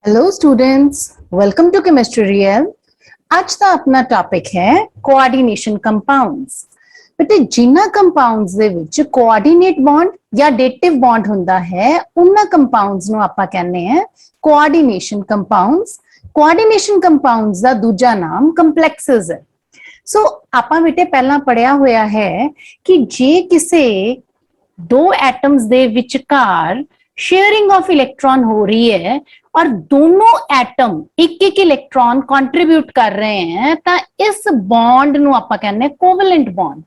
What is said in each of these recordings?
Hello students, welcome to chemistry real. आज का अपना टॉपिक है कोऑर्डिनेशन कंपाउंड्स। बेटे जिन्ना कंपाउंड्स ਦੇ ਵਿੱਚ ਕੋਆਰਡੀਨੇਟ ਬੌਂਡ ਜਾਂ ਡੇਟਿਵ ਬੌਂਡ ਹੁੰਦਾ ਹੈ ਉਹਨਾਂ ਕੰਪਾਊਂਡਸ ਨੂੰ ਆਪਾਂ ਕਹਿੰਦੇ ਆ ਕੋਆਰਡੀਨੇਸ਼ਨ ਕੰਪਾਊਂਡਸ। ਕੋਆਰਡੀਨੇਸ਼ਨ ਕੰਪਾਊਂਡਸ ਦਾ ਦੂਜਾ ਨਾਮ ਕੰਪਲੈਕਸਸ ਹੈ। ਸੋ ਆਪਾਂ ਬੇਟੇ ਪਹਿਲਾਂ ਪੜਿਆ ਹੋਇਆ ਹੈ ਕਿ ਜੇ ਕਿਸੇ दो एटम्स दे विचकार शेयरिंग ऑफ इलेक्ट्रॉन हो रही है और दोनों एटम एक एक इलेक्ट्रॉन कंट्रीब्यूट कर रहे हैं तो इस बॉन्ड ਨੂੰ ਆਪਾਂ ਕਹਿੰਦੇ ਹਾਂ ਕੋਵੈਲੈਂਟ ਬੌਂਡ।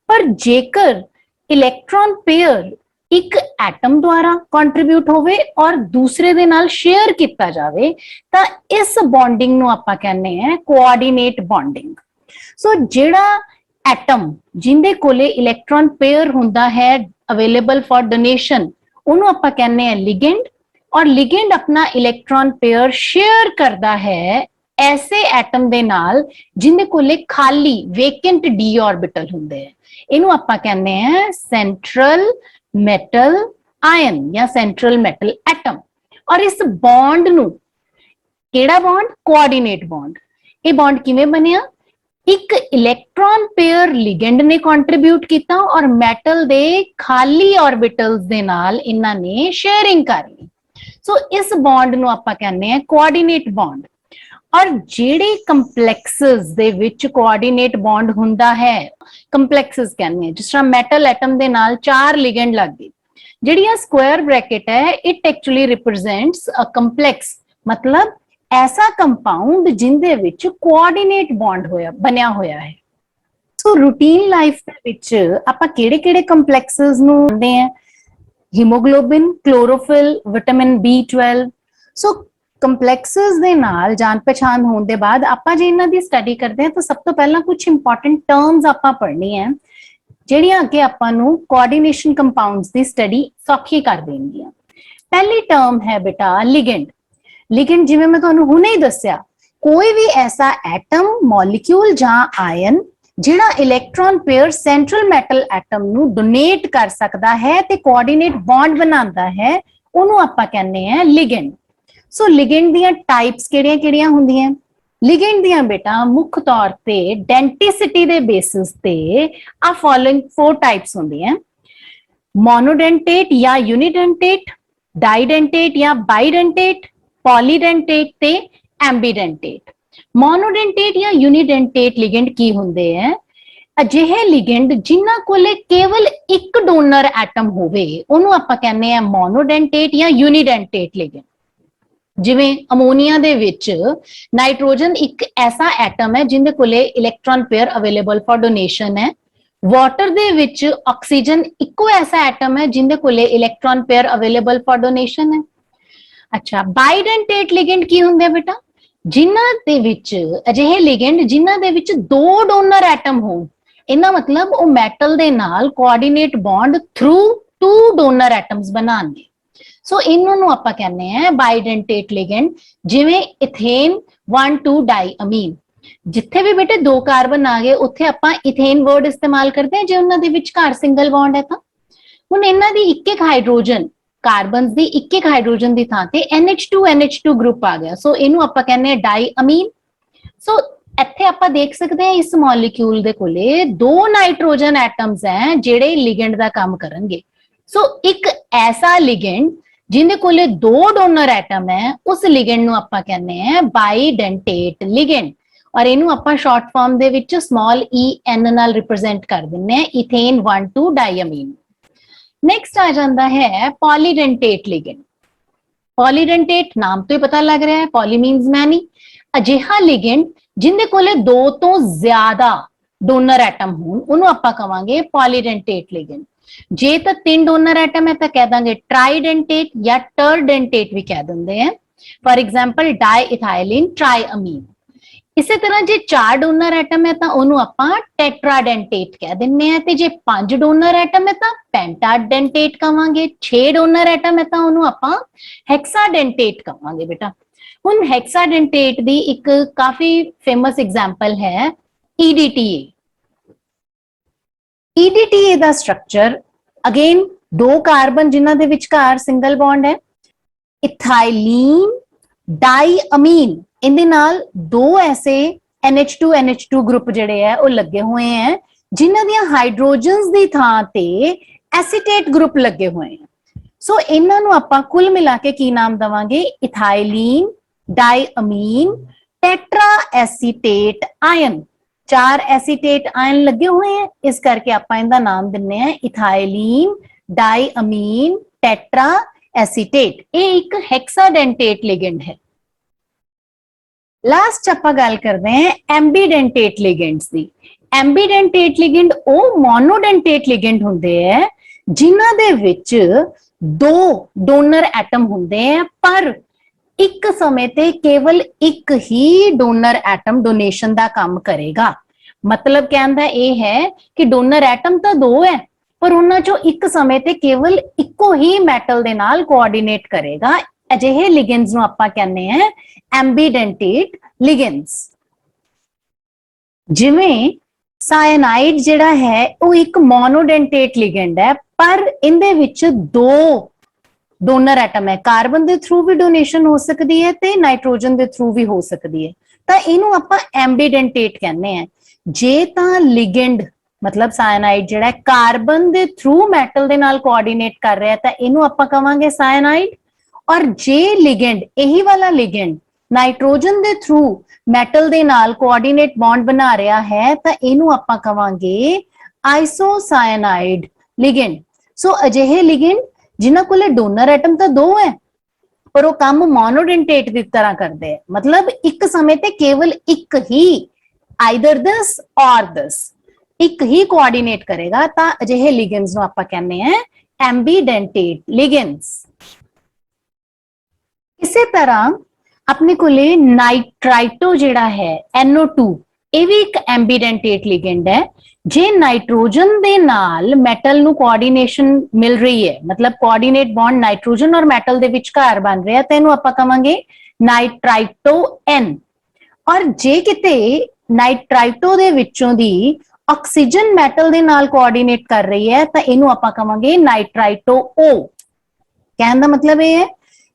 ਪਰ ਜੇਕਰ ਇਲੈਕਟ੍ਰॉन ਪੇਅਰ ਇੱਕ ਐਟਮ ਦੁਆਰਾ ਕੰਟਰੀਬਿਊਟ ਹੋਵੇ ਔਰ ਦੂਸਰੇ ਦੇ ਨਾਲ ਸ਼ੇਅਰ ਕੀਤਾ ਜਾਵੇ ਤਾਂ ਇਸ ਬੌਂਡਿੰਗ ਨੂੰ ਆਪਾਂ ਕਹਿੰਦੇ ਹਾਂ ਕੋਆਰਡੀਨੇਟ ਬੌਂਡਿੰਗ। ਸੋ ਜਿਹੜਾ ਐਟਮ ਜਿੰਦੇ ਕੋਲੇ ਇਲੈਕਟ੍ਰॉन ਪੇਅਰ ਹੁੰਦਾ ਹੈ अवेलेबल फॉर डोनेशन ਉਹਨੂੰ ਆਪਾਂ ਕਹਿੰਦੇ ਆ लिगेंड और लिगेंड अपना इलेक्ट्रॉन पेयर शेयर करता है ऐसे एटम ਦੇ ਨਾਲ ਜਿੰਦੇ ਕੋਲੇ ਖਾਲੀ वेकेंट d ऑर्बिटल ਹੁੰਦੇ ਆ। ਇਹਨੂੰ ਆਪਾਂ ਕਹਿੰਦੇ ਆ सेंट्रल मेटल आयन या सेंट्रल मेटल एटम। और इस बॉन्ड ਨੂੰ ਕਿਹੜਾ बॉन्ड कोऑर्डिनेट बॉन्ड। ਇਹ बॉन्ड ਕਿਵੇਂ ਬਣਿਆ? एक इलेक्ट्रॉन पेयर लिगेंड ने कंट्रीब्यूट किया और मेटल दे खाली ऑर्बिटल्स दे नाल इन्हां ने शेयरिंग कर ली। सो इस बॉन्ड नु आपां कहने हैं कोऑर्डिनेट बॉन्ड। और जेड़े कंप्लेक्सेस दे विच कोऑर्डिनेट बॉन्ड हुंदा है कंप्लेक्सेस कहने हैं। जिस तरह मेटल एटम दे नाल 4 लिगेंड लग गए, जिहड़ी स्क्वायर ब्रैकेट है it actually represents a complex, मतलब ऐसा कंपाउंड जिंदे विच कोऑर्डिनेट बॉन्ड होया बनिया होया है। सो रूटीन लाइफ दे विच आपां किहड़े-किहड़े कंप्लेक्सेस नूं जानदे हैं? Haemoglobin, chlorophyll, vitamin B12। सो कंप्लेक्सेस दे नाल जान पहचान होने दे बाद आपां जे इन्हां दी स्टडी करदे हैं तो सब तो पहला कुछ इंपॉर्टेंट टर्म्स आपां पढ़नी है ਜਿਹੜੀਆਂ ਅੱਗੇ ਆਪਾਂ ਨੂੰ ਕੋਆਰਡੀਨੇਸ਼ਨ ਕੰਪਾਊਂਡਸ ਦੀ ਸਟੱਡੀ ਸੌਖੀ ਕਰ ਦੇਣਗੀਆਂ। ਪਹਿਲੀ ਟਰਮ ਹੈ ਬੇਟਾ ਲਿਗੈਂਡ। लिगेंड जिवें मैं तुहानू हुणे ही दस्सिया, कोई भी ऐसा एटम मॉलिक्यूल जां आयन जिहड़ा electron pair central metal atom नू डोनेट कर सकदा है ते कोऑर्डिनेट बॉन्ड बनांदा है, ओनू आपां कहने हैं लिगेंड। सो लिगेंड दियां टाइप्स किहड़ियां-किहड़ियां हुंदियां? लिगेंड दियां बेटा मुख्य तौर ते डेंटिसिटी दे बेसिस ते आ फॉलोइंग 4 टाइप्स हुंदियां। मोनोडेंटेट या यूनिडेंटेट, डाइडेंटेट या बाइडेंटेट, पॉलीडेंटेट ते एम्बीडेंटेट। मोनोडेंटेट या यूनिडेंटेट लिगेंड की हुंदे हैं? अजिहे लिगेंड जिन्हां कोले केवल एक डोनर एटम होवे ओनू आपां कहने हैं मोनोडेंटेट या यूनिडेंटेट लिगेंड। जिवें अमोनिया दे विच नाइट्रोजन एक ऐसा एटम है जिंदे कोले electron pair available for donation है। वाटर दे विच ऑक्सीजन इको ऐसा एटम है जिंदे कोले electron pair available for donation है। अच्छा, बाइडेंटेट लिगेंड की हुंदे बेटा? जिन्हां दे विच अजिहे लिगेंड जिन्हां दे विच 2 डोनर एटम होण। इहदा मतलब वो मेटल दे नाल coordinate bond through 2 donor atoms बनाणगे। सो इन्हां नूं आपां कहने हैं बाइडेंटेट लिगेंड। जिवें इथेन 1,2 डाईअमीन, जिथे भी बेटे 2 कार्बन आ गए उत्थे आपां इथेन वर्ड इस्तेमाल करते हैं जे उन्हां दे विचकार सिंगल बॉन्ड है तां। हुण इन्हां दी एक-एक हाइड्रोजन कार्बन दी एक-एक हाइड्रोजन दी थां ते NH2 ग्रुप आ गया। सो इनू आपां कहने हैं डाईअमीन। सो ਇੱਥੇ ਆਪਾਂ ਦੇਖ ਸਕਦੇ ਹਾਂ ਇਸ ਮੋਲੀਕਿਊਲ ਦੇ ਕੋਲੇ 2 ਨਾਈਟ੍ਰੋਜਨ ਐਟਮਸ ਹੈ ਜਿਹੜੇ ਲਿਗੈਂਡ ਦਾ ਕੰਮ ਕਰਨਗੇ। ਸੋ ਇੱਕ ਐਸਾ ਲਿਗੈਂਡ ਜਿਹਦੇ ਕੋਲੇ 2 ਡੋਨਰ ਐਟਮ ਹੈ ਉਸ ਲਿਗੈਂਡ ਨੂੰ ਆਪਾਂ ਕਹਿੰਦੇ ਹਾਂ ਬਾਈਡੈਂਟੇਟ ਲਿਗੈਂਡ। ਔਰ ਇਹਨੂੰ ਆਪਾਂ ਸ਼ਾਰਟ ਫਾਰਮ ਦੇ ਵਿੱਚ ਸਮਾਲ EN ਨਾਲ ਰਿਪਰੈਜ਼ੈਂਟ ਕਰ ਦਿੰਦੇ ਹਾਂ, ਇਥੇਨ 1,2 डाईअमीन। नेक्स्ट आ जाता है पॉलीडेंटेट लिगेंड। पॉलीडेंटेट नाम तो ही पता लग रहा है, पॉली मीन्स मैनी। अजिहा लिगेंड जिंदे कोले 2 तो ज्यादा डोनर एटम होण उन्होंने आपां कहांगे पॉलीडेंटेट लिगेंड। जे तो 3 डोनर एटम है तो कह देंगे ट्राइडेंटेट या टर्डेंटेट भी कह देंगे हैं। For example di ethylene triamine. इसे तरह जे 4 डोनर एटम है तो उन्होंने आपां टेट्राडेंटेट कह दिंदे हैं ते जे 5 डोनर एटम है तो पेंटाडेंटेट कहांगे। 6 डोनर एटम है तो उन्होंने आपां हेक्साडेंटेट कहांगे बेटा। हुण हेक्साडेंटेट दी एक काफी फेमस एग्जांपल है EDTA। EDTA दा स्ट्रक्चर अगेन 2 कार्बन जिन्हां दे विचकार सिंगल बॉन्ड है, इथाइलीन डाई अमीन इनदे नाल दो ऐसे NH2 ग्रुप जिहड़े है वो लगे हुए हैं जिन्हां दी हाइड्रोजन्स दी थां ते एसीटेट ग्रुप लगे हुए हैं। सो इन्हां नूं आपां कुल मिला के की नाम दवांगे, ethylene di amine tetra acetate ion. 4 acetate ion लगे हुए हैं, इस करके आपां इनदा नाम दिन्ने हैं ethylene di amine tetra acetate. ये एक हेक्साडेंटेट लिगेंड है। लास्ट आपां गल करते हैं एम्बीडेंटेट लिगेंड्स दी। एम्बीडेंटेट लिगेंड वो मोनोडेंटेट लिगेंड हुंदे है जिन्हां दे विच दो डोनर एटम हुंदे हैं, पर एक समय ते केवल एक ही डोनर एटम डोनेशन का काम करेगा। मतलब कहना यह है कि डोनर एटम तो दो है, पर उन्हां चों एक समय ते केवल इको ही मैटल दे नाल कोऑर्डिनेट करेगा। अजिहे लिगेंड्स नूं आपां कहने हैं एम्बीडेंटेट लिगेंड्स। जिवें साइनाइड जिहड़ा है वो एक मोनोडेंटेट लिगेंड है, पर इहदे विच दो डोनर एटम है, कार्बन के थ्रू भी डोनेशन हो सकती है ते नाइट्रोजन के थ्रू भी हो सकती है, तो इनू आपां एम्बीडेंटेट कहने हैं। जे तां लिगेंड मतलब साइनाइड जिहड़ा कार्बन के थ्रू मैटल दे नाल कोऑर्डिनेट कर रहा है तो इनू आपां कहांगे साइनाइड। और जे लिगेंड यही वाला लिगेंड नाइट्रोजन के थ्रू मैटल दे नाल कोऑर्डिनेट बॉन्ड बना रहा है तो इनू आपां कहांगे आइसोसाइनाइड लिगेंड। सो अजिहे लिगेंड जिन्हां कोले डोनर एटम तो दो है, पर वो काम मोनोडेंटेट की तरह करते हैं। मतलब एक समय ते केवल एक ही आइदर दिस और दिस एक ही कोऑर्डिनेट करेगा, तो अजिहे लिगेंड्स नूं आपां कहने हैं एम्बीडेंटेट लिगेंड्स। इसी तरह अपने कोले नाइट्राइटो जिहड़ा है NO2 ये भी एक एम्बीडेंटेट लिगेंड है। जे नाइट्रोजन दे नाल मेटल नू कोऑर्डिनेशन मिल रही है, मतलब कोऑर्डिनेट बॉन्ड नाइट्रोजन और मेटल दे विचकार बन रहा है, तो इहनू आपां कहांगे नाइट्राइटो N। और जे किते नाइट्राइटो दे विचों दी ऑक्सीजन मेटल दे नाल कोऑर्डिनेट कर रही है तो इहनू आपां कहांगे नाइट्राइटो O। कहने दा मतलब ये है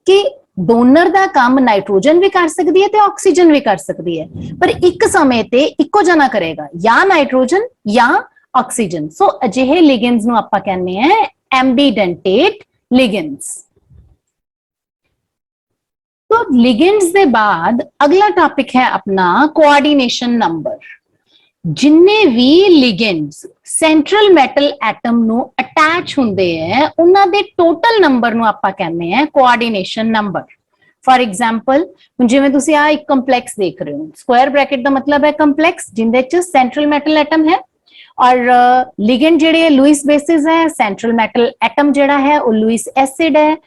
कि डोनर का काम नाइट्रोजन भी कर सकती है तो ऑक्सीजन भी कर सकती है, पर एक समय ते इको जना करेगा, या नाइट्रोजन या ऑक्सीजन। सो अजिहे लिगेंड्स नूं आपां कहने हैं एम्बीडेंटेट लिगेंड्स। तो लिगेंड्स दे बाद अगला टॉपिक है अपना कोऑर्डिनेशन नंबर। जिन्ने भी लिगेंड्स सेंट्रल मेटल एटम नू अटैच हुंदे हैं उन्हां दे टोटल नंबर नू आपां कहने हैं कोऑर्डिनेशन नंबर। फॉर एग्जांपल जिवें तुसीं आ एक कंप्लेक्स देख रहे हो, स्क्वायर ब्रैकेट का मतलब है कंप्लेक्स जिंदे च सेंट्रल मेटल एटम है और लिगेंड जिहड़े लुईस बेसिस है, सेंट्रल मेटल एटम जिहड़ा है वो लुईस एसिड है।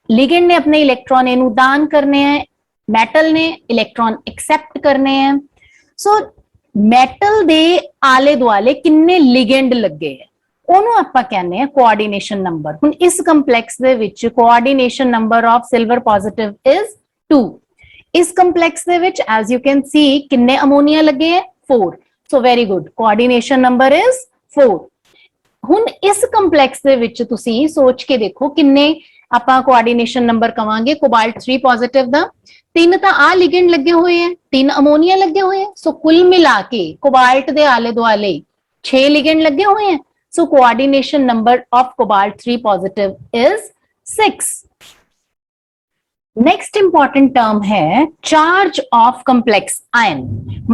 लिगेंड ने अपने इलेक्ट्रॉन इनू दान करने हैं, मेटल ने इलेक्ट्रॉन एक्सेप्ट करने हैं। सो मैटल दे आले दुआले किन्ने लिगेंड लगे है ਉਹਨੂੰ ਆਪਾਂ ਕਹਿੰਦੇ ਆ ਕੋਆਰਡੀਨੇਸ਼ਨ ਨੰਬਰ। ਹੁਣ ਇਸ ਕੰਪਲੈਕਸ ਦੇ ਵਿੱਚ coordination number of silver positive is 2। ਇਸ ਕੰਪਲੈਕਸ ਦੇ ਵਿੱਚ ਐਜ਼ ਯੂ ਕੈਨ ਸੀ ਕਿੰਨੇ ਅਮੋਨੀਆ ਲੱਗੇ ਹੈ 4। So very good, coordination number is 4। ਹੁਣ ਇਸ ਕੰਪਲੈਕਸ ਦੇ ਵਿੱਚ ਤੁਸੀਂ ਸੋਚ ਕੇ ਦੇਖੋ ਕਿੰਨੇ ਆਪਾਂ ਕੋਆਰਡੀਨੇਸ਼ਨ ਨੰਬਰ ਕਵਾਂਗੇ। ਕੋਬਾल्ट 3 ਪੋਜ਼ਿਟਿਵ ਦਾ 3 ਤਾਂ ਆ ਲਿਗेंड ਲੱਗੇ ਹੋਏ ਹੈ, 3 ਅਮੋਨੀਆ ਲੱਗੇ ਹੋਏ ਹੈ। ਸੋ ਕੁੱਲ ਮਿਲਾ ਕੇ ਕੋਬਾल्ट ਦੇ ਆਲੇ ਦੁਆਲੇ 6 ਲਿਗेंड ਲੱਗੇ ਹੋਏ ਹੈ। So coordination number of cobalt 3 positive is 6. Next important term है charge of complex ion।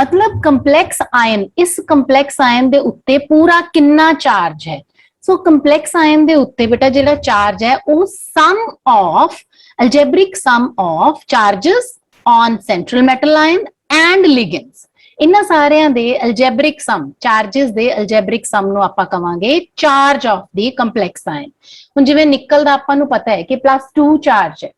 मतलब complex ion, इस complex ion दे उत्ते पूरा कितना charge है। So complex ion दे उत्ते बेटा जिहड़ा charge है वो sum of algebraic sum of charges on central metal ion and ligands। इन्हां सारियां दे अल्जेब्रिक सम चार्जेस दे अल्जेब्रिक सम नूं आपां कहांगे charge of the complex ion. हुण जिवें निकल दा आपां नूं पता है कि +2 चार्ज है,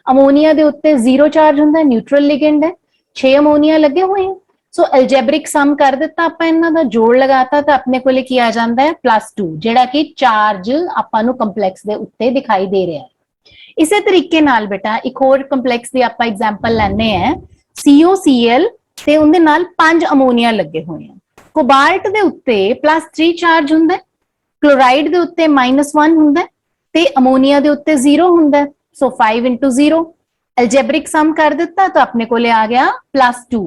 अमोनीया दे उत्ते 0 चार्ज हुंदा है, न्यूट्रल लिगेंड है, 6 अमोनीया लगे हुए हैं। सो अल्जेब्रिक सम कर दिता आपां, इन्हां दा जोड़ लगाता तो अपने कोले की आ जांदा है +2, जिहड़ा कि चार्ज आपां नूं कंप्लेक्स दे उत्ते दिखाई दे रहा है। इसे तरीके नाल बेटा एक होर कंप्लेक्स दी आपां एग्जांपल लैने हैं COCl ਤੇ ਉਹਦੇ ਨਾਲ 5 ਅਮੋਨੀਆ ਲੱਗੇ ਹੋਏ ਆ। ਕੋਬਾल्ट ਦੇ ਉੱਤੇ +3 ਚਾਰਜ ਹੁੰਦਾ ਹੈ, ਕਲੋਰਾਈਡ ਦੇ ਉੱਤੇ -1 ਹੁੰਦਾ ਹੈ ਤੇ ਅਮੋਨੀਆ ਦੇ ਉੱਤੇ 0 ਹੁੰਦਾ ਹੈ। ਸੋ 5 × 0 एल्जेब्रिक सम कर दिता तो अपने को आ गया +2.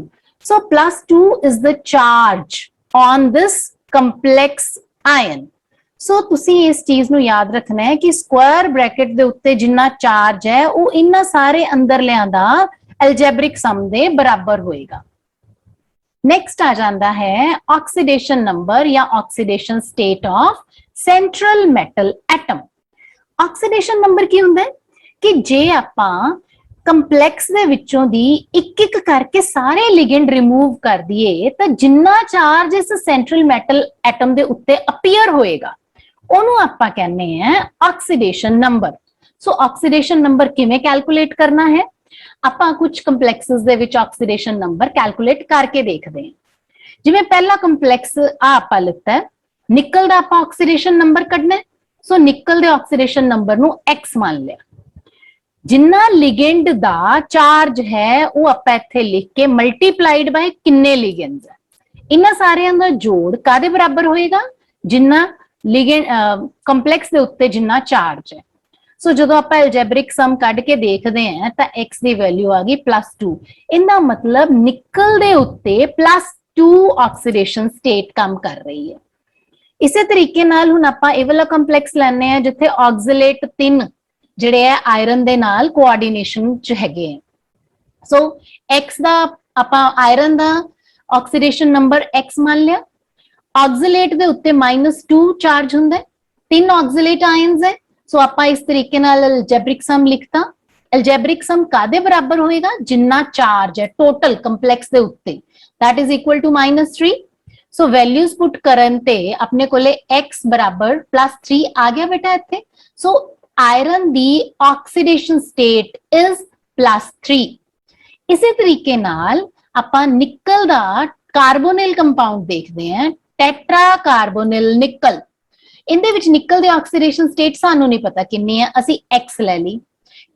So +2 is the charge on this complex ion. So तुसी इस चीज नु याद रखना है कि स्क्वायर ब्रैकेट दे उत्ते जिन्ना चार्ज है वो इन्ना सारे अंदर लियांदा एल्जेब्रिक सम दे बराबर होएगा. नेक्स्ट आ जाता है ऑक्सीडेशन नंबर या oxidation state of central metal atom. Oxidation number की हुंदा है कि जे आपां कंप्लेक्स दे विचों दी एक एक करके सारे लिगेंड रिमूव कर दिए तो जिन्ना चार्ज इस सेंट्रल मैटल एटम दे उत्ते अपीयर होएगा ओनू आपां कहने हैं ऑक्सीडेशन नंबर. सो ऑक्सीडेशन नंबर किवें कैलकुलेट करना है, ਆਪਾਂ कुछ ਕੰਪਲੈਕਸਸ ਦੇ ਵਿੱਚ ਆਕਸੀਡੇਸ਼ਨ ਨੰਬਰ ਕੈਲਕੂਲੇਟ ਕਰਕੇ ਦੇਖਦੇ ਹਾਂ. ਜਿਵੇਂ ਪਹਿਲਾ ਕੰਪਲੈਕਸ ਆ ਆਪਾਂ ਲਿਖਤਾ ਨਿਕਲ ਦਾ ਆਪਾਂ ਆਕਸੀਡੇਸ਼ਨ ਨੰਬਰ ਕੱਢਣਾ. ਸੋ ਨਿਕਲ ਦੇ ਆਕਸੀਡੇਸ਼ਨ ਨੰਬਰ ਨੂੰ x ਮੰਨ ਲਿਆ. ਜਿੰਨਾ ਲਿਗੈਂਡ ਦਾ ਚਾਰਜ ਹੈ ਉਹ ਆਪਾਂ ਇੱਥੇ ਲਿਖ ਕੇ ਮਲਟੀਪਲਾਈਡ ਬਾਈ ਕਿੰਨੇ ਲਿਗੈਂਡਸ ਹੈ. ਇਹਨਾਂ ਸਾਰਿਆਂ ਦਾ ਜੋੜ ਕਾਦੇ ਬਰਾਬਰ ਹੋਏਗਾ, ਜਿੰਨਾ ਲਿਗੈਂਡ ਕੰਪਲੈਕਸ ਦੇ ਉੱਤੇ ਜਿੰਨਾ ਚਾਰਜ ਹੈ. सो जो आप एल्जेब्रिक सम कढ़ के देखते हैं तो x की वैल्यू आ गई +2. इनका मतलब निकल दे उत्ते +2 ऑक्सीडेशन स्टेट काम कर रही है. इसे तरीके नाल हुण आपां इह वाला कंप्लेक्स लैने हैं जिथे ऑक्सीलेट 3 जिहड़े है आयरन दे नाल कोआर्डिनेशन च हैगे हैं. सो x दा आपां आयरन दा ऑक्सीडेशन नंबर x मान लिया. ऑक्सीलेट दे उत्ते -2 चार्ज हुंदा है, 3 ऑक्सीलेट आयन्स है. सो आप इस तरीके नाल एल्जेब्रिक सम लिखता. एल्जेब्रिक सम कादे बराबर होएगा, जिन्ना चार्ज है टोटल कंप्लेक्स दे उत्ते, that is equal to -3. So values put करन ते अपने कोले x बराबर +3 आ गया बेटा इत्थे. So iron the oxidation state is +3. इसी तरीके नाल आपां निकल दा कार्बोनिल कंपाउंड देखते हैं, टेट्रा कार्बोनिल निकल. इहदे विच निकल दे ऑक्सीडेशन स्टेट सानू नहीं पता कितनी है, असी x ले ली.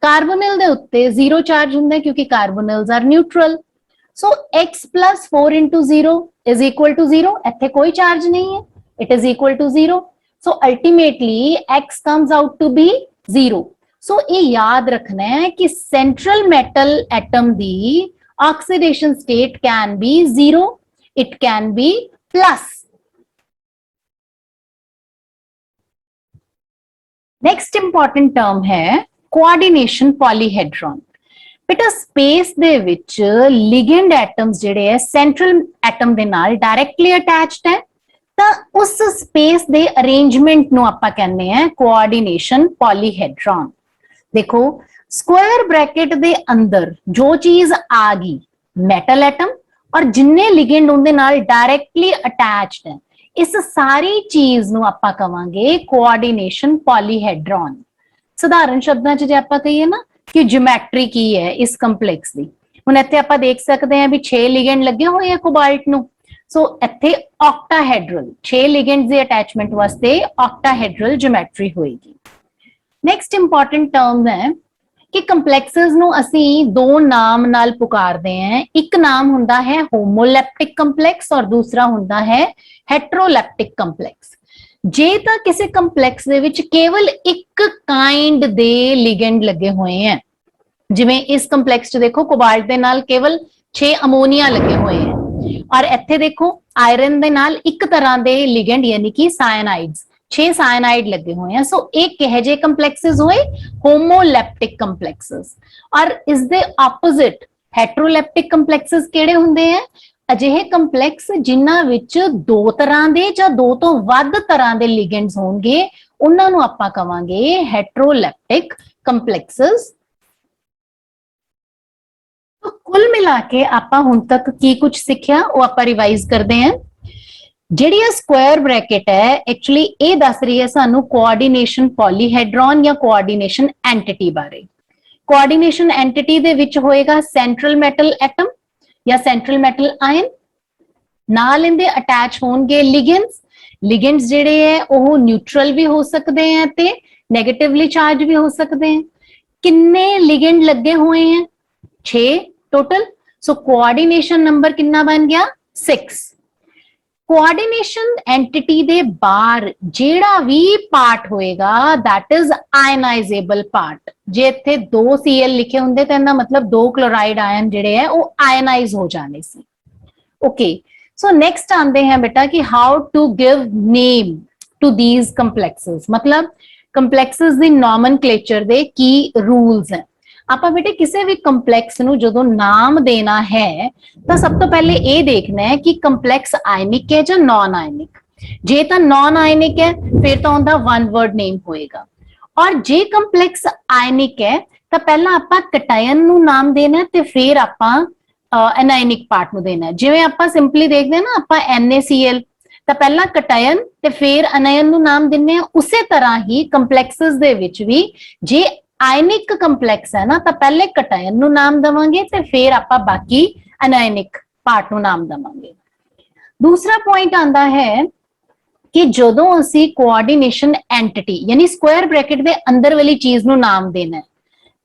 कार्बोनिल दे उत्ते 0 चार्ज हुंदा है क्योंकि carbonyls are neutral. So x + 4 * 0 is equal to 0. इत्थे कोई चार्ज नहीं है, it is equal to 0. So ultimately x comes out to be 0. So ये याद रखना है कि सेंट्रल मेटल एटम दी oxidation state can be 0, it can be plus. Next important term है कोआर्डिनेशन पॉलीहेड्रॉन. बेटा स्पेस दे विच लिगेंड एटम्स जिहड़े है सेंट्रल एटम दे नाल डायरेक्टली अटैच्ड है तां उस स्पेस दे अरेंजमेंट नूं आपां कहने हैं कोआर्डिनेशन पॉलीहेड्रॉन. देखो स्क्वायर ब्रैकेट दे अंदर जो चीज आ गई मेटल एटम और जिन्ने लिगेंड उनदे नाल डायरेक्टली अटैच्ड है, इस सारी चीज नूं आपां कवांगे कोआर्डिनेशन पॉलीहेड्रॉन. साधारण शब्दां च जे आपां कहिए ना कि ज्योमेट्री की है इस कंप्लेक्स दी, हुण इत्थे आपां देख सकते हैं भी 6 लिगेंड लगे हुए हैं कोबाल्ट नूं. सो इत्थे ऑक्टाहेड्रल 6 लिगेंड्स दी अटैचमेंट वास्ते ऑक्टाहेड्रल ज्योमेट्री होएगी. नेक्स्ट इंपॉर्टेंट टर्म है कि कंप्लेक्सेस नूं असीं दो नाम नाल पुकारदे हैं. एक नाम हुंदा है होमोलैप्टिक कंप्लेक्स और दूसरा हुंदा है हेट्रोलैप्टिक कंप्लेक्स. जे तां किसी कंप्लेक्स दे विच केवल एक काइंड दे लिगेंड लगे हुए हैं, जिवें इस कंप्लेक्स च देखो कोबाल्ट दे नाल केवल 6 अमोनिया लगे हुए हैं और इत्थे देखो आयरन दे नाल एक तरह दे लिगेंड यानी कि साइनाइड्स 6 साइनाइड लगे हुए हैं. सो एक कहे जे कंप्लेक्सेस हुए होमोलैप्टिक कंप्लेक्सेस. और इस दे ऑपोजिट हेट्रोलैप्टिक कंप्लेक्सेस केड़े हुंदे हैं, अजिहे कंप्लेक्स जिन्हां विच 2 तरह दे जां 2 तो वध तरह दे लिगेंड्स होणगे उन्हां नूं आपां कवांगे हेट्रोलैप्टिक कंप्लेक्सेस. तो कुल मिला के आपां हुण तक की कुछ सिक्ख्या वो आपां रिवाइज करदे हैं. ਜਿਹੜੀ स्क्वायर ब्रैकेट है एक्चुअली ये दस रही है सानू कोआर्डिनेशन पॉलीहेड्रॉन या कोआर्डिनेशन एंटिटी बारे. कोआर्डिनेशन एंटिटी दे विच होएगा सेंट्रल मेटल एटम या सेंट्रल मेटल आयन, नाल इनदे अटैच होणगे लिगेंड्स. लिगेंड्स जिहड़े है वो न्यूट्रल भी हो सकते हैं ते नेगेटिवली चार्ज भी हो सकते हैं. किन्ने लिगेंड लगे हुए हैं, 6 टोटल. सो कोआर्डिनेशन नंबर कितना बन गया 6. कोआर्डिनेशन एंटिटी दे बाहर जेड़ा भी पार्ट होएगा दैट इज आयनाइजेबल पार्ट। जे इत्थे 2 Cl लिखे हुंदे तो इहदा मतलब 2 क्लोराइड आयन जिहड़े है वो आयनाइज हो जाने सी। ओके, सो नेक्स्ट आंदे हैं बेटा कि how to give name to these complexes, मतलब ਕੰਪਲੈਕਸਸ ਦੀ ਨੋਮਨਕਲੇਚਰ ਦੇ ਕੀ ਰੂਲਸ ਹੈ। ਆਪਾਂ ਬੇਟੇ ਕਿਸੇ ਵੀ ਕੰਪਲੈਕਸ ਨੂੰ ਜਦੋਂ ਨਾਮ ਦੇਣਾ ਹੈ ਤਾਂ ਸਭ ਤੋਂ ਪਹਿਲੇ ਇਹ ਦੇਖਣਾ ਹੈ ਕਿ ਕੰਪਲੈਕਸ ਆਇਨਿਕ ਹੈ ਜਾਂ ਨॉन ਆਇਨਿਕ। ਜੇ ਤਾਂ ਨॉन ਆਇਨਿਕ ਹੈ ਫਿਰ ਤਾਂ ਉਹਦਾ ਵਨ ਵਰਡ ਨੇਮ ਹੋਏਗਾ, ਔਰ ਜੇ ਕੰਪਲੈਕਸ ਆਇਨਿਕ ਹੈ ਤਾਂ ਪਹਿਲਾਂ ਆਪਾਂ ਕਟਾਇਨ ਨੂੰ ਨਾਮ ਦੇਣਾ ਤੇ ਫਿਰ ਆਪਾਂ ਅਨਾਇਨਿਕ ਪਾਰਟ ਨੂੰ ਦੇਣਾ। ਜਿਵੇਂ ਆਪਾਂ ਸਿੰਪਲੀ ਦੇਖਦੇ ਹਾਂ ਨਾ, ਆਪਾਂ NaCl ਤਾਂ ਪਹਿਲਾਂ ਕਟਾਇਨ ਤੇ ਫਿਰ ਅਨਾਇਨ ਨੂੰ ਨਾਮ ਦਿੰਨੇ ਆ। ਉਸੇ ਤਰ੍ਹਾਂ ਹੀ ਕੰਪਲੈਕਸਸ ਦੇ ਵਿੱਚ ਵੀ ਜੇ ਆਇਨਿਕ ਕੰਪਲੈਕਸ ਹੈ ਨਾ ਤਾਂ ਪਹਿਲੇ ਕਟਾਇਨ ਨੂੰ ਨਾਮ ਦੇਵਾਂਗੇ ਤੇ ਫਿਰ ਆਪਾਂ ਬਾਕੀ ਅਨਾਇਨਿਕ ਪਾਰਟ ਨੂੰ ਨਾਮ ਦੇਵਾਂਗੇ। ਦੂਸਰਾ ਪੁਆਇੰਟ ਆਂਦਾ ਹੈ ਕਿ ਜਦੋਂ ਅਸੀਂ ਕੋਆਰਡੀਨੇਸ਼ਨ ਐਂਟਿਟੀ ਯਾਨੀ ਸਕੁਆਇਰ ਬ੍ਰੈਕਟ ਦੇ ਅੰਦਰ ਵਾਲੀ ਚੀਜ਼ ਨੂੰ ਨਾਮ ਦੇਣਾ ਹੈ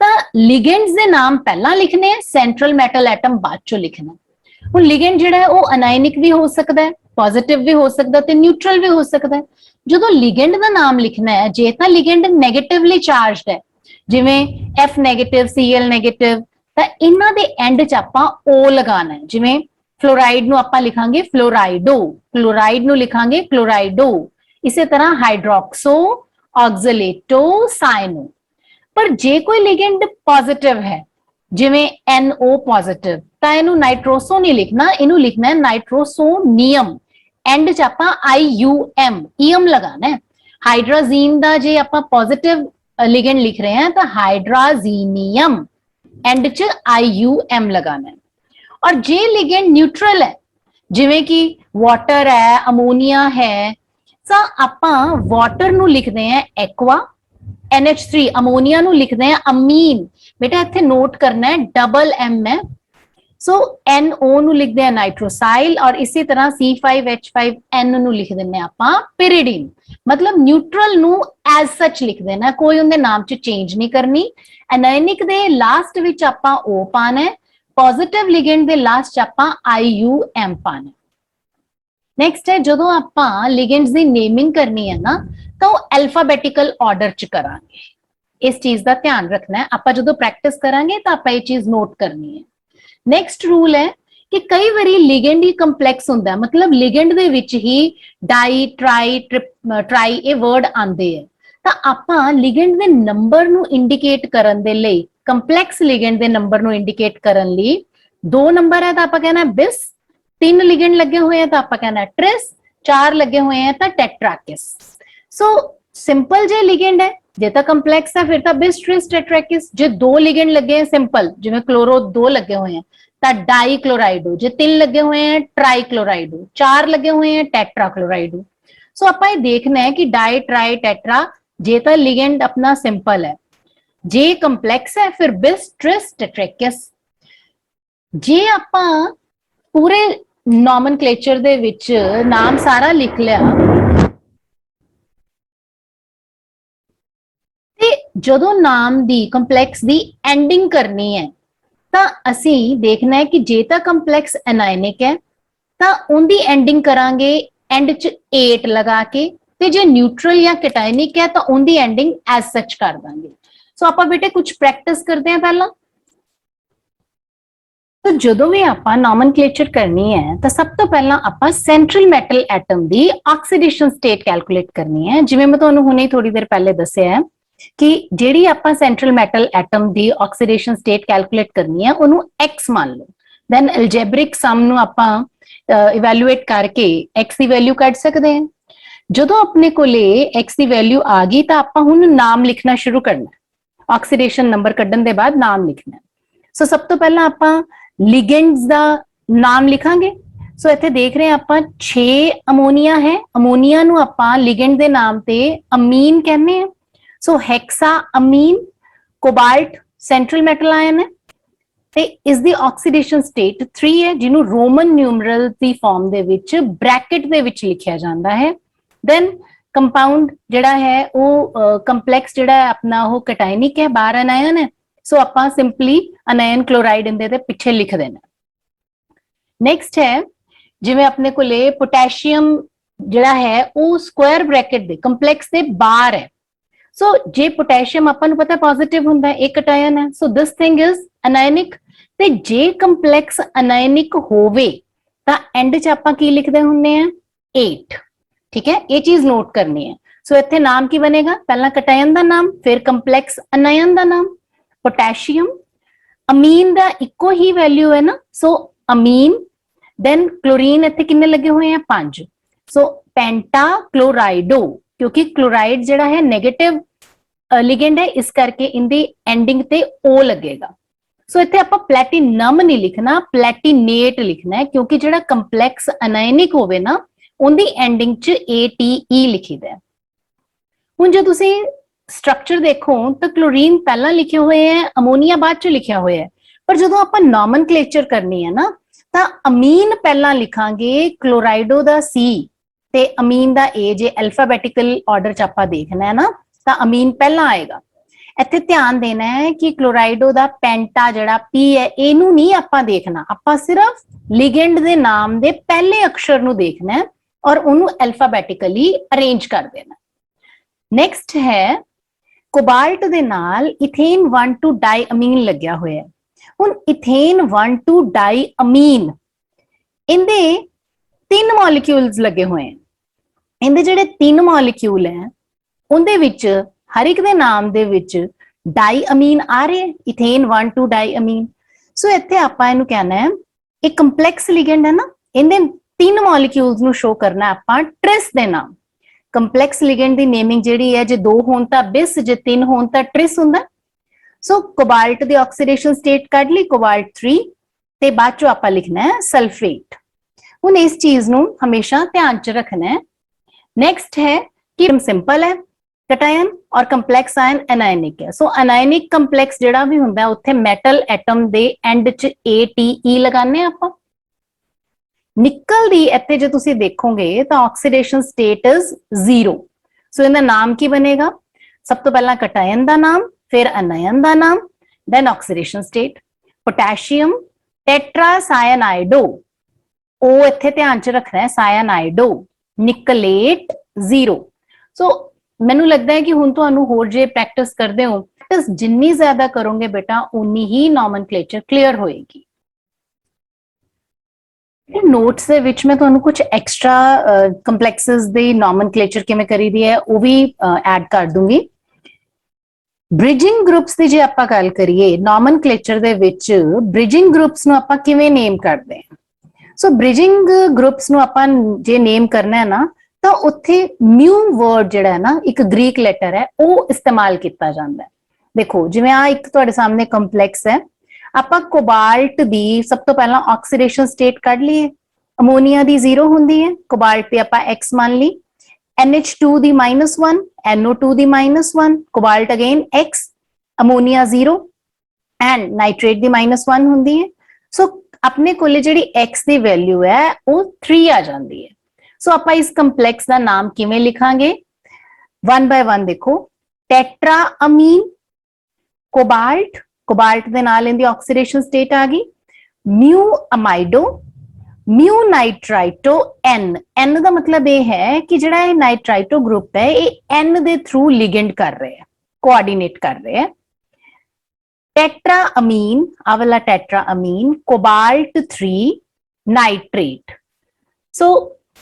ਤਾਂ ਲਿਗੈਂਡਸ ਦੇ ਨਾਮ ਪਹਿਲਾਂ ਲਿਖਨੇ ਹੈ, ਸੈਂਟਰਲ ਮੈਟਲ ਐਟਮ ਬਾਅਦ ਚੋਂ ਲਿਖਣਾ। ਹੁਣ ਲਿਗੈਂਡ ਜਿਹੜਾ ਹੈ ਉਹ ਅਨਾਇਨਿਕ ਵੀ ਹੋ ਸਕਦਾ ਹੈ, ਪੋਜ਼ਿਟਿਵ ਵੀ ਹੋ ਸਕਦਾ ਤੇ ਨਿਊਟਰਲ ਵੀ ਹੋ ਸਕਦਾ ਹੈ। ਜਦੋਂ ਲਿਗੈਂਡ ਦਾ ਨਾਮ ਲਿਖਣਾ ਹੈ, ਜੇ ਤਾਂ ਲਿਗੈਂਡ ਨੈਗੇਟਿਵਲੀ ਚਾਰਜਡ ਹੈ ਜਿਵੇਂ F ਨੈਗੇਟਿਵ Cl ਨੈਗੇਟਿਵ ਤਾਂ ਇਹਨਾਂ ਦੇ ਐਂਡ 'ਚ ਆਪਾਂ O ਲਗਾਣਾ ਹੈ। ਜਿਵੇਂ ਫਲੋਰਾਈਡ ਨੂੰ ਆਪਾਂ ਲਿਖਾਂਗੇ ਫਲੋਰਾਈਡੋ, ਕਲੋਰਾਈਡ ਨੂੰ ਲਿਖਾਂਗੇ ਕਲੋਰਾਈਡੋ, ਇਸੇ ਤਰ੍ਹਾਂ ਹਾਈਡਰੋਕਸੋ, ਆਕਜ਼ਲੇਟੋ, ਸਾਇਨੋ। ਪਰ ਜੇ ਕੋਈ ਲਿਗੈਂਡ ਪੋਜ਼ਿਟਿਵ ਹੈ ਜਿਵੇਂ NO ਪੋਜ਼ਿਟਿਵ ਤਾਂ ਇਹਨੂੰ ਨਾਈਟ੍ਰੋਸੋ ਨਹੀਂ ਲਿਖਣਾ, ਇਹਨੂੰ ਲਿਖਣਾ ਹੈ ਨਾਈਟ੍ਰੋਸੋਨੀਅਮ। ਐਂਡ 'ਚ ਆਪਾਂ IUM ਈਐਮ ਲਗਾਣਾ ਹੈ। ਹਾਈਡਰਾਜ਼ੀਨ ਦਾ ਜੇ ਆਪਾਂ ਪੋਜ਼ਿਟਿਵ ਲਿਗੈਂਡ ਲਿਖ ਰਹੇ ਹਾਂ ਤਾਂ ਹਾਈਡਰਾਜ਼ੀਨੀਅਮ, ਐਂਡ 'ਚ IUM ਲਗਾਣਾ ਹੈ। ਔਰ ਜੇ ਲਿਗੈਂਡ ਨਿਊਟਰਲ ਹੈ ਜਿਵੇਂ ਕਿ ਵਾਟਰ ਹੈ, ਅਮੋਨੀਆ ਹੈ, ਤਾਂ ਆਪਾਂ ਵਾਟਰ ਨੂੰ ਲਿਖਦੇ ਹਾਂ ਐਕਵਾ, NH3 ਅਮੋਨੀਆ ਨੂੰ ਲਿਖਦੇ ਹਾਂ ਅਮੀਨ। बेटा इत्थे नोट करना है डबल M है, सो NO ਨੂੰ ਲਿਖਦੇ ਆ ਨਾਈਟ੍ਰੋਸਾਈਲ ਔਰ ਇਸੇ ਤਰ੍ਹਾਂ C5H5N ਨੂੰ ਲਿਖ ਦਿੰਨੇ ਆਪਾਂ ਪਿਰੀਡੀਨ। ਮਤਲਬ ਨਿਊਟਰਲ ਨੂੰ ਐਜ਼ ਸੱਚ ਲਿਖ ਦੇਣਾ, ਕੋਈ ਉਹਦੇ ਨਾਮ 'ਚ ਚੇਂਜ ਨਹੀਂ ਕਰਨੀ। ਅਨਾਇਨਿਕ ਦੇ ਲਾਸਟ ਵਿੱਚ ਆਪਾਂ O ਪਾਣਾ ਹੈ, ਪੋਜ਼ਿਟਿਵ ਲਿਗੈਂਡ ਦੇ ਲਾਸਟ 'ਚ ਆਪਾਂ IUM ਪਾਣਾ। ਨੈਕਸਟ ਹੈ ਜਦੋਂ ਆਪਾਂ ਲਿਗੈਂਡਸ ਦੀ ਨੇਮਿੰਗ ਕਰਨੀ ਹੈ ਨਾ ਤਾਂ ਉਹ ਐਲਫਾਬੈਟਿਕਲ ਆਰਡਰ 'ਚ ਕਰਾਂਗੇ। ਇਸ ਚੀਜ਼ ਦਾ ਧਿਆਨ ਰੱਖਣਾ ਹੈ। ਆਪਾਂ ਜਦੋਂ ਪ੍ਰੈਕਟਿਸ ਕਰਾਂਗੇ ਤਾਂ ਆਪਾਂ ਇਹ ਚੀਜ਼ ਨੋਟ ਕਰਨੀ ਹੈ। ਨੈਕਸਟ ਰੂਲ ਹੈ ਕਿ ਕਈ ਵਾਰੀ ਲਿਗੈਂਡ ਹੀ ਕੰਪਲੈਕਸ ਹੁੰਦਾ, ਮਤਲਬ ਲਿਗੈਂਡ ਦੇ ਵਿੱਚ ਹੀ ਡਾਈ, ਟਰਾਈ, ਟਰਾਈ ਇਹ ਵਰਡ ਆਉਂਦੇ ਹੈ ਤਾਂ ਆਪਾਂ ਲਿਗੈਂਡ ਦੇ ਨੰਬਰ ਨੂੰ ਇੰਡੀਕੇਟ ਕਰਨ ਦੇ ਲਈ, ਕੰਪਲੈਕਸ ਲਿਗੈਂਡ ਦੇ ਨੰਬਰ ਨੂੰ ਇੰਡੀਕੇਟ ਕਰਨ ਲਈ 2 ਨੰਬਰ ਹੈ ਤਾਂ ਆਪਾਂ ਕਹਿਣਾ ਬਿਸ, 3 ਲਿਗੈਂਡ ਲੱਗੇ ਹੋਏ ਹੈ ਤਾਂ ਆਪਾਂ ਕਹਿਣਾ ਟ੍ਰਿਸ, 4 ਲੱਗੇ ਹੋਏ ਹੈ ਤਾਂ ਟੈਟਰਾਕਿਸ। ਸੋ ਸਿੰਪਲ ਜੇ ਲਿਗੈਂਡ ਹੈ ਜੇ ਤਾਂ ਕੰਪਲੈਕਸ ਹੈ ਫਿਰ ਤਾਂ ਬਿਸ, ਟ੍ਰਿਸ, ਟੈਟਰਾਕਿਸ। ਜੇ 2 ਲਿਗੈਂਡ ਲੱਗੇ ਹੈ ਸਿੰਪਲ ਜਿਵੇਂ ਕਲੋਰੋ 2 ਲੱਗੇ ਹੋਏ ਹੈ ਤਾਂ ਡਾਈ ਕਲੋਰਾਈਡੋ, ਜੇ 3 ਲੱਗੇ ਹੋਏ ਹੈ ਟਰਾਈ ਕਲੋਰਾਈਡੋ, 4 ਲੱਗੇ ਹੋਏ ਹੈ ਟੈਟਰਾ ਕਲੋਰਾਈਡੋ। ਸੋ ਆਪਾਂ ਇਹ ਦੇਖਣਾ ਹੈ ਕਿ ਡਾਈ, ਟਰਾਈ, ਟੈਟਰਾ ਜੇ ਤਾਂ ਲਿਗੈਂਡ ਆਪਣਾ ਸਿੰਪਲ ਹੈ, ਜੇ ਕੰਪਲੈਕਸ ਹੈ ਫਿਰ ਬਿਸ, ਟ੍ਰਿਸ, ਟੈਟਰਾਕਿਸ। ਜੇ ਆਪਾਂ ਪੂਰੇ ਨੋਮਨਕਲੇਚਰ ਦੇ ਵਿੱਚ ਨਾਮ ਸਾਰਾ ਲਿਖ ਲਿਆ ਤੇ ਜਦੋਂ ਨਾਮ ਦੀ ਕੰਪਲੈਕਸ ਦੀ ਐਂਡਿੰਗ ਕਰਨੀ ਹੈ ਤਾਂ ਅਸੀਂ ਦੇਖਣਾ ਹੈ ਕਿ ਜੇ ਤਾਂ ਕੰਪਲੈਕਸ ਅਨਾਇਨਿਕ ਹੈ ਤਾਂ ਉਹਦੀ ਐਂਡਿੰਗ ਕਰਾਂਗੇ ਐਂਡ 'ਚ 8 ਲਗਾ ਕੇ, ਤੇ ਜੇ ਨਿਊਟਰਲ ਜਾਂ ਕਟਾਇਨਿਕ ਹੈ ਤਾਂ ਉਹਦੀ ਐਂਡਿੰਗ ਐਜ਼ ਸੱਚ ਕਰ ਦਾਂਗੇ। ਸੋ ਆਪਾਂ ਬੇਟੇ ਕੁਝ ਪ੍ਰੈਕਟਿਸ ਕਰਦੇ ਹਾਂ ਪਹਿਲਾਂ। ਤਾਂ ਜਦੋਂ ਵੀ ਆਪਾਂ ਨੋਮਨਕਲੇਚਰ ਕਰਨੀ ਹੈ ਤਾਂ ਸਭ ਤੋਂ ਪਹਿਲਾਂ ਆਪਾਂ ਸੈਂਟਰਲ ਮੈਟਲ ਐਟਮ ਦੀ ਆਕਸੀਡੇਸ਼ਨ ਸਟੇਟ ਕੈਲਕੂਲੇਟ ਕਰਨੀ ਹੈ। ਜਿਵੇਂ ਮੈਂ ਤੁਹਾਨੂੰ ਹੁਣੇ ਥੋੜੀ ਦੇਰ ਪਹਿਲੇ ਦੱਸਿਆ ਹੈ ਕਿ ਜਿਹੜੀ ਆਪਾਂ ਸੈਂਟਰਲ ਮੈਟਲ ਐਟਮ ਦੀ ਆਕਸੀਡੇਸ਼ਨ ਸਟੇਟ ਕੈਲਕੂਲੇਟ ਕਰਨੀ ਹੈ ਉਹਨੂੰ X ਮੰਨ ਲਓ, ਦੈਨ ਐਲਜੈਬਰਿਕ ਸਮ ਨੂੰ ਆਪਾਂ ਇਵੈਲੂਏਟ ਕਰਕੇ X ਦੀ ਵੈਲਿਊ ਕੱਢ ਸਕਦੇ ਹਾਂ। ਜਦੋਂ ਆਪਣੇ ਕੋਲੇ X ਦੀ ਵੈਲਿਊ ਆ ਗਈ ਤਾਂ ਆਪਾਂ ਹੁਣ ਨਾਮ ਲਿਖਣਾ ਸ਼ੁਰੂ ਕਰਨਾ, ਆਕਸੀਡੇਸ਼ਨ ਨੰਬਰ ਕੱਢਣ ਦੇ ਬਾਅਦ ਨਾਮ ਲਿਖਣਾ। ਸੋ ਸਭ ਤੋਂ ਪਹਿਲਾਂ ਆਪਾਂ ਲਿਗੈਂਡਸ ਦਾ ਨਾਮ ਲਿਖਾਂਗੇ। ਸੋ ਇੱਥੇ ਦੇਖ ਰਹੇ ਆਪਾਂ 6 ਅਮੋਨੀਆ ਹੈ, ਅਮੋਨੀਆ ਨੂੰ ਆਪਾਂ ਲਿਗੈਂਡ ਦੇ ਨਾਮ ਤੇ ਅਮੀਨ ਕਹਿੰਦੇ ਆ। ਸੋ Hexa Amin, cobalt central metal ion ਹੈ ਤੇ ਇਸ ਦੀ ਆਕਸੀਡੇਸ਼ਨ ਸਟੇਟ 3 ਹੈ ਜਿਹਨੂੰ ਰੋਮਨ ਨਿਊਮਰਲ ਦੀ ਫਾਰਮ ਦੇ ਵਿੱਚ ਬ੍ਰੈਕਟ ਦੇ ਵਿੱਚ ਲਿਖਿਆ ਜਾਂਦਾ ਹੈ। ਦੈਨ ਕੰਪਾਊਂਡ ਜਿਹੜਾ ਹੈ ਉਹ ਕੰਪਲੈਕਸ ਜਿਹੜਾ ਹੈ ਆਪਣਾ ਉਹ ਕਟਾਇਨਿਕ ਹੈ, ਬਾਹਰ ਅਨਾਇਨ ਹੈ। ਸੋ ਆਪਾਂ ਸਿੰਪਲੀ ਅਨਾਇਨ ਕਲੋਰਾਈਡ ਇਹਦੇ ਤੇ ਪਿੱਛੇ ਲਿਖ ਦੇਣਾ। ਨੈਕਸਟ ਹੈ जिवें अपने कोले पोटैशियम जिहड़ा है वो स्क्वायर ब्रैकेट दे कंप्लेक्स दे बाहर है। सो जे पोटैशियम अपन नूं पता पॉजिटिव हुंदा है, एक कटायन है, so this thing is anionic. ते जे कंप्लेक्स अनायनिक होवे तां एंड च आपां की लिखदे हुंदे आ 8। ठीक है, ये चीज नोट करनी है। सो इत्थे नाम की बनेगा, पहला कटायन दा नाम, फिर कंप्लेक्स अनायन दा नाम। पोटैशियम अमीन दा इको ही वैल्यू है ना, सो अमीन। देन क्लोरीन इत्थे किन्ने लगे हुए हैं 5, सो पेंटा क्लोराइडो, क्योंकि क्लोराइड जिहड़ा है नेगेटिव लिगेंड है, इस करके इंदी एंडिंग ते ओ लगेगा। सो इत्थे आपां प्लैटिनम नहीं लिखना, प्लैटिनेट लिखना है, क्योंकि जिहड़ा कंप्लेक्स अनायनिक होवे ना उनदी एंडिंग च ATE लिखीदा है। हुण जे तुसीं स्ट्रक्चर देखो तो क्लोरीन पहला लिखे हुए हैं, अमोनीया बाद च लिखा हुआ है, पर जो आपां नॉमनक्लेचर करनी है ना तां अमीन पहला लिखांगे, क्लोराइडो दा C ते अमीन दा A। जे अल्फाबेटिकल ऑर्डर च आपां देखना है ना तां अमीन पहला आएगा। इत्थे ध्यान देना है कि क्लोराइडो दा पेंटा जिहड़ा P है इनू नहीं आपां देखना, आपां सिर्फ लिगेंड दे नाम दे पहले अक्षर नू देखना है और उन्होंने अल्फाबेटिकली अरेंज कर देना। नेक्स्ट है कोबाल्ट दे नाल इथेन 1,2 डाईअमीन लग्या होया है। हुण इथेन 1,2 डाईअमीन इंदे 3 मॉलिक्यूल्स लगे हुए हैं। इंदे जिहड़े 3 मॉलिक्यूल हैं उनदे विच हर एक दे नाम दे विच डाईअमीन आ रहे हैं, इथेन 1,2 डाईअमीन। सो इत्थे आपां इहनूं कहना है एक कंप्लेक्स लिगेंड है ना, इंदे 3 मॉलिक्यूल्स नूं शो करना आपां ट्रिस दे नाम। कंप्लेक्स लिगेंड दी नेमिंग जिहड़ी है, जे 2 होण तां बिस, जे 3 होण तां ट्रिस हुंदा। सो कोबाल्ट दी ऑक्सीडेशन स्टेट कढ ली कोबाल्ट 3 ते बाद चों आपां लिखना है सल्फेट। हुण इस चीज नूं हमेशा ध्यान च रखना है। नेक्स्ट है कि सिंपल है, कटायन और कंप्लेक्स आयन अनायनिक है। सो अनायनिक कंप्लेक्स जिहड़ा भी हुंदा उत्थे मेटल एटम दे एंड च ATE लगाने आपां। निकल दी इत्थे जे तुसीं देखोगे तां ऑक्सीडेशन स्टेट इज 0। सो इहदा नाम की बनेगा, सब तो पहला कटायन दा नाम, फिर अनायन दा नाम, then oxidation state. Potassium tetra cyanido, ओ इत्थे ध्यान च रखना है सायनाइडो, निकलेट 0। सो मैनू लगता है कि हुण तुहानू होर जे प्रैक्टिस करदे हो, प्रैक्टिस जिन्नी ज्यादा करोगे बेटा उन्नी ही नॉमनक्लेचर क्लियर होएगी। नोट्स दे विच मैं तुहानू कुछ एक्स्ट्रा कंप्लेक्सेस दी नॉमनक्लेचर किवें करी दी है वो भी ऐड कर दूंगी। ब्रिजिंग ग्रुप्स ਦੀ ਜੇ ਆਪਾਂ ਗੱਲ ਕਰੀਏ ਨੋਮਨਕਲੇਚਰ ਦੇ ਵਿੱਚ ਬ੍ਰਿਜਿੰਗ ਗਰੁੱਪਸ ਨੂੰ ਆਪਾਂ ਕਿਵੇਂ ਨੇਮ ਕਰਦੇ ਹਾਂ। ਸੋ ਬ੍ਰਿਜਿੰਗ ਗਰੁੱਪਸ ਨੂੰ ਆਪਾਂ ਜੇ ਨੇਮ ਕਰਨਾ ਹੈ ਨਾ ਤਾਂ ਉੱਥੇ ਮਿਊ ਵਰਡ ਜਿਹੜਾ ਹੈ ਨਾ ਇੱਕ ਗ੍ਰੀਕ ਲੈਟਰ ਹੈ ਉਹ ਇਸਤੇਮਾਲ ਕੀਤਾ ਜਾਂਦਾ ਹੈ। ਦੇਖੋ ਜਿਵੇਂ ਆ ਇੱਕ ਤੁਹਾਡੇ ਸਾਹਮਣੇ ਕੰਪਲੈਕਸ ਹੈ, ਆਪਾਂ ਕੋਬਾਲਟ ਦੀ ਸਭ ਤੋਂ ਪਹਿਲਾਂ ਆਕਸੀਡੇਸ਼ਨ ਸਟੇਟ ਕੱਢ ਲਈਏ। ਅਮੋਨੀਆ ਦੀ 0 ਹੁੰਦੀ ਹੈ, ਕੋਬਾਲਟ ਤੇ ਆਪਾਂ X ਮੰਨ ਲਈ, NH2 the -1, NO2 the -1, cobalt again X, ammonia 0 and nitrate ਦੀ -1 ਹੁੰਦੀ ਹੈ। ਸੋ ਆਪਣੇ ਕੋਲੇ ਜਿਹੜੀ X ਦੀ ਵੈਲਿਊ ਹੈ ਉਹ 3 ਆ ਜਾਂਦੀ ਹੈ। ਸੋ ਆਪਾਂ ਇਸ ਕੰਪਲੈਕਸ ਦਾ ਨਾਮ ਕਿਵੇਂ ਲਿਖਾਂਗੇ, 1 ਬਾय 1 ਦੇਖੋ। ਟੈਟਰਾ ਅਮੀਨ ਕੋਬਾल्ट, ਕੋਬਾल्ट ਦੇ ਨਾਲ ਇਹਦੀ ਆਕਸੀਡੇਸ਼ਨ ਸਟੇਟ ਆ ਗਈ। ਮਿਊ ਅਮਾਈਡੋ, म्यू नाइट्राइटो N, N ਦਾ ਮਤਲਬ ਇਹ ਹੈ ਕਿ ਜਿਹੜਾ ਇਹ ਨਾਈਟਰਾਈਟੋ ਗਰੁੱਪ ਹੈ ਇਹ N ਦੇ ਥਰੂ ਲਿਗੈਂਡ ਕਰ ਰਿਹਾ ਹੈ, ਕੋਆਰਡੀਨੇਟ ਕਰ ਰਿਹਾ ਹੈ। ਟੈਟਰਾ ਅਮੀਨ, ਆ ਵਾਲਾ ਟੈਟਰਾ ਅਮੀਨ, ਕੋਬਾਲਟ 3 ਨਾਈਟ੍ਰੇਟ। ਸੋ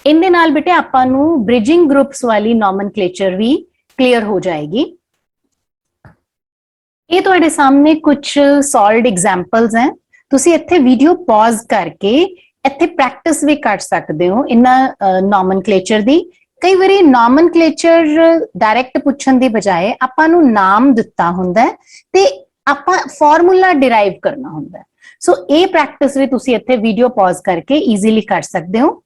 ਇਹਦੇ ਨਾਲ ਬੇਟੇ ਆਪਾਂ ਨੂੰ ਬ੍ਰਿਜਿੰਗ ਗਰੁੱਪਸ ਵਾਲੀ ਨੋਮਨਕਲੇਚਰ ਵੀ ਕਲੀਅਰ ਹੋ ਜਾਏਗੀ। ਇਹ ਤੁਹਾਡੇ ਸਾਹਮਣੇ ਕੁਝ ਸॉल्वड एग्जांपल्स हैं, ਤੁਸੀਂ ਇੱਥੇ ਵੀਡੀਓ ਪੌਜ਼ ਕਰਕੇ ਇੱਥੇ ਪ੍ਰੈਕਟਿਸ ਵੀ ਕਰ ਸਕਦੇ ਹੋ ਇਹਨਾਂ ਨੋਮਨਕਲੇਚਰ ਦੀ। ਕਈ ਵਾਰੀ ਨੋਮਨਕਲੇਚਰ ਡਾਇਰੈਕਟ ਪੁੱਛਣ ਦੀ ਬਜਾਏ ਆਪਾਂ ਨੂੰ ਨਾਮ ਦਿੱਤਾ ਹੁੰਦਾ ਤੇ ਆਪਾਂ ਫਾਰਮੂਲਾ ਡਿਰਾਈਵ ਕਰਨਾ ਹੁੰਦਾ। ਸੋ ਇਹ ਪ੍ਰੈਕਟਿਸ ਵੀ ਤੁਸੀਂ ਇੱਥੇ ਵੀਡੀਓ ਪੌਜ਼ ਕਰਕੇ ਈਜ਼ੀਲੀ ਕਰ ਸਕਦੇ ਹੋ।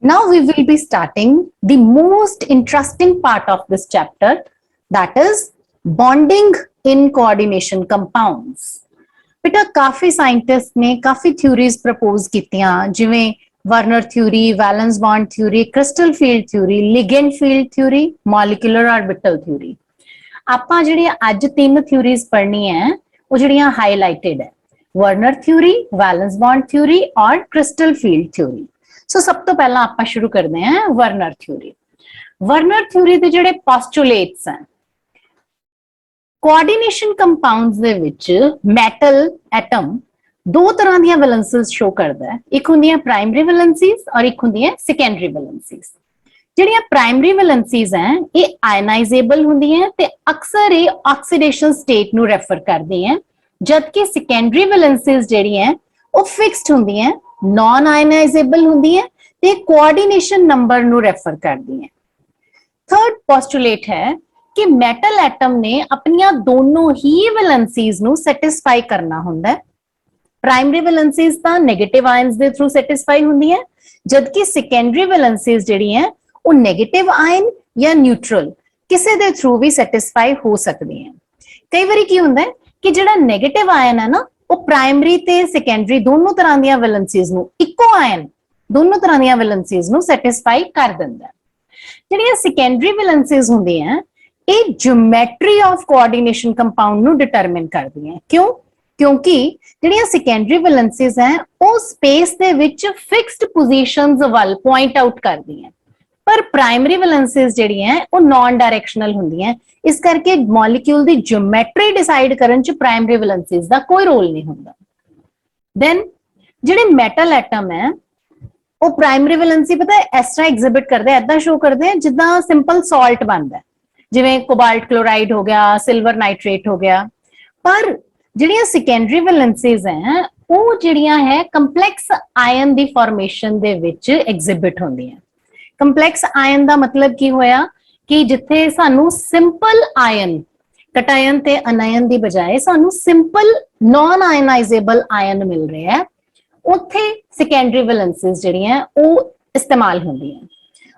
Now we will be starting the most interesting part of this chapter, that is bonding in coordination compounds। बेटा काफी साइंटिस्ट ने काफी थ्योरीज प्रपोज कीतियां, जिवें Werner theory, valence bond theory, crystal field theory, ligand field theory, molecular orbital theory. आपां जिहड़ियां अज 3 theories पढ़नी है वो जिहड़ियां हाईलाइटेड है, Werner theory, valence bond theory और क्रिस्टल फील्ड थ्योरी। सो सब तो पहला आप शुरू करते हैं वर्नर थ्योरी। वर्नर थ्योरी के जिहड़े पोस्टुलेट्स हैं, कोआर्डिनेशन कंपाउंड्स दे विच मेटल एटम दो तरह दी वैलेंसीज शो करता है, एक होंदी प्राइमरी वैलेंसीज और एक होंदी सेकेंडरी वैलेंसीज। ਜਿਹੜੀਆਂ ਪ੍ਰਾਇਮਰੀ ਵੈਲੈਂਸੀਜ਼ ਹੈ ਇਹ ਆਇਨਾਈਜ਼ੇਬਲ ਹੁੰਦੀਆਂ ਤੇ ਅਕਸਰ ਇਹ ਆਕਸੀਡੇਸ਼ਨ ਸਟੇਟ ਨੂੰ ਰੈਫਰ ਕਰਦੀਆਂ, ਜਦਕਿ ਸੈਕੰਡਰੀ ਵੈਲੈਂਸੀਜ਼ ਜਿਹੜੀਆਂ ਉਹ ਫਿਕਸਡ ਹੁੰਦੀਆਂ, ਨਾਨ ਆਇਨਾਈਜ਼ੇਬਲ ਹੁੰਦੀਆਂ ਤੇ ਕੋਆਰਡੀਨੇਸ਼ਨ ਨੰਬਰ ਨੂੰ ਰੈਫਰ ਕਰਦੀਆਂ। ਥਰਡ ਪੋਸਟੂਲੇਟ ਹੈ ਕਿ ਮੈਟਲ ਐਟਮ ਨੇ ਆਪਣੀਆਂ ਦੋਨੋਂ ਹੀ ਵੈਲੈਂਸੀਜ਼ ਨੂੰ ਸੈਟੀਸਫਾਈ ਕਰਨਾ ਹੁੰਦਾ। ਪ੍ਰਾਇਮਰੀ ਵੈਲੈਂਸੀਜ਼ ਤਾਂ ਨੈਗੇਟਿਵ ਆਇਨਸ ਦੇ ਥਰੂ ਸੈਟੀਸਫਾਈ ਹੁੰਦੀਆਂ, ਜਦਕਿ ਸੈਕੰਡਰੀ ਵੈਲੈਂਸੀਜ਼ ਜਿਹੜੀਆਂ ਉਹ ਨੈਗੇਟਿਵ ਆਇਨ ਜਾਂ ਨਿਊਟਰਲ ਕਿਸੇ ਦੇ ਥਰੂ ਵੀ ਸੈਟੀਸਫਾਈ ਹੋ ਸਕਦੀ ਹੈ। ਕਈ ਵਾਰੀ ਕੀ ਹੁੰਦਾ ਹੈ ਕਿ ਜਿਹੜਾ ਨੈਗੇਟਿਵ ਆਇਨ ਹੈ ਨਾ ਉਹ ਪ੍ਰਾਇਮਰੀ ਤੇ ਸੈਕੰਡਰੀ ਦੋਨੋਂ ਤਰ੍ਹਾਂ ਦੀਆਂ ਵੈਲੈਂਸੀਜ਼ ਨੂੰ, ਇੱਕੋ ਆਇਨ ਦੋਨੋਂ ਤਰ੍ਹਾਂ ਦੀਆਂ ਵੈਲੈਂਸੀਜ਼ ਨੂੰ ਸੈਟੀਸਫਾਈ ਕਰ ਦਿੰਦਾ। ਜਿਹੜੀਆਂ ਸੈਕੰਡਰੀ ਵੈਲੈਂਸੀਜ਼ ਹੁੰਦੀਆਂ ਇਹ ਜਿਓਮੈਟਰੀ ਆਫ ਕੋਆਰਡੀਨੇਸ਼ਨ ਕੰਪਾਊਂਡ ਨੂੰ ਡਿਟਰਮਿਨ ਕਰਦੀਆਂ। ਕਿਉਂ? ਕਿਉਂਕਿ ਜਿਹੜੀਆਂ ਸੈਕੰਡਰੀ ਵੈਲੈਂਸੀਜ਼ ਹੈ ਉਹ ਸਪੇਸ ਦੇ ਵਿੱਚ ਫਿਕਸਡ ਪੋਜੀਸ਼ਨਸ ਵੱਲ ਪੁਆਇੰਟ ਆਊਟ ਕਰਦੀਆਂ, पर प्राइमरी वैलेंसीज ਜਿਹੜੀਆਂ ਉਹ नॉन डायरेक्शनल ਹੁੰਦੀਆਂ, ਇਸ ਕਰਕੇ ਮੋਲੀਕਿਊਲ ਦੀ ਜਿਓਮੈਟਰੀ ਡਿਸਾਈਡ ਕਰਨ ਚ ਪ੍ਰਾਇਮਰੀ ਵੈਲੈਂਸੀਜ਼ ਦਾ ਕੋਈ ਰੋਲ ਨਹੀਂ ਹੁੰਦਾ। ਦੈਨ ਜਿਹੜੇ ਮੈਟਲ ਐਟਮ ਹੈ ਉਹ ਪ੍ਰਾਇਮਰੀ ਵੈਲੈਂਸੀ ਪਤਾ ਇਸ ਤਰ੍ਹਾਂ ਐਗਜ਼ਿਬਿਟ ਕਰਦੇ, ਐਦਾਂ ਸ਼ੋ ਕਰਦੇ ਜਿੱਦਾਂ ਸਿੰਪਲ ਸਾਲਟ ਬਣਦਾ, ਜਿਵੇਂ ਕੋਬਾਲਟ ਕਲੋਰਾਈਡ ਹੋ ਗਿਆ, ਸਿਲਵਰ ਨਾਈਟ੍ਰੇਟ ਹੋ ਗਿਆ। ਪਰ ਜਿਹੜੀਆਂ ਸੈਕੰਡਰੀ ਵੈਲੈਂਸੀਜ਼ ਹੈ ਉਹ ਜਿਹੜੀਆਂ ਹੈ ਕੰਪਲੈਕਸ ਆਇਨ ਦੀ ਫਾਰਮੇਸ਼ਨ ਦੇ ਵਿੱਚ ਐਗਜ਼ਿਬਿਟ ਹੁੰਦੀਆਂ। ਕੰਪਲੈਕਸ ਆਇਨ ਦਾ ਮਤਲਬ ਕੀ ਹੋਇਆ ਕਿ ਜਿੱਥੇ ਸਾਨੂੰ ਸਿੰਪਲ ਆਇਨ, ਕਟਾਇਨ ਤੇ ਅਨਾਇਨ ਦੀ ਬਜਾਏ ਸਾਨੂੰ ਸਿੰਪਲ ਨਾਨ ਆਇਨਾਈਜ਼ੇਬਲ ਆਇਨ ਮਿਲ ਰਿਹਾ ਹੈ, ਉੱਥੇ ਸੈਕੰਡਰੀ ਵੈਲੈਂਸੀਜ਼ ਜਿਹੜੀਆਂ ਉਹ ਇਸਤੇਮਾਲ ਹੁੰਦੀਆਂ।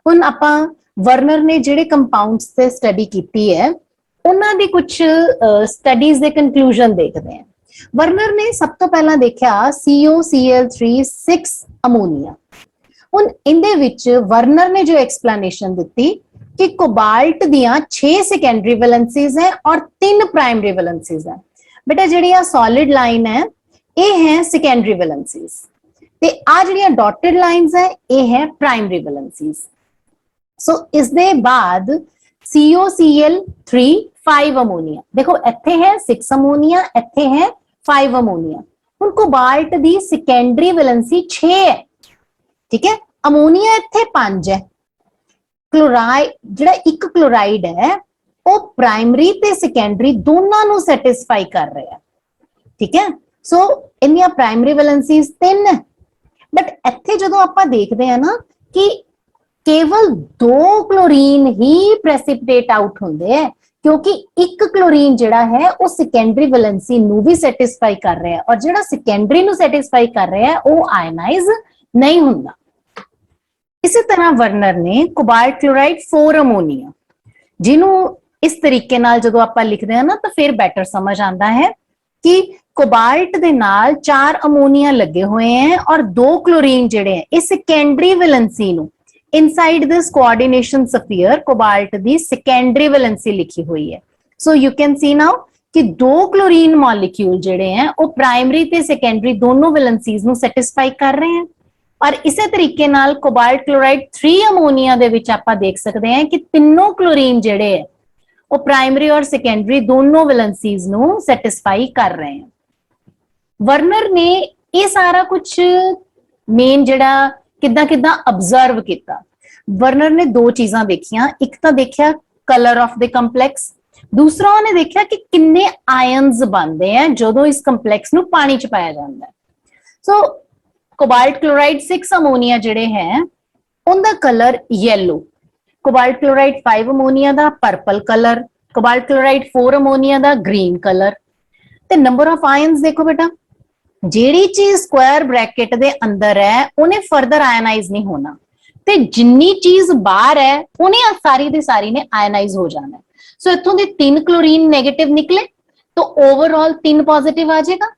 ਹੁਣ ਆਪਾਂ ਵਰਨਰ ਨੇ ਜਿਹੜੇ ਕੰਪਾਊਂਡਸ ਤੇ ਸਟੱਡੀ ਕੀਤੀ ਹੈ ਉਹਨਾਂ ਦੀ ਕੁਝ ਸਟੱਡੀਜ਼ ਦੇ ਕਨਕਲੂਜਨ ਦੇਖਦੇ ਹਾਂ। ਵਰਨਰ ਨੇ ਸਭ ਤੋਂ ਪਹਿਲਾਂ ਦੇਖਿਆ COCl3 ਅਮੋਨੀਆ। ਹੁਣ ਇਹਦੇ ਵਿੱਚ ਵਰਨਰ ਨੇ ਜੋ ਐਕਸਪਲੇਨੇਸ਼ਨ ਦਿੱਤੀ ਕਿ ਕੋਬਾਲਟ ਦੀਆਂ 6 ਸੈਕੰਡਰੀ ਵੈਲੈਂਸੀਜ਼ ਹੈ ਔਰ 3 ਪ੍ਰਾਇਮਰੀ ਵੈਲੈਂਸੀਜ਼ ਹੈ। ਬੇਟਾ ਜਿਹੜੀ ਆ ਸੋਲਿਡ ਲਾਈਨ ਹੈ ਇਹ ਹੈ ਸੈਕੰਡਰੀ ਵੈਲੈਂਸੀਜ਼ ਤੇ ਆ ਜਿਹੜੀਆਂ ਡਾਟਡ ਲਾਈਨਸ ਹੈ ਇਹ ਹੈ ਪ੍ਰਾਇਮਰੀ ਵੈਲੈਂਸੀਜ਼। ਸੋ ਇਸ ਦੇ ਬਾਅਦ COCl3 5 ਅਮੋਨੀਆ, ਦੇਖੋ ਇੱਥੇ ਹੈ 6 ਅਮੋਨੀਆ, ਇੱਥੇ ਹੈ 5 ਅਮੋਨੀਆ। ਹੁਣ ਕੋਬਾਲਟ ਦੀ ਸੈਕੰਡਰੀ ਵੈਲੈਂਸੀ 6 ਹੈ, ठीक है, अमोनिया इत्थे 5 है। क्लोराइड जिहड़ा एक क्लोराइड है वो प्राइमरी ते सेकेंडरी दोनों नू सैटिस्फाई कर रहा है, ठीक है। सो इन्नियां प्राइमरी वैलेंसीज 3 है, बट इत्थे जदों आपां देखदे हैं ना कि केवल 2 क्लोरीन ही प्रेसिपिटेट आउट होंदे है, क्योंकि एक क्लोरीन जिहड़ा है वो सेकेंडरी वैलेंसी नू भी सैटिस्फाई कर रहा है और जिहड़ा सेकेंडरी नू सैटिस्फाई कर रहा है वो आयनाइज नहीं हुंदा। इसी तरह वर्नर ने कोबाल्ट क्लोराइड 4 अमोनिया, जिन्हों इस तरीके नाल जदों आपां लिखदे हैं ना तो फिर बेटर समझ आंदा है कि कोबाल्ट दे नाल 4 अमोनिया लगे हुए हैं और 2 क्लोरीन जिहड़े हैं इस सेकेंडरी वैलेंसी नूं inside this coordination sphere cobalt the secondary valency लिखी हुई है। सो यू कैन सी नाउ कि 2 क्लोरीन मॉलिक्यूल जिहड़े हैं वो प्राइमरी ते सेकेंडरी दोनों वैलेंसीज नूं सैटिस्फाई कर रहे हैं। और इसे तरीके नाल कोबाल्ट क्लोराइड 3 अमोनिया दे विच आपां देख सकते हैं कि तीनों क्लोरीन जिहड़े है वो प्राइमरी और सेकेंडरी दोनों वैलेंसीज नूं सैटिस्फाई कर रहे हैं। वर्नर ने ये सारा कुछ मेन जिहड़ा किदां किदां ऑब्जर्व किया। वर्नर ने 2 चीज़ां देखियां, एक तो देखिया कलर ऑफ द कंपलैक्स, दूसरा उन्हें देखिया कि किन्ने आयन्स बनते हैं जदों इस कंपलैक्स नूं पानी च पाया जाता है। सो कोबाल्ट क्लोराइड 6 अमोनिया जिहड़े हैं उनका colour yellow, cobalt chloride 5 ammonia दा purple colour, cobalt chloride 4 ammonia दा ग्रीन कलर। ते नंबर ऑफ आयन्स देखो बेटा, जेड़ी चीज स्क्वायर ब्रैकेट दे अंदर है उन्हें फर्दर आयनाइज नहीं होना ते जिन्नी चीज बाहर है उन्हें सारी दी सारी ने आयनाइज हो जाना है। सो इत्थों दे 3 क्लोरीन नेगेटिव निकले तो ओवरऑल 3 पॉजिटिव आ जाएगा।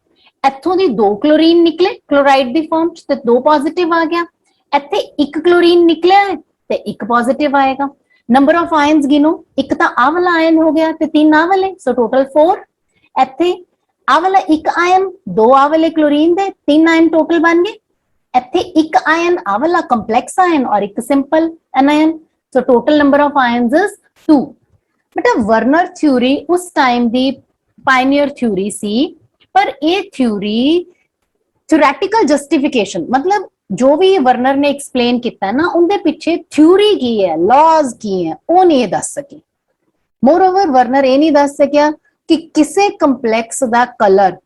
इत्थों दी 2 क्लोरीन निकले क्लोराइड दी फॉर्म च ते 2 पॉजिटिव आ गया। इत्थे 1 क्लोरीन निकलिया है ते 1 पॉजिटिव आएगा। नंबर ऑफ आयन्स गिनो, एक तो आ वाला आयन हो गया ते 3 आ वाले, सो टोटल 4। इत्थे आ वाला एक आयन, दो आ वाले क्लोरीन दे, तीन आयन टोटल बन गए। इत्थे एक आयन आ वाला कंप्लेक्स आयन और एक simple anion, so total number of ions is 2। बेटा वर्नर थ्योरी उस टाइम दी पायनियर थ्योरी सी, पर ये थ्योरी थ्योरेटिकल जस्टिफिकेशन, मतलब जो भी वर्नर ने एक्सप्लेन किया ना उनके पीछे थ्योरी की है, लॉज की है, वो नहीं दस सके। मोरओवर वर्नर ये नहीं दस सकिया कि किसी कंप्लेक्स का कलर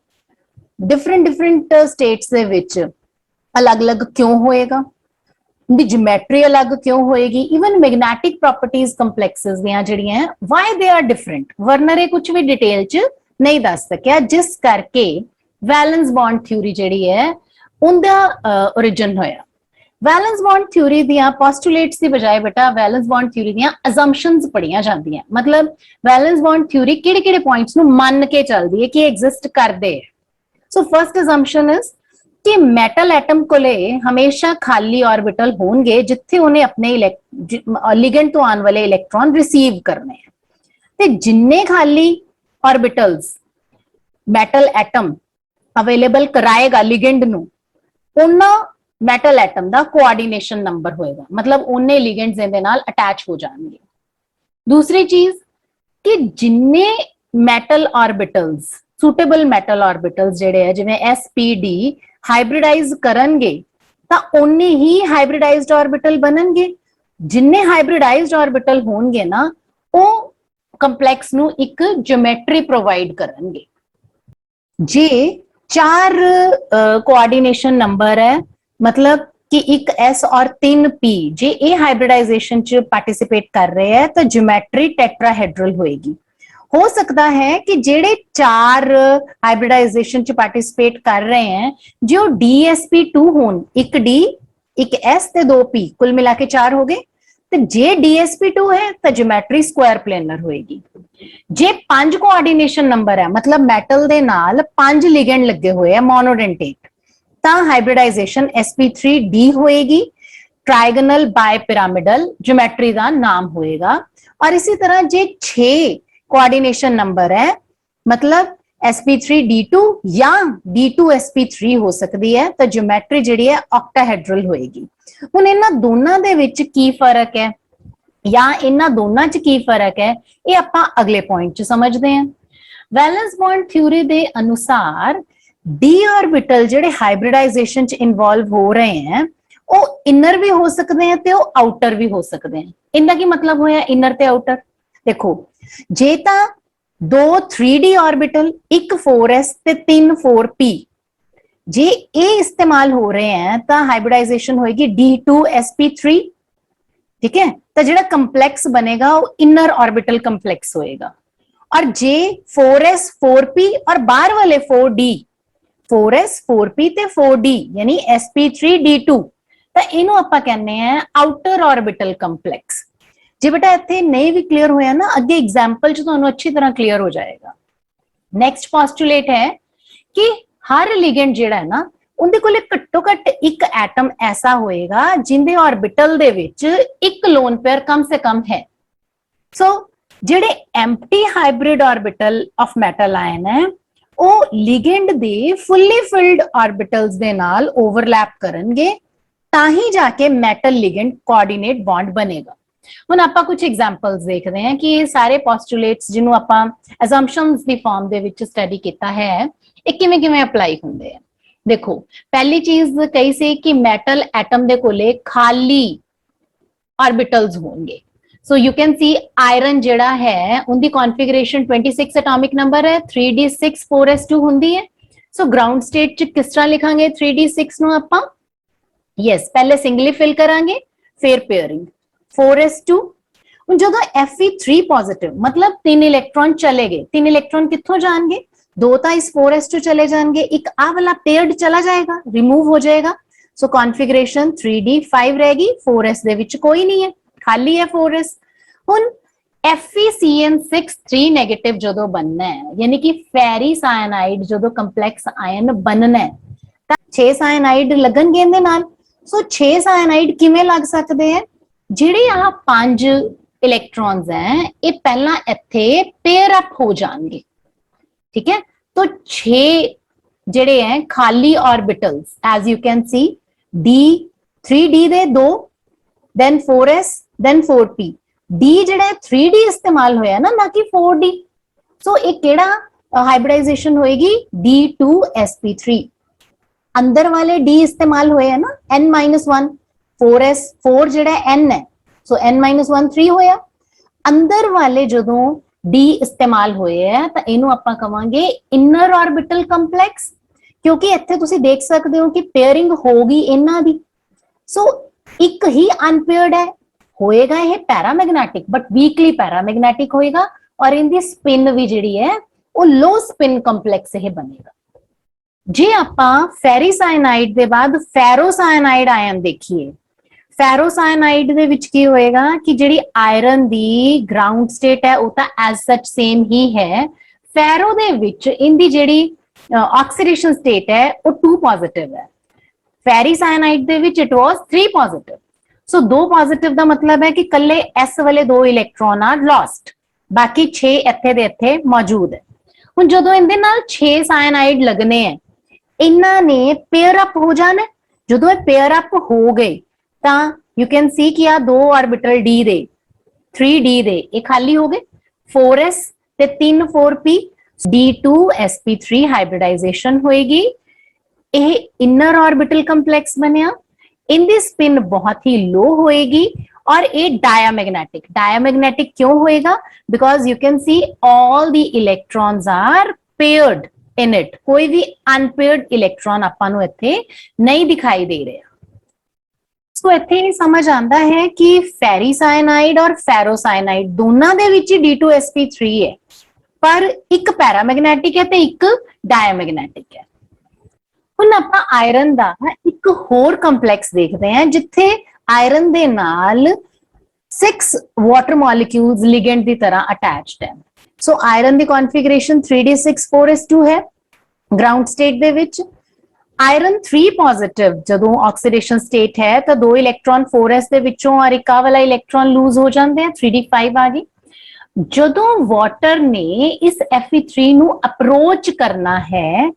डिफरेंट डिफरेंट स्टेट्स दे विच अलग अलग क्यों होएगा, दी ज्योमेट्री अलग क्यों होएगी, इवन मैग्नेटिक प्रॉपर्टीज कंप्लेक्सेस दियां जिहड़ियां हैं why they are different, Werner ये कुछ भी डिटेल च नहीं दस सकिया, जिस करके वैलेंस बॉन्ड थ्योरी जिहड़ी है उनका ओरिजिन होया। वैलेंस बॉन्ड थ्योरी दियां पोस्टुलेट्स की बजाय बेटा वैलेंस बॉन्ड थ्योरी दियां असम्पशंस पढ़ियां जांदियां, मतलब वैलेंस बॉन्ड थ्योरी किहड़े-किहड़े पॉइंट्स नूं मान के चलदी है कि एग्जिस्ट करदे है। सो फर्स्ट असम्पशन इज कि मैटल एटम कोले हमेशा खाली ऑर्बिटल होंगे जिथे उन्हें अपने लिगेंड तो आने वाले इलेक्ट्रॉन रिसीव करने हैं, ते जिन्ने खाली ऑर्बिटल्स मैटल एटम अवेलेबल कराएगा लिगेंड नूं, उन्ना मैटल एटम का कोआर्डिनेशन नंबर होएगा, मतलब उन्ने लिगेंड्स इहदे नाल अटैच हो जाएंगे। दूसरी चीज कि जिन्ने metal orbitals suitable metal orbitals जेडे है जिवें sp_d हाइब्रिडाइज करनगे तां उन्ने ही हाइब्रिडाइज्ड ऑर्बिटल बननगे। जिन्ने हाइब्रिडाइज्ड ऑर्बिटल होणगे ना वो कंप्लेक्स नू एक ज्योमेट्री प्रोवाइड करनगे। जे चार कोऑर्डिनेशन नंबर है, मतलब कि एक S और 3p जे ए हाइब्रिडाइजेशन च पार्टिसिपेट कर रहे हैं तो ज्योमेट्री टेट्राहेड्रल होएगी। हो सकता है कि जेड़े चार हाइब्रिडाइजेशन च पार्टिसिपेट कर रहे हैं जो DSP2 होन, एक D एक S ते 2p कुल मिला के 4 हो गए, तो जे DSP2 है तो ज्योमेट्री स्क्वायर प्लेनर होएगी। जे 5 कोऑर्डिनेशन नंबर है, मतलब मेटल दे नाल 5 लिगेंड लगे हुए हैं मोनोडेंटेट, ता हाइब्रिडाइजेशन sp3d होएगी, ट्राइगोनल बायपिरामिडल ज्योमेट्री का नाम होएगा। और इसी तरह जे 6 कोऑर्डिनेशन नंबर है, मतलब sp3d2 या d2sp3 हो सकती है, तो ज्योमेट्री जिहड़ी है ऑक्टाहेड्रल होएगी। हुण इन्हां दोनां दे विच की फर्क है या इन्हां दोनां च की फर्क है, ये आपां अगले पॉइंट च समझदे हैं। वैलेंस बॉन्ड थ्योरी दे अनुसार डी ऑर्बिटल जेडे हाइब्रिडाइजेशन च इन्वॉल्व हो रहे हैं वो इनर भी हो सकते हैं ते वो आउटर भी हो सकते हैं। इनका की मतलब होया इनर ते आउटर, देखो जे तां दो 3d ऑर्बिटल एक 4s ते 3 4p जे ए इस्तेमाल हो रहे हैं तो हाइब्रिडाइजेशन होएगी d2sp3, ठीक है, तो जेड़ा कंप्लेक्स बनेगा वो इनर ऑर्बिटल कंप्लेक्स होएगा। और जे 4s 4p और बाहर वाले 4d 4s 4p ते 4d यानी sp3d2 तो इनू आपां कहने हैं आउटर ऑर्बिटल कंप्लेक्स। जे बेटा इत्थे नहीं भी क्लियर होया ना अगे एग्जांपल च तुहानू अच्छी तरह क्लियर हो जाएगा। नेक्स्ट पोस्टुलेट है कि हर लिगेंड जेड़ा है ना उनके कोले घट्टो घट एक एटम ऐसा होएगा जिंदे ऑर्बिटल दे विच एक लोन पेयर कम से कम है। सो जेड़े empty hybrid orbital of metal ion है वो लिगेंड दे फुल्ली फिल्ड ऑर्बिटल्स दे नाल ओवरलैप करनगे ताही जाके मेटल लिगेंड कोऑर्डिनेट बॉन्ड बनेगा। ਹੁਣ ਆਪਾਂ कुछ एग्जांपल्स देखते हैं कि ये सारे पोस्टुलेट्स जिन्हों ਆਪਾਂ assumptions ਦੀ ਫਾਰਮ ਦੇ ਵਿੱਚ ਸਟੱਡੀ ਕੀਤਾ ਹੈ ਇਹ ਕਿਵੇਂ ਕਿਵੇਂ ਅਪਲਾਈ ਹੁੰਦੇ ਆ। ਦੇਖੋ ਪਹਿਲੀ ਚੀਜ਼ ਕਹੀ ਸੀ ਕਿ ਮੈਟਲ ਐਟਮ ਦੇ ਕੋਲੇ ਖਾਲੀ ऑर्बिटल्स होंगे। So you can see iron जेड़ा है उनकी कॉन्फ़िगरेशन 26 एटॉमिक नंबर है, 3d6 4s2 हुंदी है। सो ग्राउंड स्टेट च किस तरह लिखांगे 3d6 नु आपां, यस पहले सिंगली फिल करांगे फिर पेयरिंग 4s2। जो Fe3 पॉजिटिव मतलब 3 इलेक्ट्रॉन चले गए, 3 इलेक्ट्रॉन कित्थों जाएंगे, 2 तो इस 4s2 चले जाएंगे, एक आ वाला पेयर्ड चला जाएगा रिमूव हो जाएगा। सो कॉन्फ़िगरेशन 3d5 रहेगी, 4s दे विच कोई नहीं है खाली है 4s। हुन FeCN6 3 नेगेटिव जो बनना है यानी कि फेरिस आयनाइड जो कंप्लेक्स आयन बनना है 6 साइनाइड लगनगे इहदे नाल। सो 6 साइनाइड किवें लग सकते हैं, जिहड़े आ 5 इलेक्ट्रॉन्स हैं ये पहला इत्थे पेयर अप हो जाएंगे, ठीक है। तो 6 ਜਿਹੜੇ ਹੈ ਖਾਲੀ orbitals as you can see d 3d ਦੇ 2 then 4s then 4p d ਜਿਹੜਾ 3d ਇਸਤੇਮਾਲ ਹੋਇਆ ਨਾ ਕਿ 4d ਸੋ ਇਹ ਕਿਹੜਾ ਹਾਈਬ੍ਰਿਡਾਈजेशन होएगी d2sp3 अंदर वाले d इस्तेमाल होए है ना n-1 4s 4 ਜਿਹੜਾ n है सो n-1 3 ਹੋਇਆ अंदर वाले ਜਦੋਂ d इस्तेमाल ਹੋਏ ਹੈ ਤਾਂ ਇਹਨੂੰ ਆਪਾਂ ਕਵਾਂਗੇ ਇਨਰ ਆਰਬਿਟਲ ਕੰਪਲੈਕਸ ਕਿਉਂਕਿ ਇੱਥੇ ਤੁਸੀਂ ਦੇਖ ਸਕਦੇ ਹੋ ਕਿ ਪੇਅਰਿੰਗ ਹੋਗੀ ਇਹਨਾਂ ਦੀ ਸੋ ਇੱਕ ਹੀ ਅਨਪੇਅਰਡ ਹੈ ਹੋਏਗਾ ਇਹ ਪੈਰਾਮੈਗਨੈਟਿਕ ਬਟ ਵੀਕਲੀ ਪੈਰਾਮੈਗਨੈਟਿਕ ਹੋਏਗਾ ਔਰ ਇਹਦੀ ਸਪਿਨ ਵੀ ਜਿਹੜੀ ਹੈ ਉਹ ਲੋ ਸਪਿਨ ਕੰਪਲੈਕਸ ਇਹ ਬਣੇਗਾ ਜੇ ਆਪਾਂ ਫੈਰੀਸਾਇਨਾਈਡ ਦੇ ਬਾਅਦ ਫੈਰੋਸਾਇਨਾਈਡ ਆਇਨ ਦੇਖੀਏ ਫੈਰੋਸਾਇਨਾਈਡ ਦੇ ਵਿੱਚ ਕੀ ਹੋਏਗਾ ਕਿ ਜਿਹੜੀ ਆਇਰਨ ਦੀ ਗਰਾਊਂਡ ਸਟੇਟ ਹੈ ਉਹ ਤਾਂ ਐਜ਼ ਸੱਚ ਸੇਮ ਹੀ ਹੈ ਫੈਰੋ ਦੇ ਵਿੱਚ ਇਹਦੀ ਜਿਹੜੀ ਆਕਸੀਡੇਸ਼ਨ ਸਟੇਟ ਹੈ ਉਹ 2 ਪੋਜ਼ਿਟਿਵ ਹੈ ਫੈਰੀਸਾਇਨਾਈਡ ਦੇ ਵਿੱਚ it was 3 positive so 2 positive ਦਾ ਮਤਲਬ ਹੈ ਕਿ ਕੱਲੇ s ਵਾਲੇ 2 ਇਲੈਕਟ੍ਰੋਨ ਆ ਲੌਸਟ ਬਾਕੀ 6 ਇੱਥੇ ਦੇ ਇੱਥੇ ਮੌਜੂਦ ਹੈ ਹੁਣ ਜਦੋਂ ਇਹਦੇ ਨਾਲ 6 ਸਾਇਨਾਈਡ ਲੱਗਨੇ ਹੈ ਇਹਨਾਂ ਨੇ ਪੇਅਰ ਅਪ ਹੋ ਜਾਣਾ ਜਦੋਂ ਇਹ ਪੇਅਰ ਅਪ ਹੋ ਗਏ ਤਾਂ ਯੂ ਕੈਨ ਸੀ ਕਿ ਆ 2 ਆਰਬਿਟਲ d ਦੇ 3d ਦੇ ਇਹ ਖਾਲੀ ਹੋ ਗਏ 4s ਤੇ 3 4p d2sp3 ਹਾਈਬ੍ਰਿਡਾਈजेशन ਹੋਏਗੀ ਇਹ ਇਨਰ ਆਰਬਿਟਲ ਕੰਪਲੈਕਸ ਬਣਿਆ इनकी स्पिन बहुत ही लो होएगी और ये डायमैग्नेटिक क्यों होएगा because you can see all the electrons are paired in it कोई भी अनपेयर्ड इलेक्ट्रॉन आपां नूं इत्थे नहीं दिखाई दे रहा सो इत्थे समझ आंदा है कि फेरीसाइनाइड और फेरोसाइनाइड दोनों दे विच d2sp3 है पर एक पैरामैग्नेटिक है ते एक डायमैग्नेटिक है ਹੁਣ ਆਪਾਂ ਆਇਰਨ ਦਾ ਇੱਕ ਹੋਰ ਕੰਪਲੈਕਸ ਦੇਖਦੇ ਹਾਂ ਜਿੱਥੇ ਆਇਰਨ ਦੇ ਨਾਲ 6 ਵਾਟਰ ਮੋਲੀਕਿਊਲਸ ਲਿਗੈਂਡ ਦੀ ਤਰ੍ਹਾਂ ਅਟੈਚਡ ਹੈ ਸੋ ਆਇਰਨ ਦੀ ਕਨਫੀਗਰੇਸ਼ਨ 3d6 4s2 ਹੈ ਗਰਾਊਂਡ ਸਟੇਟ ਦੇ ਵਿੱਚ ਆਇਰਨ 3 ਪੋਜ਼ਿਟਿਵ ਜਦੋਂ ਆਕਸੀਡੇਸ਼ਨ ਸਟੇਟ ਹੈ ਤਾਂ 2 ਇਲੈਕਟ੍ਰੋਨ 4s ਦੇ ਵਿੱਚੋਂ ਔਰ ਇੱਕ ਵਾਲਾ ਇਲੈਕਟ੍ਰੋਨ ਲੂਜ਼ ਹੋ ਜਾਂਦੇ ਆ 3d5 ਆ ਗਈ ਜਦੋਂ ਵਾਟਰ ਨੇ ਇਸ Fe3 ਨੂੰ ਅਪਰੋਚ ਕਰਨਾ ਹੈ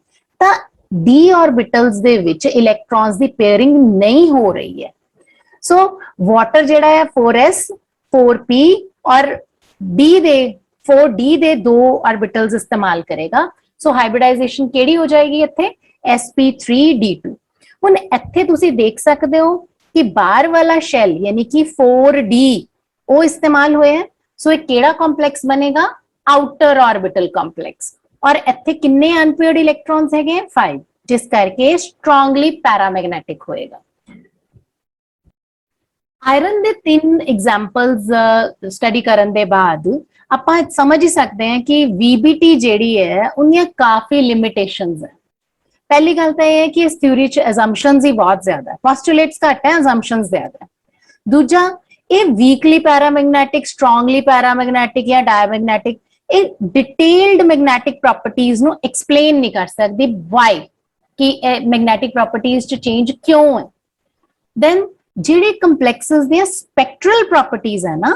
ਤਾਂ d orbitals ਦੇ ਵਿੱਚ ਇਲੈਕਟ੍ਰੋਨਸ ਦੀ ਪੇਅਰਿੰਗ ਨਹੀਂ ਹੋ ਰਹੀ ਹੈ ਸੋ ਵਾਟਰ ਜਿਹੜਾ ਹੈ 4s 4p ਔਰ d ਦੇ 4d ਦੇ 2 orbitals ਇਸਤੇਮਾਲ ਕਰੇਗਾ ਸੋ ਹਾਈਬ੍ਰਿਡਾਈजेशन ਕਿਹੜੀ ਹੋ ਜਾਏਗੀ ਇੱਥੇ sp3d2 ਹੁਣ ਇੱਥੇ ਤੁਸੀਂ ਦੇਖ ਸਕਦੇ ਹੋ ਕਿ ਬਾਹਰ ਵਾਲਾ ਸ਼ੈਲ ਯਾਨੀ ਕਿ 4d ਉਹ ਇਸਤੇਮਾਲ ਹੋਇਆ ਹੈ ਸੋ ਇਹ ਕਿਹੜਾ ਕੰਪਲੈਕਸ ਬਣੇਗਾ ਆਊਟਰ ਆਰਬਿਟਲ ਕੰਪਲੈਕਸ और इत्थे किन्ने अनपेयर्ड इलेक्ट्रॉन्स हैगे 5 जिस करके स्ट्रांगली पैरामैग्नेटिक होएगा आयरन दे 3 एग्जांपल्स स्टडी करन दे बाद ਆਪਾਂ समझ ही सकते हैं कि VBT ਜਿਹੜੀ ਹੈ उन्हें काफी लिमिटेशंस है पहली गल तो यह है कि इस थ्योरी च assumptions ही बहुत ज्यादा है postulates घट है assumptions ज्यादा है दूजा ये वीकली पैरामैग्नेटिक स्ट्रांगली पैरामैग्नेटिक या डायमैग्नेटिक डिटेल्ड मैग्नेटिक प्रॉपर्टीज ਨੂੰ एक्सप्लेन नहीं कर सकती why कि मैग्नेटिक प्रॉपर्टीज च चेंज क्यों है then ਜਿਹੜੇ ਕੰਪਲੈਕਸਸ ਦੀਆਂ ਸਪੈਕਟਰਲ ਪ੍ਰੋਪਰਟੀਜ਼ ਹੈ ਨਾ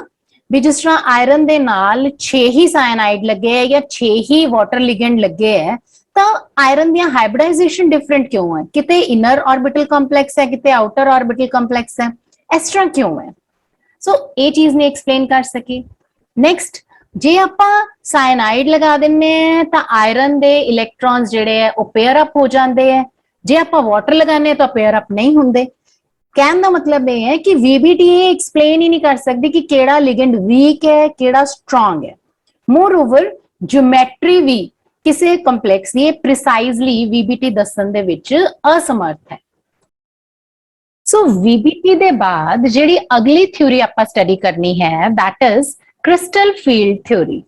ਵੀ ਜਿਸ ਤਰ੍ਹਾਂ ਆਇਰਨ ਦੇ ਨਾਲ 6 ਹੀ ਸਾਇਨਾਈਡ ਲੱਗੇ ਹੈ ਜਾਂ 6 ਹੀ ਵਾਟਰ ਲਿਗੈਂਡ ਲੱਗੇ ਹੈ ਤਾਂ ਆਇਰਨ ਦੀਆਂ ਹਾਈਬ੍ਰਿਡਾਈजेशन ਡਿਫਰੈਂਟ ਕਿਉਂ ਹੈ ਕਿਤੇ ਇਨਰ ਆਰਬਿਟਲ ਕੰਪਲੈਕਸ ਹੈ ਕਿਤੇ ਆਊਟਰ ਆਰਬਿਟਲ ਕੰਪਲੈਕਸ ਹੈ ਇਸ ਤਰ੍ਹਾਂ ਕਿਉਂ ਹੈ ਸੋ ਇਹ ਚੀਜ਼ ਨੇ ਐਕਸਪਲੇਨ ਕਰ ਸਕੇ ਨੈਕਸਟ ਜੇ ਆਪਾਂ ਸਾਇਨਾਈਡ ਲਗਾ ਦਿੰਨੇ ਆ ਤਾਂ ਆਇਰਨ ਦੇ ਇਲੈਕਟ੍ਰੋਨਸ ਜਿਹੜੇ ਆ ਉਹ ਪੇਅਰ ਅਪ ਹੋ ਜਾਂਦੇ ਆ ਜੇ ਆਪਾਂ ਵਾਟਰ ਲਗਾਉਂਦੇ ਤਾਂ ਪੇਅਰ ਅਪ ਨਹੀਂ ਹੁੰਦੇ ਕਹਿਣ ਦਾ ਮਤਲਬ ਇਹ ਹੈ ਕਿ VBT ਐਕਸਪਲੇਨ ਹੀ ਨਹੀਂ ਕਰ ਸਕਦੀ ਕਿ ਕਿਹੜਾ ਲਿਗੈਂਡ ਵੀਕ ਹੈ ਕਿਹੜਾ ਸਟਰੋਂਗ ਹੈ ਮੋਰਓਵਰ ਜਿਓਮੈਟਰੀ ਵੀ ਕਿਸੇ ਕੰਪਲੈਕਸ ਦੀ ਪ੍ਰੀਸਾਈਜ਼ਲੀ VBT ਦੱਸਣ ਦੇ ਵਿੱਚ ਅਸਮਰਥ ਹੈ ਸੋ VBT ਦੇ ਬਾਅਦ ਜਿਹੜੀ ਅਗਲੀ ਥਿਊਰੀ ਆਪਾਂ ਸਟੱਡੀ ਕਰਨੀ ਹੈ that is crystal field theory.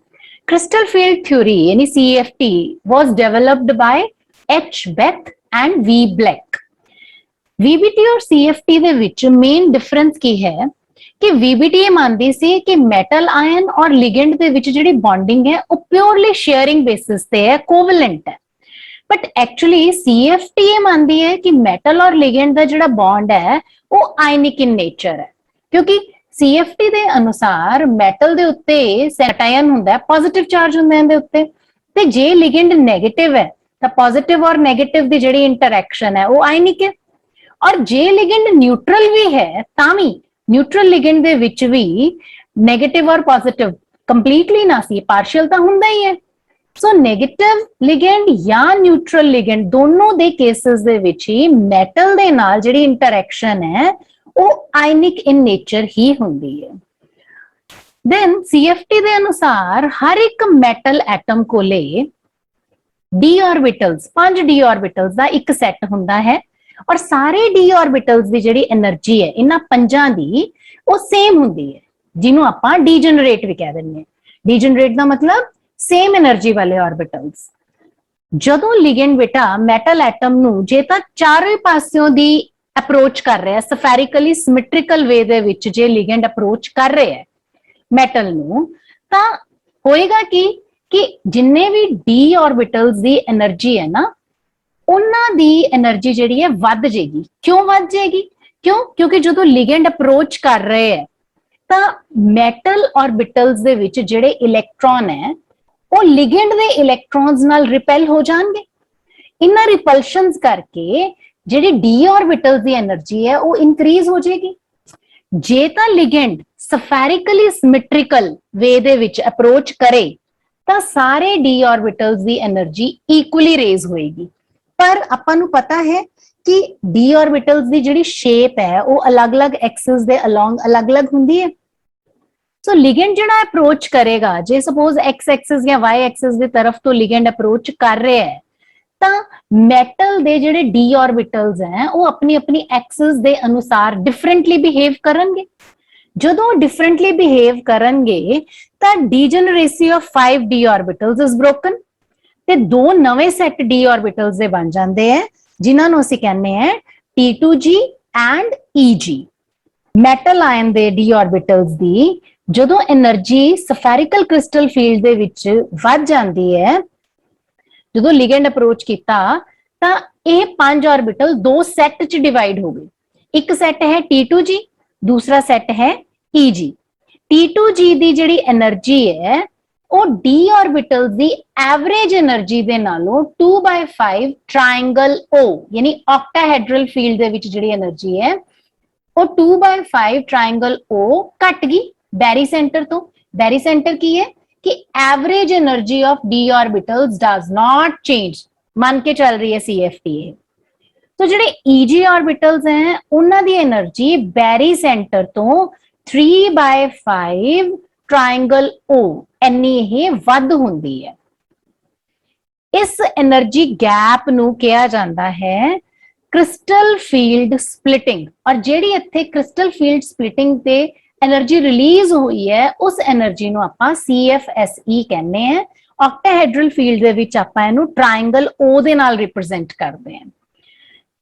Crystal field theory, yani CFT, was developed by H. Beth and V. Black. VBT और CFT ਦੇ ਵਿੱਚ ਮੇਨ ਡਿਫਰੈਂਸ ਕੀ ਹੈ ਕਿ VBT ਇਹ ਮੰਨਦੀ ਸੀ ਕਿ ਮੈਟਲ ਆਇਨ ਔਰ ਲਿਗੈਂਡ ਦੇ ਵਿੱਚ ਜਿਹੜੀ ਬੌਂਡਿੰਗ ਹੈ ਉਹ ਪਿਓਰਲੀ ਸ਼ੇਅਰਿੰਗ ਬੇਸਿਸ ਤੇ ਹੈ ਕੋਵੈਲੈਂਟ ਹੈ ਬਟ ਐਕਚੁਅਲੀ CFT ਇਹ ਮੰਨਦੀ ਹੈ ਕਿ ਮੈਟਲ ਔਰ ਲਿਗੈਂਡ ਦਾ ਜਿਹੜਾ ਬੌਂਡ ਹੈ ਉਹ ਆਇਨਿਕ ਇਨ ਨੇਚਰ ਹੈ ਕਿਉਂਕਿ CFT ਦੇ ਅਨੁਸਾਰ ਮੈਟਲ ਦੇ ਉੱਤੇ ਸੈਟਾਇਨ ਹੁੰਦਾ ਹੈ ਪੋਜ਼ਿਟਿਵ ਚਾਰਜ ਹੁੰਦਾ ਹੈ ਇਹਦੇ ਉੱਤੇ ਤੇ ਜੇ ਲਿਗेंड नेगेटिव है ਤਾਂ पॉजिटिव और नेगेटिव ਦੀ ਜਿਹੜੀ ਇੰਟਰੈਕਸ਼ਨ ਹੈ ਉਹ ਆਇਨਿਕ ਹੈ। ਔਰ ਜੇ लिगेंड न्यूट्रल भी है ਤਾਂ ਵੀ न्यूट्रल लिगेंड ਦੇ ਵਿੱਚ ਵੀ नेगेटिव और पॉजिटिव कंप्लीटली ना सी पार्शियल ਤਾਂ ਹੁੰਦਾ ਹੀ ਹੈ। सो नेगेटिव लिगेंड या न्यूट्रल लिगेंड दोनों दे cases they which he metal दे नाल जिहड़ी इंटरैक्शन है वो आयनिक इन नेचर ही हुंदी है। देन CFT दे अनुसार हर एक मैटल एटम कोले डी ऑर्बिटल्स 5 डी ऑर्बिटल्स का एक सैट हुंदा है और सारे डी ऑर्बिटल्स की जिहड़ी एनर्जी है इन्हां पंजां दी वो सेम हुंदी है, जिन्हों आपां डीजनरेट भी कह दिंदे हैं। डीजनरेट का मतलब सेम एनर्जी वाले ऑर्बिटल्स। जदों लिगेंड बेटा मैटल एटम नूं जे तां चारों पासियों दी अप्रोच कर रहा है, स्फेरिकली सिमेट्रिकल वे दे विच जे लिगेंड अप्रोच कर रहा है मैटल नूं, तां होएगा कि जिन्ने भी डी ऑर्बिटल्स दी एनर्जी है ना उन्हां दी एनर्जी जिहड़ी है वध जाएगी। क्यों वध जाएगी? क्योंकि जदों लिगेंड अप्रोच कर रहे हैं तां मैटल ऑर्बिटल्स दे विच जिहड़े इलैक्ट्रॉन है वो लिगेंड दे इलैक्ट्रॉन्स नाल रिपेल हो जाएंगे। इन्हां रिपल्शंस करके जिहड़ी डी ऑर्बिटल्स दी एनर्जी है वो इंक्रीज हो जाएगी। जे तां लिगेंड स्फेरिकली सिमेट्रिकल वे दे विच अप्रोच करे तां सारे डी ऑर्बिटल्स दी एनर्जी इक्वली रेज होएगी। पर आपां नूं पता है कि डी ऑर्बिटल्स दी जिहड़ी शेप है वो अलग-अलग एक्सिस दे अलोंग अलग-अलग हुंदी है। सो लिगेंड जिहड़ा अप्रोच करेगा, जे सपोज एक्स एक्सिस या वाई एक्सिस की तरफ तो लिगेंड अप्रोच कर रहे हैं तां मैटल दे जिहड़े डी ऑर्बिटल्स हैं वो अपनी अपनी एक्सिस दे अनुसार डिफरेंटली बिहेव करनगे। जदों डिफरेंटली बिहेव करनगे तां degeneracy of 5 D orbitals is broken ते दो नवे सैट डी ऑर्बिटल्स दे बन जांदे हैं जिन्हां नूं असीं कहने हैं T2G and EG। Metal ion दे डी ऑर्बिटल्स दी जदों एनर्जी स्फेरिकल क्रिस्टल फील्ड दे विच वध जांदी है, जदों लिगेंड अप्रोच कीता तां ये 5 ऑर्बिटल दो सैट च डिवाइड हो गए। एक सैट है T2G, दूसरा सैट है EG। T2G दी जिहड़ी एनर्जी है वो डी ऑर्बिटल्स दी एवरेज एनर्जी दे नालों 2/5 ट्रायंगल O यानी ऑक्टाहेड्रल फील्ड दे विच जिहड़ी एनर्जी है वो 2/5 ट्रायंगल O घट गई बैरी सेंटर तो। बैरी सेंटर की है कि average energy of D orbitals does not change, मान के चल रही है CFT। तो जिहड़े EG ऑर्बिटल्स हैं उन्हां दी एनर्जी बैरी सेंटर तो 3/5 ट्रायंगल O इन्नी ही वध हुंदी है। इस एनर्जी गैप नूं कहा जाता है क्रिस्टल फील्ड स्प्लिटिंग। और जिहड़ी इत्थे क्रिस्टल फील्ड स्प्लिटिंग ते एनर्जी रिलीज हुई है उस एनर्जी नूं आपां CFSE कहने हैं। ऑक्टाहेड्रल फील्ड दे विच आपां इहनूं ट्रायंगल O दे नाल रिप्रेजेंट करदे हैं।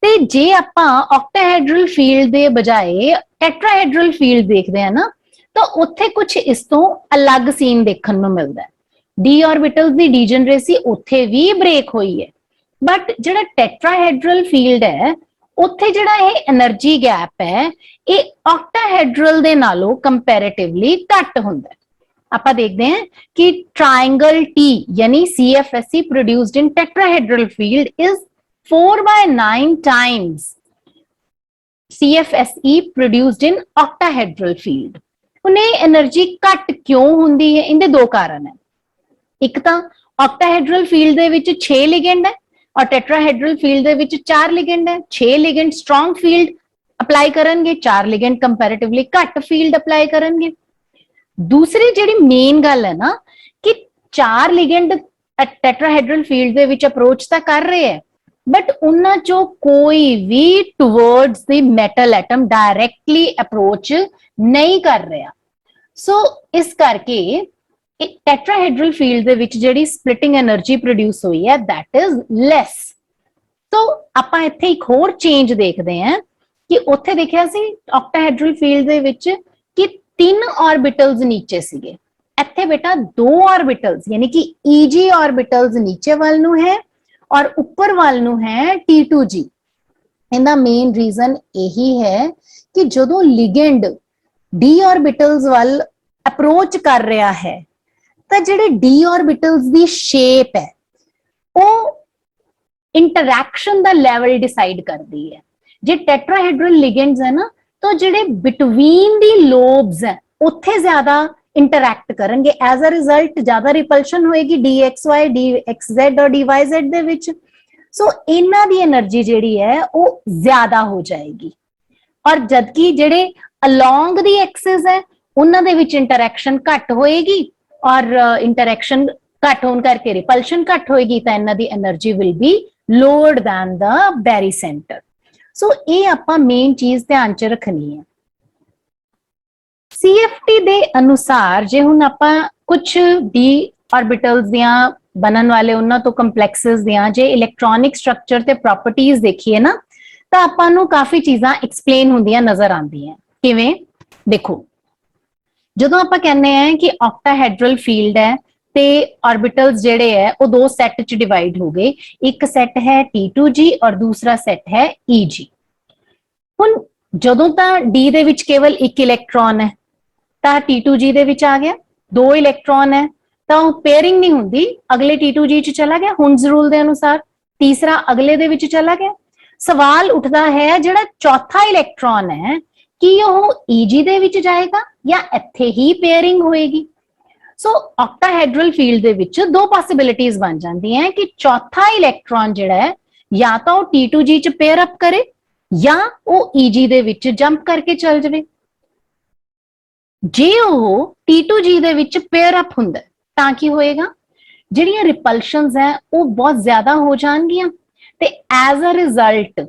ते जे आपां ऑक्टाहेड्रल फील्ड दे बजाए टेट्राहेड्रल फील्ड देखदे हैं ना तो उत्थे कुछ इस तो अलग सीन देखण नूं मिलदा है। डी ऑर्बिटल्स दी डीजनरेसी उत्थे भी ब्रेक हुई है, बट जिहड़ा टेट्राहेड्रल फील्ड है उत्थे जिहड़ा ये एनर्जी गैप है ये ऑक्टाहेड्रल दे नालों कंपैरेटिवली घट हुंदा है। आपां देखते हैं कि ट्रायंगल T यानी CFSE produced in tetrahedral field is 4/9 times CFSE produced in octahedral field. उन्हें एनर्जी घट क्यों हुंदी है? इनके दो कारण है। एक तो ऑक्टाहेड्रल फील्ड दे विच 6 लिगेंड है और टेट्राहेड्रल फील्ड दे विच 4 लिगेंड है। 6 लिगेंड स्ट्रॉन्ग फील्ड अप्लाई करेंगे, 4 लिगेंड कंपैरेटिवली घट फील्ड अप्लाई करेंगे। दूसरी जिहड़ी मेन गल है ना कि 4 लिगेंड टेट्राहेड्रल फील्ड दे विच अप्रोच तां कर रहे हैं बट उन्हां चों कोई भी towards the metal atom directly approach नहीं कर रहा। सो इस करके टेट्राहेड्रल फील्ड दे विच जिहड़ी स्प्लिटिंग एनर्जी प्रोड्यूस हुई है दैट इज लेस। तो आपां इत्थे एक होर चेंज देखते हैं कि उत्थे देखिया सी ऑक्टाहेड्रल फील्ड दे विच कि 3 ऑर्बिटल्स नीचे सीगे, इत्थे बेटा 2 ऑर्बिटल्स यानी कि EG ऑर्बिटल्स नीचे वाल नूं है और ऊपर वाल नूं है T2G। इनका मेन रीजन यही है कि जदों लिगेंड डी ऑर्बिटल्स वाल अप्रोच कर रहा है ਤਾਂ ਜਿਹੜੇ d orbitals ਦੀ shape ਹੈ ਉਹ इंटरैक्शन ਦਾ ਲੈਵਲ ਡਿਸਾਈਡ ਕਰਦੀ ਹੈ। ਜੇ ਟੈਟਰਾहेड्रल लिगेंड्स है ना तो ਜਿਹੜੇ ਬਿਟਵੀਨ ਦੀ ਲੋਬਸ ਹੈ ਉੱਥੇ ਜ਼ਿਆਦਾ ਇੰਟਰੈਕਟ ਕਰਨਗੇ, ਐਜ਼ ਅ ਰਿਜ਼ਲਟ ਜ਼ਿਆਦਾ ਰਿਪਲਸ਼ਨ ਹੋਏਗੀ dxy dxz ਔਰ dyz ਦੇ ਵਿੱਚ। ਸੋ ਇਹਨਾਂ ਦੀ એનર્ਜੀ ਜਿਹੜੀ ਹੈ ਉਹ ਜ਼ਿਆਦਾ ਹੋ ਜਾਏਗੀ, ਔਰ ਜਦਕਿ ਜਿਹੜੇ ਅਲੋਂਗ ਦੀ ਐਕਸਿਸ ਹੈ ਉਹਨਾਂ ਦੇ ਵਿੱਚ ਇੰਟਰੈਕਸ਼ਨ ਘੱਟ ਹੋਏਗੀ, ਔਰ ਇੰਟਰੈਕਸ਼ਨ ਘੱਟ ਹੋਣ ਕਰਕੇ ਰਿਪਲਸ਼ਨ ਘੱਟ ਹੋਏਗੀ, ਤਾਂ ਇਹਨਾਂ ਦੀ energy will be lower than the barycentre. So ਇਹ ਆਪਾਂ ਮੇਨ ਚੀਜ਼ ਧਿਆਨ ਚ ਰੱਖਣੀ ਹੈ। CFT ਦੇ ਅਨੁਸਾਰ ਜੇ ਹੁਣ ਆਪਾਂ ਕੁਝ d orbitals ਦੀਆਂ ਬਣਨ ਵਾਲੇ ਉਹਨਾਂ ਤੋਂ ਕੰਪਲੈਕਸਸ ਦੀਆਂ ਜੇ ਇਲੈਕਟ੍ਰੋਨਿਕ ਸਟਰਕਚਰ ਤੇ ਪ੍ਰੋਪਰਟੀਜ਼ ਦੇਖੀਏ ਨਾ, ਤਾਂ ਆਪਾਂ ਨੂੰ ਕਾਫੀ ਚੀਜ਼ਾਂ ਐਕਸਪਲੇਨ ਹੁੰਦੀਆਂ ਨਜ਼ਰ ਆਉਂਦੀਆਂ। ਕਿਵੇਂ? ਦੇਖੋ, ਜਦੋਂ ਆਪਾਂ ਕਹਿੰਦੇ ਆ ਕਿ octahedral field ਹੈ ਤੇ orbitals ਜਿਹੜੇ ਹੈ ਉਹ ਦੋ ਸੈੱਟ ਚ ਡਿਵਾਈਡ ਹੋ ਗਏ, ਇੱਕ ਸੈੱਟ ਹੈ T2G ਔਰ ਦੂਸਰਾ ਸੈੱਟ ਹੈ EG। ਹੁਣ ਜਦੋਂ ਤਾਂ D ਦੇ ਵਿੱਚ ਕੇਵਲ ਇੱਕ ਇਲੈਕਟ੍ਰੋਨ ਹੈ ਤਾਂ T2G ਦੇ ਵਿੱਚ ਆ ਗਿਆ, ਦੋ ਇਲੈਕਟ੍ਰੋਨ ਹੈ ਤਾਂ ਉਹ ਪੇਅਰਿੰਗ ਨਹੀਂ ਹੁੰਦੀ, ਅਗਲੇ T2G ਚ ਚਲਾ ਗਿਆ ਹੁੰਡਸ ਰੂਲ ਦੇ ਅਨੁਸਾਰ, ਤੀਸਰਾ ਅਗਲੇ ਦੇ ਵਿੱਚ ਚਲਾ ਗਿਆ। ਸਵਾਲ ਉੱਠਦਾ ਹੈ ਜਿਹੜਾ ਚੌਥਾ ਇਲੈਕਟ੍ਰੋਨ ਹੈ ਕੀ ਉਹ EG ਦੇ ਵਿੱਚ ਜਾਏਗਾ ਜਾਂ ਇੱਥੇ ਹੀ ਪੇਅਰਿੰਗ ਹੋਏਗੀ? ਸੋ octahedral field ਦੇ ਵਿੱਚ ਦੋ ਪੋਸਿਬਿਲਿਟੀਜ਼ ਬਣ ਜਾਂਦੀਆਂ ਕਿ ਚੌਥਾ ਇਲੈਕਟ੍ਰੋਨ ਜਿਹੜਾ ਹੈ ਜਾਂ ਤਾਂ ਉਹ T2G ਚ ਪੇਅਰ ਅਪ ਕਰੇ ਜਾਂ ਉਹ EG ਦੇ ਵਿੱਚ ਜੰਪ ਕਰਕੇ ਚਲ ਜਾਵੇ। ਜੇ ਉਹ T2G ਦੇ ਵਿੱਚ ਪੇਅਰ ਅਪ ਹੁੰਦਾ ਤਾਂ ਕੀ ਹੋਏਗਾ? ਜਿਹੜੀਆਂ ਰਿਪਲਸ਼ਨਸ ਹੈ ਉਹ ਬਹੁਤ ਜ਼ਿਆਦਾ ਹੋ ਜਾਣਗੀਆਂ ਤੇ ਐਜ਼ ਅ ਰਿਜ਼ਲਟ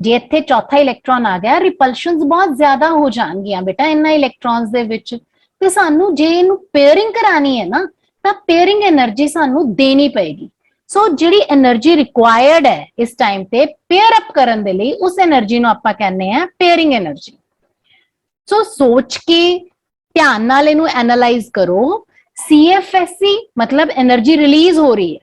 ਜੇ ਇੱਥੇ ਚੌਥਾ ਇਲੈਕਟ੍ਰੋਨ ਆ ਗਿਆ ਰਿਪਲਸ਼ਨਸ ਬਹੁਤ ਜ਼ਿਆਦਾ ਹੋ ਜਾਣਗੀਆਂ ਬੇਟਾ ਇਹਨਾਂ ਇਲੈਕਟ੍ਰੋਨਸ ਦੇ ਵਿੱਚ, ਤੇ ਸਾਨੂੰ ਜੇ ਇਹਨੂੰ ਪੇਅਰਿੰਗ ਕਰਾਣੀ ਹੈ ਨਾ ਤਾਂ ਪੇਅਰਿੰਗ એનર્ਜੀ ਸਾਨੂੰ ਦੇਣੀ ਪਏਗੀ। ਸੋ ਜਿਹੜੀ એનર્ਜੀ ਰਿਕੁਆਇਰਡ ਹੈ ਇਸ ਟਾਈਮ ਤੇ ਪੇਅਰ ਅਪ ਕਰਨ ਦੇ ਲਈ ਉਸ એનર્ਜੀ ਨੂੰ ਆਪਾਂ ਕਹਿੰਦੇ ਆ ਪੇਅਰਿੰਗ એનર્ਜੀ। ਸੋ ਸੋਚ ਕੇ ਧਿਆਨ ਨਾਲ ਇਹਨੂੰ ਐਨਾਲਾਈਜ਼ ਕਰੋ। CFSC ਮਤਲਬ એનર્ਜੀ ਰਿਲੀਜ਼ ਹੋ ਰਹੀ ਹੈ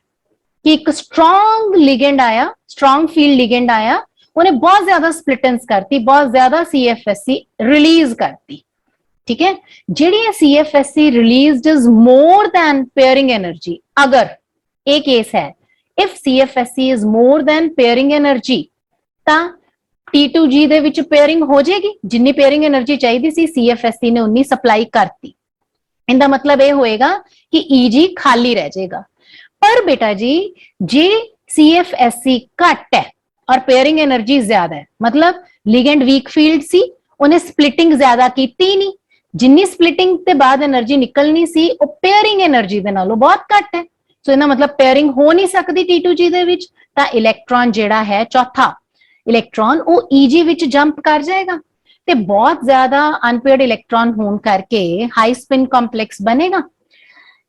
ਕਿ ਇੱਕ ਸਟਰੋਂਗ ਲਿਗੈਂਡ ਆਇਆ, ਸਟਰੋਂਗ ਫੀਲਡ ਲਿਗੈਂਡ ਆਇਆ, ਉਹਨੇ ਬਹੁਤ ਜ਼ਿਆਦਾ ਸਪਲਿਟੈਂਸ ਕਰਤੀ, ਬਹੁਤ ਜ਼ਿਆਦਾ CFSC ਰਿਲੀਜ਼ ਕਰਤੀ। ਠੀਕ ਹੈ, ਜਿਹੜੀ CFSC released is more than pairing energy, ਅਗਰ ਇਹ ਕੇਸ ਹੈ if CFSC is more than pairing energy ਤਾਂ T2G ਦੇ ਵਿੱਚ ਪੇਅਰਿੰਗ ਹੋ ਜਾਏਗੀ, ਜਿੰਨੀ ਪੇਅਰਿੰਗ એનર્ਜੀ ਚਾਹੀਦੀ ਸੀ CFSC ਨੇ ਉਨੀ ਸਪਲਾਈ ਕਰਤੀ। ਇਹਦਾ ਮਤਲਬ ਇਹ ਹੋਏਗਾ ਕਿ EG ਖਾਲੀ ਰਹਿ ਜਾਏਗਾ। ਪਰ ਬੇਟਾ ਜੀ ਜੇ CFSC ਘੱਟ ਹੈ ਔਰ ਪੇਅਰਿੰਗ એનર્ਜੀ ਜ਼ਿਆਦਾ ਹੈ, ਮਤਲਬ ਲਿਗੈਂਡ ਵੀਕ ਫੀਲਡ ਸੀ, ਉਹਨੇ ਸਪਲਿਟਿੰਗ ਜ਼ਿਆਦਾ ਕੀਤੀ ਨਹੀਂ, ਜਿੰਨੀ ਸਪਲਿਟਿੰਗ ਤੇ ਬਾਅਦ એનર્ਜੀ ਨਿਕਲਣੀ ਸੀ ਉਹ ਪੇਅਰਿੰਗ એનર્ਜੀ ਦੇ ਨਾਲੋਂ ਬਹੁਤ ਘੱਟ ਹੈ। ਸੋ ਇਹਦਾ ਮਤਲਬ ਪੇਅਰਿੰਗ ਹੋ ਨਹੀਂ ਸਕਦੀ T2G ਦੇ ਵਿੱਚ, ਤਾਂ ਇਲੈਕਟ੍ਰੋਨ ਜਿਹੜਾ ਹੈ ਚੌਥਾ ਇਲੈਕਟ੍ਰੋਨ ਉਹ EG ਵਿੱਚ ਜੰਪ ਕਰ ਜਾਏਗਾ ਤੇ ਬਹੁਤ ਜ਼ਿਆਦਾ ਅਨਪੇਅਰਡ ਇਲੈਕਟ੍ਰੋਨ ਹੋਣ ਕਰਕੇ ਹਾਈ ਸਪਿਨ ਕੰਪਲੈਕਸ ਬਣੇਗਾ।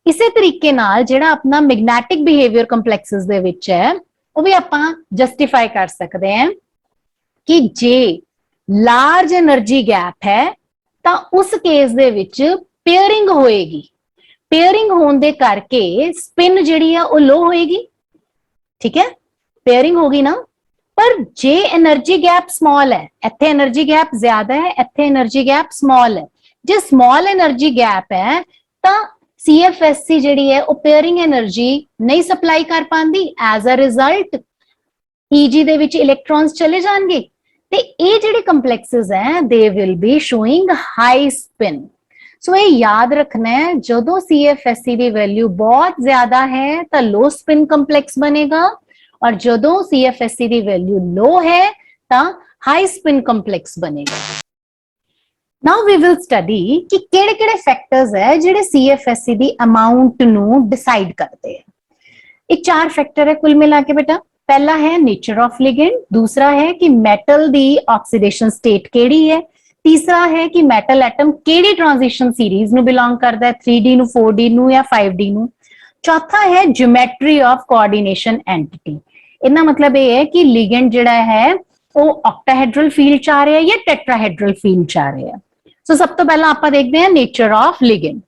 ਇਸੇ ਤਰੀਕੇ ਨਾਲ ਜਿਹੜਾ ਆਪਣਾ ਮੈਗਨੈਟਿਕ ਬਿਹੇਵੀਅਰ ਕੰਪਲੈਕਸਸ ਦੇ ਵਿੱਚ ਹੈ ਉਹ ਵੀ ਆਪਾਂ ਜਸਟੀਫਾਈ ਕਰ ਸਕਦੇ ਹਾਂ ਕਿ ਜੇ ਲਾਰਜ એનર્ਜੀ ਗੈਪ ਹੈ ਤਾਂ ਉਸ ਕੇਸ ਦੇ ਵਿੱਚ ਪੇਅਰਿੰਗ ਹੋਏਗੀ, ਪੇਅਰਿੰਗ ਹੋਣ ਦੇ ਕਰਕੇ ਸਪਿਨ ਜਿਹੜੀ ਆ ਉਹ ਲੋ ਹੋਏਗੀ। ਠੀਕ ਹੈ, ਪੇਅਰਿੰਗ ਹੋਗੀ ਨਾ। ਪਰ ਜੇ એનર્ਜੀ ਗੈਪ ਸਮਾਲ ਹੈ, ਇੱਥੇ એનર્ਜੀ ਗੈਪ ਜ਼ਿਆਦਾ ਹੈ, ਇੱਥੇ એનર્ਜੀ ਗੈਪ ਸਮਾਲ ਹੈ, ਜੇ ਸਮਾਲ એનર્ਜੀ ਗੈਪ ਹੈ ਤਾਂ CFSC ਜਿਹੜੀ ਹੈ ਉਹ ਪੇਅਰਿੰਗ એનર્ਜੀ ਨਹੀਂ ਸਪਲਾਈ ਕਰ ਪਾਉਂਦੀ, ਐਜ਼ ਅ ਰਿਜ਼ਲਟ EG ਦੇ ਵਿੱਚ ਇਲੈਕਟ੍ਰੋਨਸ ਚਲੇ ਜਾਣਗੇ ਤੇ ਇਹ ਜਿਹੜੇ ਕੰਪਲੈਕਸਸ ਹੈ they will be showing high spin. So ਇਹ ਯਾਦ ਰੱਖਣਾ ਹੈ ਜਦੋਂ CFSC ਦੀ ਵੈਲਿਊ ਬਹੁਤ ਜ਼ਿਆਦਾ ਹੈ ਤਾਂ ਲੋ ਸਪਿਨ ਕੰਪਲੈਕਸ ਬਣੇਗਾ, ਔਰ ਜਦੋਂ CFSC ਦੀ ਵੈਲਿਊ ਲੋ ਹੈ ਤਾਂ ਹਾਈ ਸਪਿਨ ਕੰਪਲੈਕਸ ਬਣੇਗਾ। ਨਾਓ ਵੀ ਵਿਲ ਸਟੱਡੀ ਕਿ ਕਿਹੜੇ-ਕਿਹੜੇ ਫੈਕਟਰਸ ਹੈ ਜਿਹੜੇ CFSC ਦੀ ਅਮਾਉਂਟ ਨੂੰ ਡਿਸਾਈਡ ਕਰਦੇ ਹੈ। ਇਹ ਚਾਰ ਫੈਕਟਰ ਹੈ ਕੁੱਲ ਮਿਲਾ ਕੇ ਬੇਟਾ। पहला है नेचर ऑफ लिगेंड, दूसरा है कि मेटल दी ऑक्सीडेशन स्टेट केड़ी है, तीसरा है कि मेटल एटम केड़ी ट्रांजिशन सीरीज नु बिलोंग करता है, 3D नु 4D नु या 5D नु, चौथा है ज्योमेट्री ऑफ कोऑर्डिनेशन एंटिटी। इतना मतलब ये है कि लिगेंड जिहड़ा है वो ऑक्टाहेड्रल फील्ड च आ रहा है या टेट्राहेड्रल फील्ड च आ रहा है। सो सब तो पहला आपां देखते हैं nature of ligand.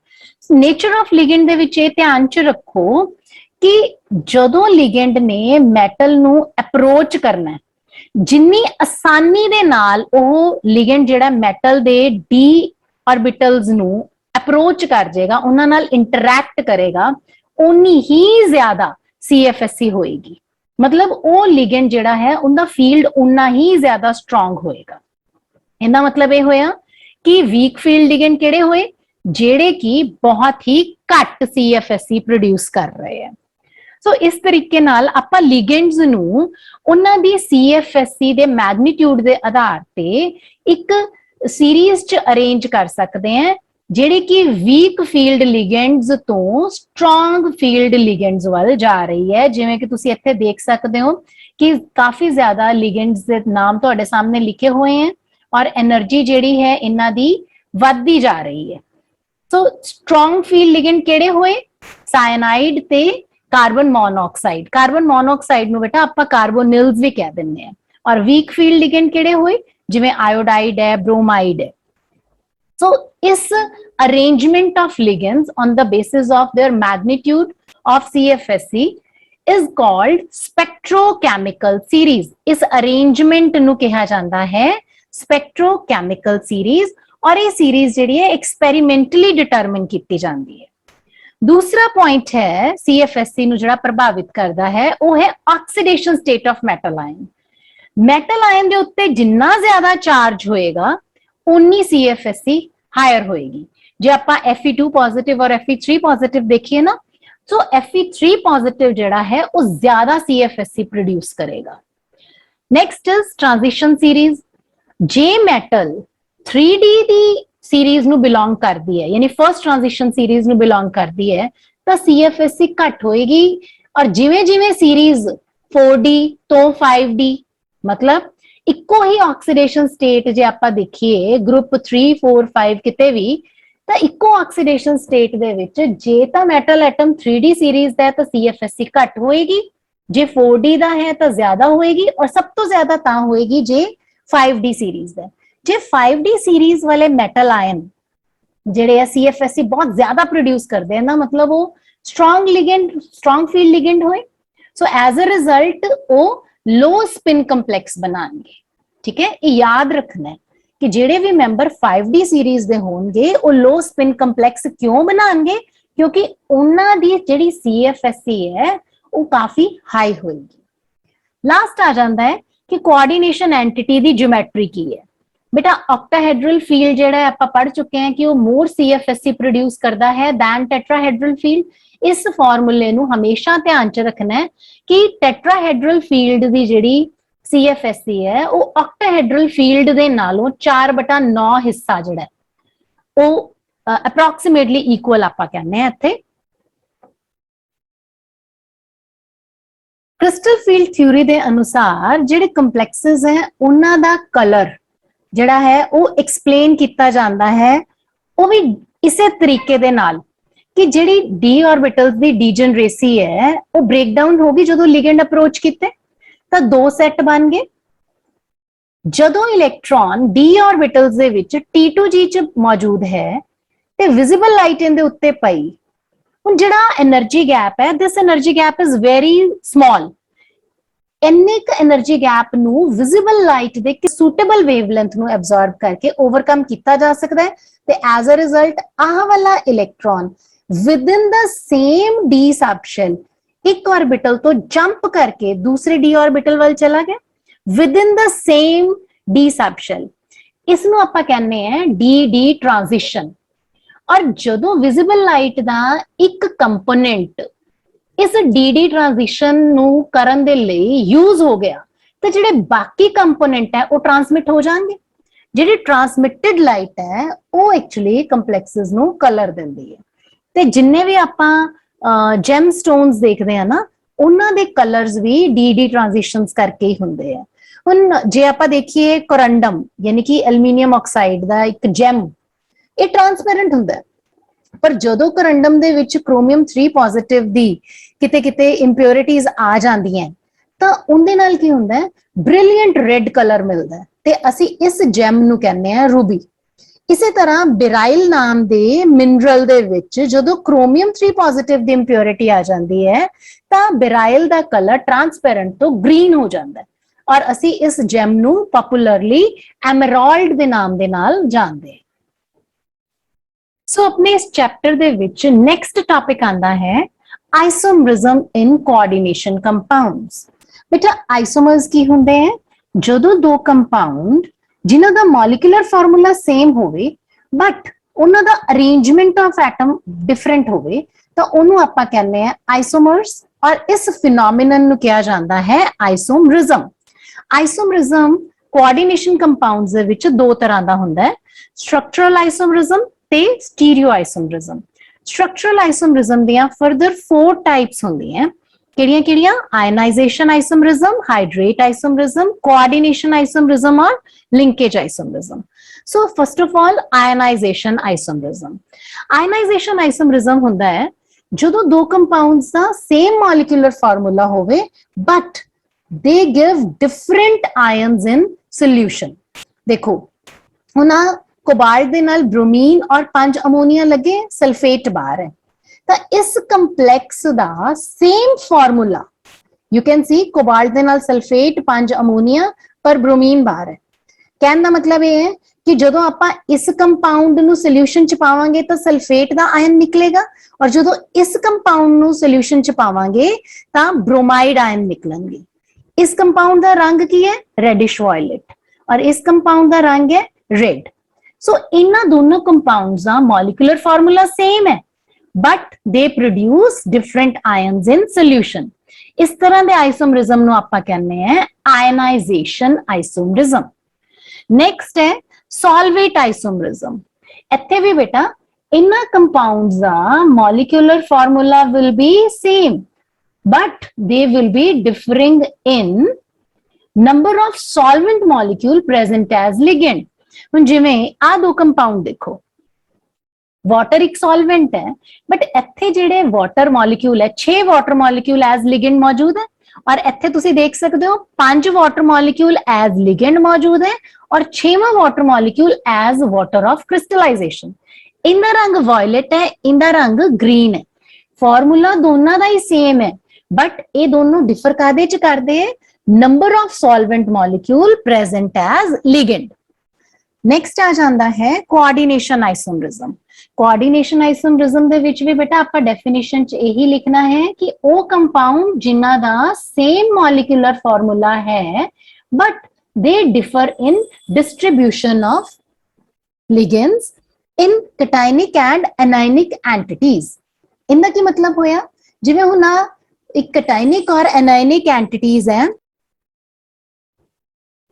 Nature of ligand दे विच ये ध्यान च रखो कि ਜਦੋਂ ਲਿਗੈਂਡ ਨੇ ਮੈਟਲ ਨੂੰ ਅਪਰੋਚ ਕਰਨਾ ਹੈ, ਜਿੰਨੀ ਆਸਾਨੀ ਦੇ ਨਾਲ ਉਹ ਲਿਗੈਂਡ ਜਿਹੜਾ ਮੈਟਲ ਦੇ ਡੀ ਆਰਬਿਟਲਸ ਨੂੰ ਅਪਰੋਚ ਕਰ ਜਾਏਗਾ, ਉਹਨਾਂ ਨਾਲ ਇੰਟਰੈਕਟ ਕਰੇਗਾ, ਉਨੀ ਹੀ ਜ਼ਿਆਦਾ CFSC ਹੋਏਗੀ। ਮਤਲਬ ਉਹ ਲਿਗੈਂਡ ਜਿਹੜਾ ਹੈ ਉਹਦਾ ਫੀਲਡ ਉਨਾ ਹੀ ਜ਼ਿਆਦਾ ਸਟਰੋਂਗ ਹੋਏਗਾ। ਇਹਦਾ ਮਤਲਬ ਇਹ ਹੋਇਆ ਕਿ ਵੀਕ ਫੀਲਡ ਲਿਗੈਂਡ ਕਿਹੜੇ ਹੋਏ, ਜਿਹੜੇ ਕਿ ਬਹੁਤ ਹੀ ਘੱਟ CFSC ਪ੍ਰੋਡਿਊਸ ਕਰ ਰਹੇ ਆ। ਸੋ ਇਸ ਤਰੀਕੇ ਨਾਲ ਆਪਾਂ ਲਿਗੈਂਡਸ ਨੂੰ ਉਹਨਾਂ ਦੀ CFSC ਦੇ ਮੈਗਨੀਟਿਊਡ ਦੇ ਆਧਾਰ ਤੇ ਇੱਕ ਸੀਰੀਜ਼ ਚ ਅਰੇਂਜ ਕਰ ਸਕਦੇ ਹਾਂ, ਜਿਹੜੇ ਕਿ ਵੀਕ ਫੀਲਡ ਲਿਗੈਂਡਸ ਤੋਂ ਸਟਰੋਂਗ ਫੀਲਡ ਲਿਗੈਂਡਸ ਵੱਲ ਜਾ ਰਹੀ ਹੈ। ਜਿਵੇਂ ਕਿ ਤੁਸੀਂ ਇੱਥੇ ਦੇਖ ਸਕਦੇ ਹੋ ਕਿ ਕਾਫੀ ਜ਼ਿਆਦਾ ਲਿਗੈਂਡਸ ਦੇ ਨਾਮ ਤੁਹਾਡੇ ਸਾਹਮਣੇ ਲਿਖੇ ਹੋਏ ਹੈ ਔਰ એનર્ਜੀ ਜਿਹੜੀ ਹੈ ਇਹਨਾਂ ਦੀ ਵੱਧਦੀ ਜਾ ਰਹੀ ਹੈ। ਸੋ ਸਟਰੋਂਗ ਫੀਲਡ ਲਿਗੈਂਡ ਕਿਹੜੇ ਹੋਏ, ਸਾਇਨਾਈਡ ਤੇ ਕਾਰਬਨ ਮੋਨੋਆਕਸਾਈਡ। ਕਾਰਬਨ ਮੋਨੋਆਕਸਾਈਡ ਨੂੰ ਬੇਟਾ ਆਪਾਂ ਕਾਰਬੋਨਿਲਸ ਵੀ ਕਹਿ ਦਿੰਦੇ ਆ। ਔਰ ਵੀਕ ਫੀਲਡ ਲਿਗੈਂਡ ਕਿਹੜੇ ਹੋਏ, ਜਿਵੇਂ ਆਇਓਡਾਈਡ ਹੈ, ਬ੍ਰੋਮਾਈਡ ਹੈ। ਸੋ ਇਸ arrangement of ligands on the basis of their magnitude of CFSC is called spectrochemical series। ਇਸ arrangement ਨੂੰ ਕਿਹਾ ਜਾਂਦਾ ਹੈ spectrochemical series, ਔਰ ਇਹ series ਜਿਹੜੀ ਹੈ experimentally determine ਕੀਤੀ ਜਾਂਦੀ ਹੈ। ਦੂਸਰਾ ਪੁਆਇੰਟ ਹੈ CFSC ਨੂੰ ਜਿਹੜਾ ਪ੍ਰਭਾਵਿਤ ਕਰਦਾ ਹੈ ਉਹ ਹੈ oxidation state of metal ion. Metal ion ਦੇ ਉੱਤੇ ਜਿੰਨਾ ਜ਼ਿਆਦਾ ਚਾਰਜ ਹੋਏਗਾ ਉਨੀ CFSC ਹਾਇਰ ਹੋਏਗੀ। ਜੇ ਆਪਾਂ Fe2 ਪੋਜ਼ਿਟਿਵ ਔਰ Fe3 ਪੋਜ਼ਿਟਿਵ ਦੇਖੀਏ ਨਾ, ਸੋ Fe3 ਪੋਜ਼ਿਟਿਵ ਜਿਹੜਾ ਹੈ ਉਹ ਜ਼ਿਆਦਾ CFSC ਪ੍ਰੋਡਿਊਸ ਕਰੇਗਾ। Next is transition series. ਜੇ ਮੈਟਲ 3D ਦੀ ਸੀਰੀਜ਼ ਨੂੰ ਬਿਲੋਂਗ ਕਰਦੀ ਹੈ, ਯਾਨੀ ਫਰਸਟ ਟ੍ਰਾਂਜੀਸ਼ਨ ਸੀਰੀਜ਼ ਨੂੰ ਬਿਲੋਂਗ ਕਰਦੀ ਹੈ, ਤਾਂ CFSC ਘੱਟ ਹੋਏਗੀ। ਔਰ ਜਿਵੇਂ ਜਿਵੇਂ ਸੀਰੀਜ਼ 4D ਤੋਂ 5D, ਮਤਲਬ ਇੱਕੋ ਹੀ ਆਕਸੀਡੇਸ਼ਨ ਸਟੇਟ ਜੇ ਆਪਾਂ ਦੇਖੀਏ ਗਰੁੱਪ 3 4 5 ਕਿਤੇ ਵੀ, ਤਾਂ ਇੱਕੋ ਆਕਸੀਡੇਸ਼ਨ ਸਟੇਟ ਦੇ ਵਿੱਚ ਜੇ ਤਾਂ ਮੈਟਲ ਐਟਮ 3D ਸੀਰੀਜ਼ ਦਾ ਹੈ ਤਾਂ CFSC ਘੱਟ ਹੋਏਗੀ, ਜੇ 4D ਦਾ ਹੈ ਤਾਂ ਜ਼ਿਆਦਾ ਹੋਏਗੀ, ਔਰ ਸਭ ਤੋਂ ਜ਼ਿਆਦਾ ਤਾਂ ਹੋਏਗੀ ਜੇ 5D ਸੀਰੀਜ਼ ਦਾ। ਜੇ 5D ਸੀਰੀਜ਼ ਵਾਲੇ ਮੈਟਲ ਆਇਨ ਜਿਹੜੇ ਆ CFSC ਬਹੁਤ ਜ਼ਿਆਦਾ ਪ੍ਰੋਡਿਊਸ ਕਰਦੇ ਆ ਨਾ, ਮਤਲਬ ਉਹ ਸਟਰੋਂਗ ਲਿਗੈਂਡ, ਸਟਰੋਂਗ ਫੀਲਡ ਲਿਗੈਂਡ ਹੋਏ, ਸੋ ਐਜ਼ ਅ ਰਿਜ਼ਲਟ ਉਹ ਲੋ ਸਪਿਨ ਕੰਪਲੈਕਸ ਬਣਾਉਣਗੇ। ਠੀਕ ਹੈ, ਇਹ ਯਾਦ ਰੱਖਣਾ ਹੈ ਕਿ ਜਿਹੜੇ ਵੀ ਮੈਂਬਰ 5D ਸੀਰੀਜ਼ ਦੇ ਹੋਣਗੇ ਉਹ ਲੋ ਸਪਿਨ ਕੰਪਲੈਕਸ ਕਿਉਂ ਬਣਾਉਣਗੇ, ਕਿਉਂਕਿ ਉਹਨਾਂ ਦੀ ਜਿਹੜੀ CFSC ਹੈ ਉਹ ਕਾਫੀ ਹਾਈ ਹੋਏਗੀ। ਲਾਸਟ ਆ ਜਾਂਦਾ ਹੈ ਕਿ ਕੋਆਰਡੀਨੇਸ਼ਨ ਐਂਟੀਟੀ ਦੀ ਜਿਓਮੈਟਰੀ ਕੀ ਹੈ। ਬੇਟਾ ਆਕਟਾਹੈਡਰਲ ਫੀਲਡ ਜਿਹੜਾ ਆਪਾਂ ਪੜ ਚੁੱਕੇ ਹਾਂ ਕਿ ਉਹ ਮੋਰ CFSC ਪ੍ਰੋਡਿਊਸ ਕਰਦਾ ਹੈ ਦੈਨ ਟੈਟਰਾਹੈਡਰਲ ਫੀਲਡ। ਇਸ ਫਾਰਮੂਲੇ ਨੂੰ ਹਮੇਸ਼ਾ ਧਿਆਨ ਚ ਰੱਖਣਾ ਹੈ ਕਿ ਟੈਟਰਾਹੈਡਰਲ ਫੀਲਡ ਦੀ ਜਿਹੜੀ CFSC ਹੈ ਉਹ ਆਕਟਾਹੈਡਰਲ ਫੀਲਡ ਦੇ ਨਾਲੋਂ 4/9 ਹਿੱਸਾ ਜਿਹੜਾ ਉਹ ਅਪਰੋਕਸੀਮੇਟਲੀ ਇਕੁਅਲ ਆਪਾਂ ਕਹਿੰਦੇ ਆ ਇੱਥੇ। ਕ੍ਰਿਸਟਲ ਫੀਲਡ ਥਿਊਰੀ ਦੇ ਅਨੁਸਾਰ ਜਿਹੜੇ ਕੰਪਲੈਕਸਸ ਹੈ ਉਹਨਾਂ ਦਾ ਕਲਰ ਜਿਹੜਾ ਹੈ ਉਹ ਐਕਸਪਲੇਨ ਕੀਤਾ ਜਾਂਦਾ ਹੈ ਉਹ ਵੀ ਇਸੇ ਤਰੀਕੇ ਦੇ ਨਾਲ ਕਿ ਜਿਹੜੀ ਡੀ ਆਰਬਿਟਲਸ ਦੀ ਡੀਜਨਰੇਸੀ ਹੈ ਉਹ ਬ੍ਰੇਕਡਾਊਨ ਹੋ ਗਈ ਜਦੋਂ ਲਿਗੈਂਡ ਅਪਰੋਚ ਕੀਤੇ, ਤਾਂ ਦੋ ਸੈੱਟ ਬਣ ਗਏ। ਜਦੋਂ ਇਲੈਕਟ੍ਰੋਨ ਡੀ ਆਰਬਿਟਲਸ ਦੇ ਵਿੱਚ T2G ਚ ਮੌਜੂਦ ਹੈ ਤੇ ਵਿਜ਼ੀਬਲ ਲਾਈਟ ਇਹਦੇ ਉੱਤੇ ਪਈ, ਹੁਣ ਜਿਹੜਾ એનર્ਜੀ ਗੈਪ ਹੈ, this energy gap is very small. ਇੰਨੇ ਕ એનર્ਜੀ ਗੈਪ ਨੂੰ ਵਿਜ਼ੀਬਲ ਲਾਈਟ ਦੇ ਇੱਕ ਸੂਟੇਬਲ ਵੇਵਲੈਂਥ ਨੂੰ ਐਬਜ਼ੌਰਬ ਕਰਕੇ ਓਵਰਕਮ ਕੀਤਾ ਜਾ ਸਕਦਾ ਹੈ, ਤੇ ਐਜ਼ ਅ ਰਿਜ਼ਲਟ ਆਹ ਵਾਲਾ electron within the same d subshell ਇੱਕ ਆਰਬਿਟਲ ਤੋਂ ਜੰਪ ਕਰਕੇ ਦੂਸਰੇ d ਆਰਬਿਟਲ ਵੱਲ ਚਲਾ ਗਿਆ within the same d subshell। ਇਸ ਨੂੰ ਆਪਾਂ ਕਹਿੰਦੇ ਆ dd transition। ਔਰ ਜਦੋਂ ਵਿਜ਼ੀਬਲ ਲਾਈਟ ਦਾ ਇੱਕ ਕੰਪੋਨੈਂਟ ਇਸ dd transition ਨੂੰ ਕਰਨ ਦੇ ਲਈ ਯੂਜ਼ ਹੋ ਗਿਆ ਤਾਂ ਜਿਹੜੇ ਬਾਕੀ ਕੰਪੋਨੈਂਟ ਹੈ ਉਹ ਟ੍ਰਾਂਸਮਿਟ ਹੋ ਜਾਣਗੇ। ਜਿਹੜੀ ਟ੍ਰਾਂਸਮਿਟਡ ਲਾਈਟ ਹੈ ਉਹ ਐਕਚੁਅਲੀ ਕੰਪਲੈਕਸਸ ਨੂੰ ਕਲਰ ਦਿੰਦੀ ਹੈ, ਤੇ ਜਿੰਨੇ ਵੀ ਆਪਾਂ ਜੈਮ ਸਟੋਨਸ ਦੇਖਦੇ ਆ ਨਾ ਉਹਨਾਂ ਦੇ ਕਲਰਸ ਵੀ dd ਟ੍ਰਾਂਜੀਸ਼ਨਸ ਕਰਕੇ ਹੀ ਹੁੰਦੇ ਆ। ਹੁਣ ਜੇ ਆਪਾਂ ਦੇਖੀਏ ਕੋਰੰਡਮ ਯਾਨੀ ਕਿ ਐਲੂਮੀਨੀਅਮ ਆਕਸਾਈਡ ਦਾ ਇੱਕ ਜੈਮ, ਇਹ ਟ੍ਰਾਂਸਪੇਰੈਂਟ ਹੁੰਦਾ ਹੈ, ਪਰ ਜਦੋਂ ਕੋਰੰਡਮ ਦੇ ਵਿੱਚ ਕ੍ਰੋਮੀਅਮ 3 ਪੋਜ਼ਿਟਿਵ ਦੀ ਕਿਤੇ ਕਿਤੇ ਇੰਪਿਉਰਿਟੀਜ਼ ਆ ਜਾਂਦੀਆਂ ਤਾਂ ਉਹਦੇ ਨਾਲ ਕੀ ਹੁੰਦਾ ਹੈ, ਬ੍ਰਿਲੀਅੰਟ ਰੈੱਡ ਕਲਰ ਮਿਲਦਾ ਹੈ, ਤੇ ਅਸੀਂ ਇਸ ਜੈਮ ਨੂੰ ਕਹਿੰਦੇ ਆ ਰੂਬੀ। ਇਸੇ ਤਰ੍ਹਾਂ ਬਿਰਾਈਲ ਨਾਮ ਦੇ ਮਿਨਰਲ ਦੇ ਵਿੱਚ ਜਦੋਂ ਕ੍ਰੋਮੀਅਮ 3 ਪੋਜ਼ਿਟਿਵ ਦੀ ਇੰਪਿਉਰਿਟੀ ਆ ਜਾਂਦੀ ਹੈ ਤਾਂ ਬਿਰਾਈਲ ਦਾ ਕਲਰ ਟ੍ਰਾਂਸਪੇਰੈਂਟ ਤੋਂ ਗ੍ਰੀਨ ਹੋ ਜਾਂਦਾ ਹੈ, ਔਰ ਅਸੀਂ ਇਸ ਜੈਮ ਨੂੰ ਪਪੂਲਰਲੀ ਐਮਰਾਲਡ ਦੇ ਨਾਮ ਦੇ ਨਾਲ ਜਾਣਦੇ ਹਾਂ। सो अपने इस चैप्टर दे विच नेक्स्ट टॉपिक आंदा है आइसोमरिज्म इन कोऑर्डिनेशन कंपाउंड्स। बेटा आइसोमर्स की हुंदे हैं जदों दो कंपाउंड जिन्हां दा मॉलिक्यूलर फार्मूला सेम होवे बट उन्हां दा अरेंजमेंट ऑफ एटम डिफरेंट होवे तो उन्होंने आपां कहने हैं आइसोमर्स और इस फिनोमिनन नूं कहा जाता है आइसोमरिज्म। आइसोमरिज्म कोऑर्डिनेशन कंपाउंड्स दे विच दो तरह दा हुंदा है, स्ट्रक्चरल आइसोमरिज्म ते स्टीरियो आइसोमरिज्म। स्ट्रक्चरल आइसोमरिज्म दियां फर्दर 4 टाइप्स होंदियां, किहड़ियां-किहड़ियां? Ionisation isomerism, hydrate isomerism, coordination isomerism और linkage isomerism. So first of all ionisation isomerism. Ionisation isomerism हुंदा है जदों दो कंपाउंड्स दा सेम मॉलिक्यूलर फार्मूला होवे but they give different ions in solution. देखो हुण कोबाल्ट दे नाल ब्रोमीन और 5 अमोनिया लगे, सल्फेट बाहर है, तो इस कंप्लेक्स दा same formula you can see cobalt दे नाल सल्फेट 5 अमोनिया पर ब्रोमीन बाहर है। कहने का मतलब ये है कि जदों आपां इस कंपाउंड नूं सॉल्यूशन च पावांगे तो सल्फेट दा आयन निकलेगा और जदों इस कंपाउंड नूं सॉल्यूशन च पावांगे तो ब्रोमाइड आयन निकलेंगे। इस कंपाउंड का रंग की है? रेडिश वायलेट, और इस कंपाउंड का रंग है रेड। सो इन्हां दोनों कंपाउंड्स का मॉलिक्यूलर फार्मूला सेम है but they produce different ions in solution. इस तरह के आइसोमरिज्म नूं आपां कहने हैं आयनाइजेशन आइसोमरिज्म। नेक्स्ट है सॉल्वेट आइसोमरिज्म। इत्थे भी बेटा इन्हां कंपाउंड्स का molecular formula will be same but they will be differing in number of solvent molecule present as ligand। ਹੁਣ ਜਿਵੇਂ ਆ ਦੋ ਕੰਪਾਊਂਡ ਦੇਖੋ, ਵਾਟਰ ਇੱਕ ਸੋਲਵੈਂਟ ਹੈ ਬਟ ਇੱਥੇ ਜਿਹੜੇ ਵਾਟਰ ਮੋਲੀਕਿਊਲ ਹੈ 6 ਵਾਟਰ ਮੋਲੀਕਿਊਲ ਐਜ਼ ਲਿਗੈਂਡ ਮੌਜੂਦ ਹੈ ਔਰ ਇੱਥੇ ਤੁਸੀਂ ਦੇਖ ਸਕਦੇ ਹੋ 5 ਵਾਟਰ ਮੋਲੀਕਿਊਲ ਐਜ਼ ਲਿਗੈਂਡ ਮੌਜੂਦ ਹੈ ਔਰ 6ਵਾਂ water molecule as water of crystallisation. ਇਹਦਾ ਰੰਗ ਵਾਇਲਟ ਹੈ, ਇਹਦਾ ਰੰਗ ਗ੍ਰੀਨ ਹੈ। ਫਾਰਮੂਲਾ ਦੋਨਾਂ ਦਾ ਹੀ ਸੇਮ ਹੈ बट ये दोनों डिफर कादे च करदे number of solvent molecule present as ligand. Next आ जाता है कोऑर्डिनेशन आइसोमरिज्म। कोऑर्डिनेशन आइसोमरिज्म दे विच भी बेटा आपां डेफिनेशन च यही लिखना है कि वो कंपाउंड जिन्हां दा सेम मॉलिक्यूलर फार्मूला है but they differ in distribution of ligands in cationic and anionic entities. इनका की मतलब होया जिवें हुण एक कैटायनिक और एनायनिक एंटिटीज है।